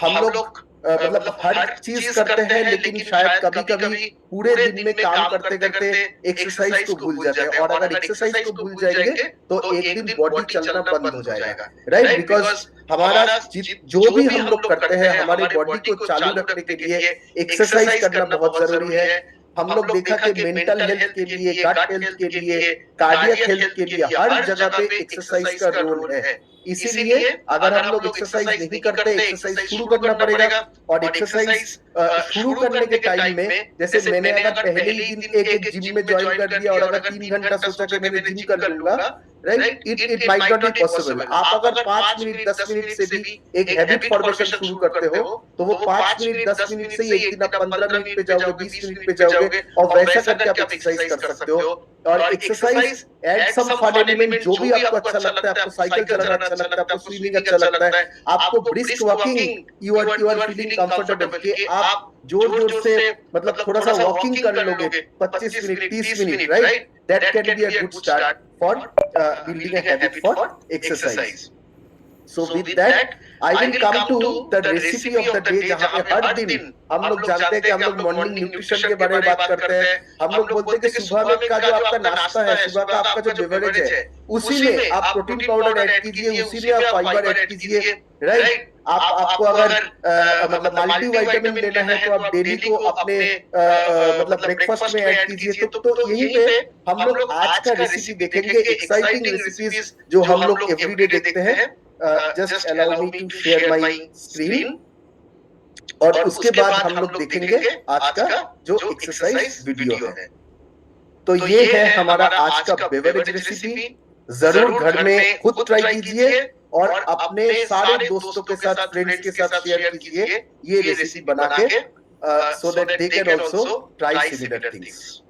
हम लोग मतलब हर चीज करते हैं, लेकिन शायद कभी कभी पूरे दिन में काम करते करते एक्सरसाइज को भूल जाते हैं, और अगर एक्सरसाइज को भूल जाएंगे तो एक दिन बॉडी चलना बंद हो जाएगा, राइट। बिकॉज हमारा जो भी हम लोग करते हैं, हमारी बॉडी को चालू रखने के लिए एक्सरसाइज करना बहुत जरूरी है। हम लोग देखा कि मेंटल हेल्थ के लिए, गट हेल्थ के लिए, कार्डियक हेल्थ के लिए हर जगह पे एक्सरसाइज का रोल है। इसीलिए अगर हम लोग एक्सरसाइज नहीं करते, एक्सरसाइज शुरू करना पड़ेगा। और एक्सरसाइज शुरू करने के टाइम में, जैसे मैंने अगर पहले ही दिन एक जिम में ज्वाइन कर दिया और अगर 3 घंटा सोचा कि मैंने जिम कर लूंगा, right, it might not be possible. आप अगर 5 मिनट 10 मिनट से भी एक हैबिट फॉर्मेशन शुरू करते हो, तो वो 5 मिनट 10 मिनट से ही एक दिन आप 15 मिनट पे जाओगे, 20 मिनट पे जाओगे, और वैसा करके आप एक्सरसाइज कर सकते हो। और exercise add some fun element, जो भी आपको अच्छा लगता है, आपको साइकिल चलाना अच्छा लगता है, आपको स्विमिंग अच्छा लगता है, आपको brisk walking, you are feeling comfortable कि आप जोर जोर से मतलब थोड़ा सा वॉकिंग कर लोगे 25 minute 30 minute, right, that can be a good start for building a habit for exercise. So with that, I will come to the recipe of the day, जहाँ पे हर दिन हम लोग जानते हैं कि हम लोग मॉर्निंग न्यूट्रिशन के बारे में बात करते हैं। हम लोग बोलते हैं कि सुबह में का जो आपका नाश्ता है, सुबह का आपका जो बेवरेज है, उसी में आप प्रोटीन पाउडर ऐड कीजिए, उसी में आप फाइबर ऐड कीजिए, राइट। आपको अगर मतलब मल्टीविटामिन लेना है तो आप डेली को अपने मतलब ब्रेकफास्ट में ऐड कीजिए। तो यहीं पे हम लोग आज का रेसिपी देखेंगे, एक्साइटिंग रेसिपीज जो हम लोग एवरीडे देखते हैं। Just allow me to share my screen, और उसके बाद हम लोग देखेंगे आज का जो एक्सरसाइज वीडियो है। तो ये है हमारा आज का बेवरेज रेसिपी। जरूर घर में खुद ट्राई कीजिए और अपने सारे दोस्तों के साथ, फ्रेंड्स के साथ शेयर कीजिए ये रेसिपी बना के, so that they can also try similar things.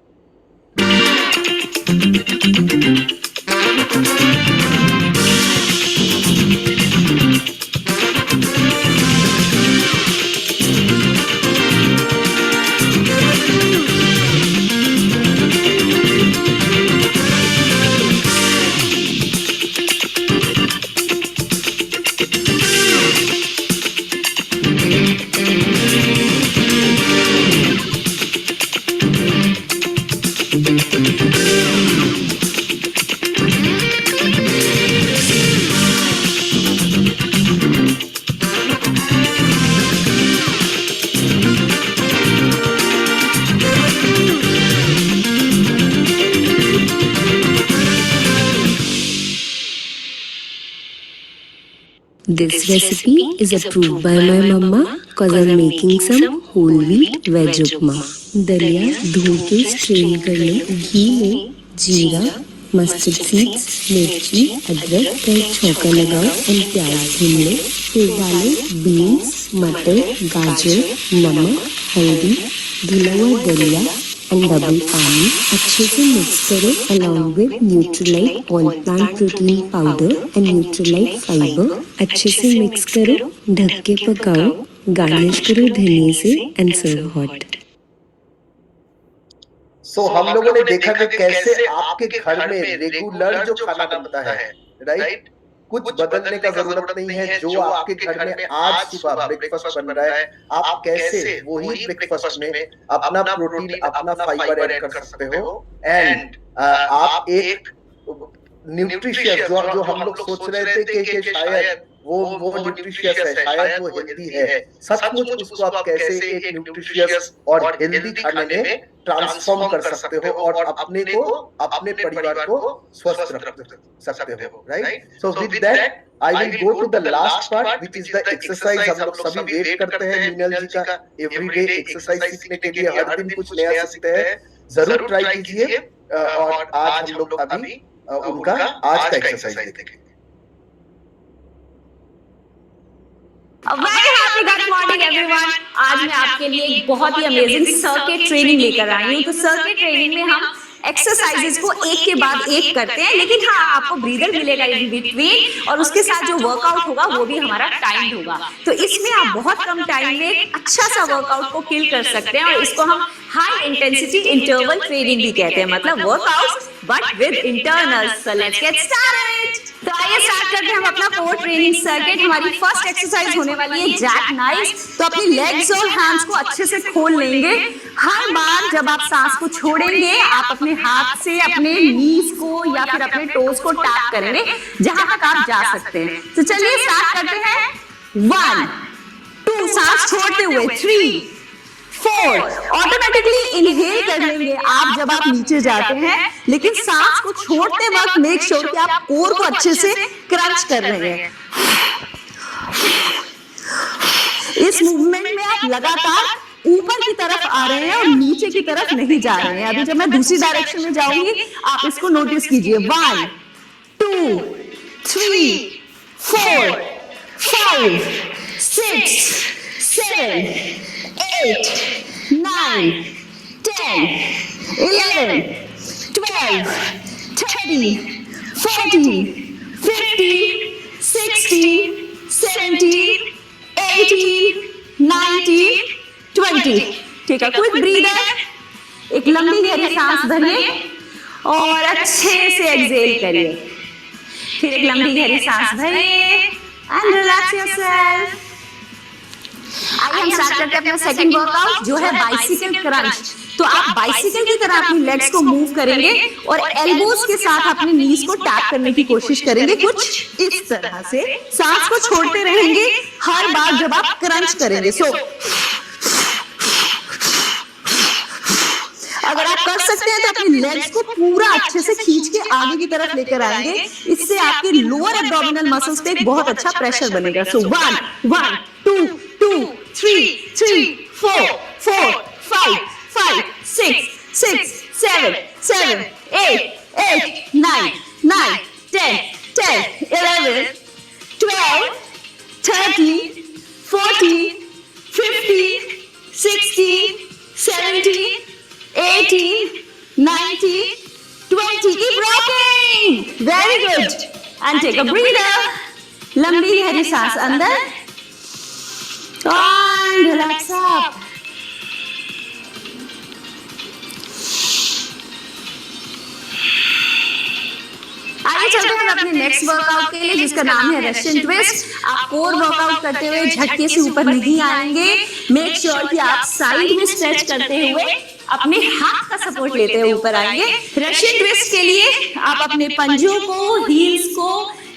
This recipe is approved by my mama cause I'm making some whole wheat veg upma. दलिया धो के स्ट्रेन कर ले, घी में जीरा, मस्टर्ड सीड्स, मिर्ची, अदरक का एक छौंका लगाओ और प्याज भून ले। फिर डालो बीन्स, मटर, गाजर, नमक, हल्दी, धुला हुआ दलिया एंड डबल पानी। अच्छे से मिक्स करो along with Nutrilite all plant protein powder and Nutrilite fibre. अच्छे से मिक्स करो, ढक के पकाओ, गार्निश करो धनिया से एंड सर्व हॉट। सो हम लोगों ने देखा कि कैसे आपके घर में रेगुलर जो खाना बनता है, राइट, कुछ बदलने का जरूरत नहीं है। जो आपके घर में आज सुबह ब्रेकफास्ट बन रहा है, आप कैसे वही ब्रेकफास्ट में अपना प्रोटीन, अपना फाइबर ऐड कर सकते हो, एंड आप एक न्यूट्रिशियस जो हम लोग सोच रहे थे कि शायद वो न्यूट्रिशियस है, शायद वो हेल्दी है, सचमुच उसको आप कैसे एक न्यूट्रिशियस और हेल्दी खाने में ट्रांसफॉर्म कर सकते हो और अपने को, अपने परिवार को स्वस्थ रख सकते हो, right? So with that I will go to the last part, which is the exercise. हम लोग सभी वेट करते हैं मीनल जी का एवरीडे एक्सरसाइज सीखने के लिए, हर दिन कुछ नया सीखते हैं, जरूर ट्राई कीजिए। और आज हम लोग अभी उनका आज का एक्सरसाइज देखेंगे। Very happy good morning everyone. आज मैं आपके लिए एक बहुत ही अमेजिंग सर्किट ट्रेनिंग लेकर आई हूँ। तो सर्किट ट्रेनिंग में हम एक्सरसाइजेस को एक के बाद एक करते हैं, लेकिन हाँ आपको ब्रीदर मिलेगा इन बिटवीन और उसके साथ जो वर्कआउट होगा वो भी हमारा टाइम होगा। तो इसमें आप बहुत कम टाइम में अच्छा सा वर्कआउट को किल कर सकते हैं और इसको हम हाई इंटेंसिटी इंटरवल ट्रेनिंग भी कहते हैं, मतलब workout but with internals. So let's get started. तो आइए स्टार्ट करते हैं हम अपना कोर ट्रेनिंग सर्किट। हमारी फर्स्ट एक्सरसाइज होने वाली है जैक नाइफ। तो अपनी लेग्स और हैंड्स को अच्छे से खोल लेंगे। हर बार जब आप सांस को छोड़ेंगे आप अपने हाथ से अपने नीज को या फिर अपने टोज को टैप करेंगे जहां तक आप जा सकते हैं। तो चलिए स्टार्ट करते हैं। 1 2 सांस छोड़ते हुए 3 4 ऑटोमेटिकली इनहेल कर लेंगे आप जब आप नीचे जाते हैं, लेकिन सांस को छोड़ते वक्त मेक श्योर कि आप कोर को अच्छे से क्रंच कर रहे हैं। इस मूवमेंट में आप लगातार ऊपर की तरफ आ रहे हैं और नीचे की तरफ नहीं जा रहे हैं। अभी जब मैं दूसरी डायरेक्शन में जाऊंगी आप इसको नोटिस कीजिए। 1 2 3 4 5 6 7 8 9 10 11 12 13 14 15 16 17 18 19 20। ठीक है, क्विक ब्रीदर। एक लंबी गहरी सांस भरिए और अच्छे से एक्सहेल करिए। फिर एक लंबी गहरी सांस भरिए एंड रिलैक्स योरसेल्फ। आइए हम स्टार्ट करते हैं अपना सेकंड वर्कआउट जो है बाइसिकल क्रंच। तो आप बाइसिकल की तरह अपनी लेग्स को मूव करेंगे और एल्बोज के साथ अपने नीज को टैप करने की कोशिश करेंगे, कुछ इस तरह से। सांस को छोड़ते रहेंगे हर बार जब आप क्रंच करेंगे। सो अगर आप कर सकते हैं तो अपनी लेग्स को पूरा अच्छे से खींच के आगे की तरफ लेकर आएंगे। इससे आपके लोअर एब्डोमिनल मसल्स पे एक बहुत अच्छा प्रेशर बनेगा। सो 1 1 2 2 3 3 4 4 5 5 6 6 7 7 8 8 9 9 10 10 11 12 13 14 15 16 17 18 19 20। Keep rocking. Very good. And take a breather. लंबी गहरी सांस अंदर and relax up. आइए चलते हैं अपने नेक्स्ट वर्कआउट के लिए जिसका नाम है रशियन ट्विस्ट। आप कोर वर्कआउट करते हुए झटके से ऊपर नहीं आएंगे। मेक श्योर कि आप साइड में स्ट्रेच करते हुए अपने हाथ का सपोर्ट लेते हुए ऊपर आएंगे। रशियन ट्विस्ट के लिए आप अपने पंजों को, हील्स को,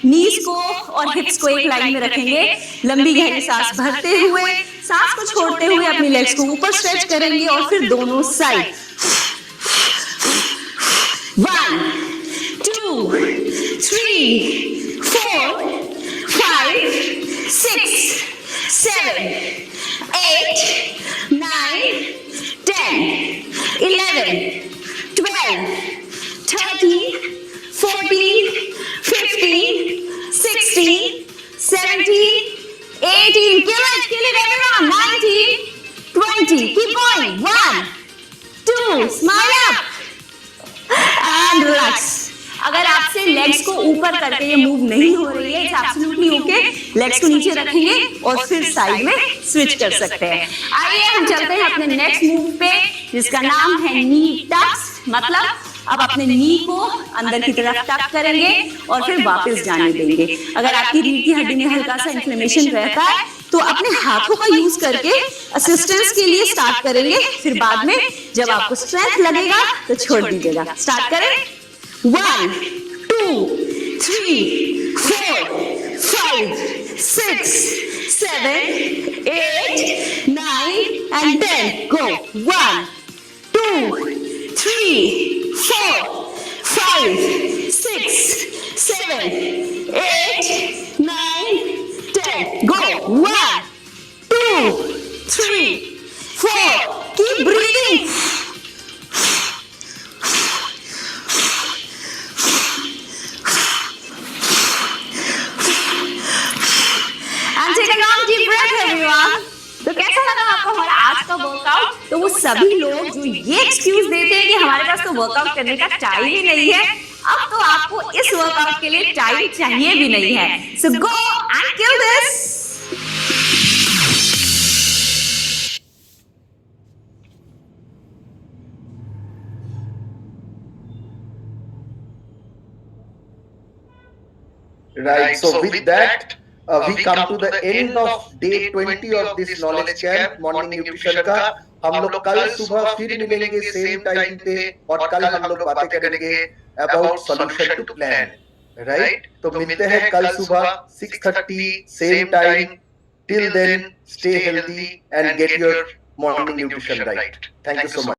नीज को और हिप्स को एक लाइन में रखेंगे। लंबी गहरी सांस भरते हुए सांस को छोड़ते हुए अपनी लेग्स को ऊपर स्ट्रेच करेंगे और फिर दोनों side. 1 2 3 4 5 6 7 8 9 10 11 12 13 14 15 16 17 18 kill it everyone, 19 20 keep going, 1 2 smile up and relax। अगर आपसे लेग्स को ऊपर करके ये मूव नहीं हो रही है, इट्स एब्सोल्युटली ओके। लेग्स को नीचे रखेंगे और फिर साइड में स्विच कर सकते हैं। आइए हम चलते हैं अपने नेक्स्ट मूव पे जिसका नाम है नी टक्स। मतलब अब अपने नी को अंदर की तरफ टक करेंगे और फिर वापस जाने देंगे। अगर आपकी रीढ़ की हड्डी में हल्का सा इन्फ्लेमेशन रहता है तो अपने हाथों का यूज करके असिस्टेंस के लिए स्टार्ट करेंगे। फिर बाद में जब आपको स्ट्रेंथ लगेगा तो छोड़ दीजिएगा। स्टार्ट करें। 1 2 3 4 5 6, 7, 8, 9 and 10. Go. 1, 2, 3, 4, 5, 6, 7, 8, 9, 10. Go. 1, 2, 3, 4. Keep breathing. And take a long deep breath, everyone. तो कैसा लगा आपको हमारा आज का वर्कआउट? तो वो सभी लोग जो ये एक्सक्यूज देते हैं कि हमारे पास तो वर्कआउट करने का टाइम ही नहीं है, अब तो आपको इस वर्कआउट के लिए टाइम चाहिए भी नहीं है. So go and kill this. Right. So with that, we come to the end of day 20 of this knowledge camp, morning nutrition का. हम लोग कल सुबह फिर मिलेंगे सेम टाइम पे और कल हम लोग बातें करेंगे about solution to plan. Right? तो मिलते हैं कल सुबह 6:30 same time. Till then, stay healthy and get your morning nutrition right. Thank you so much.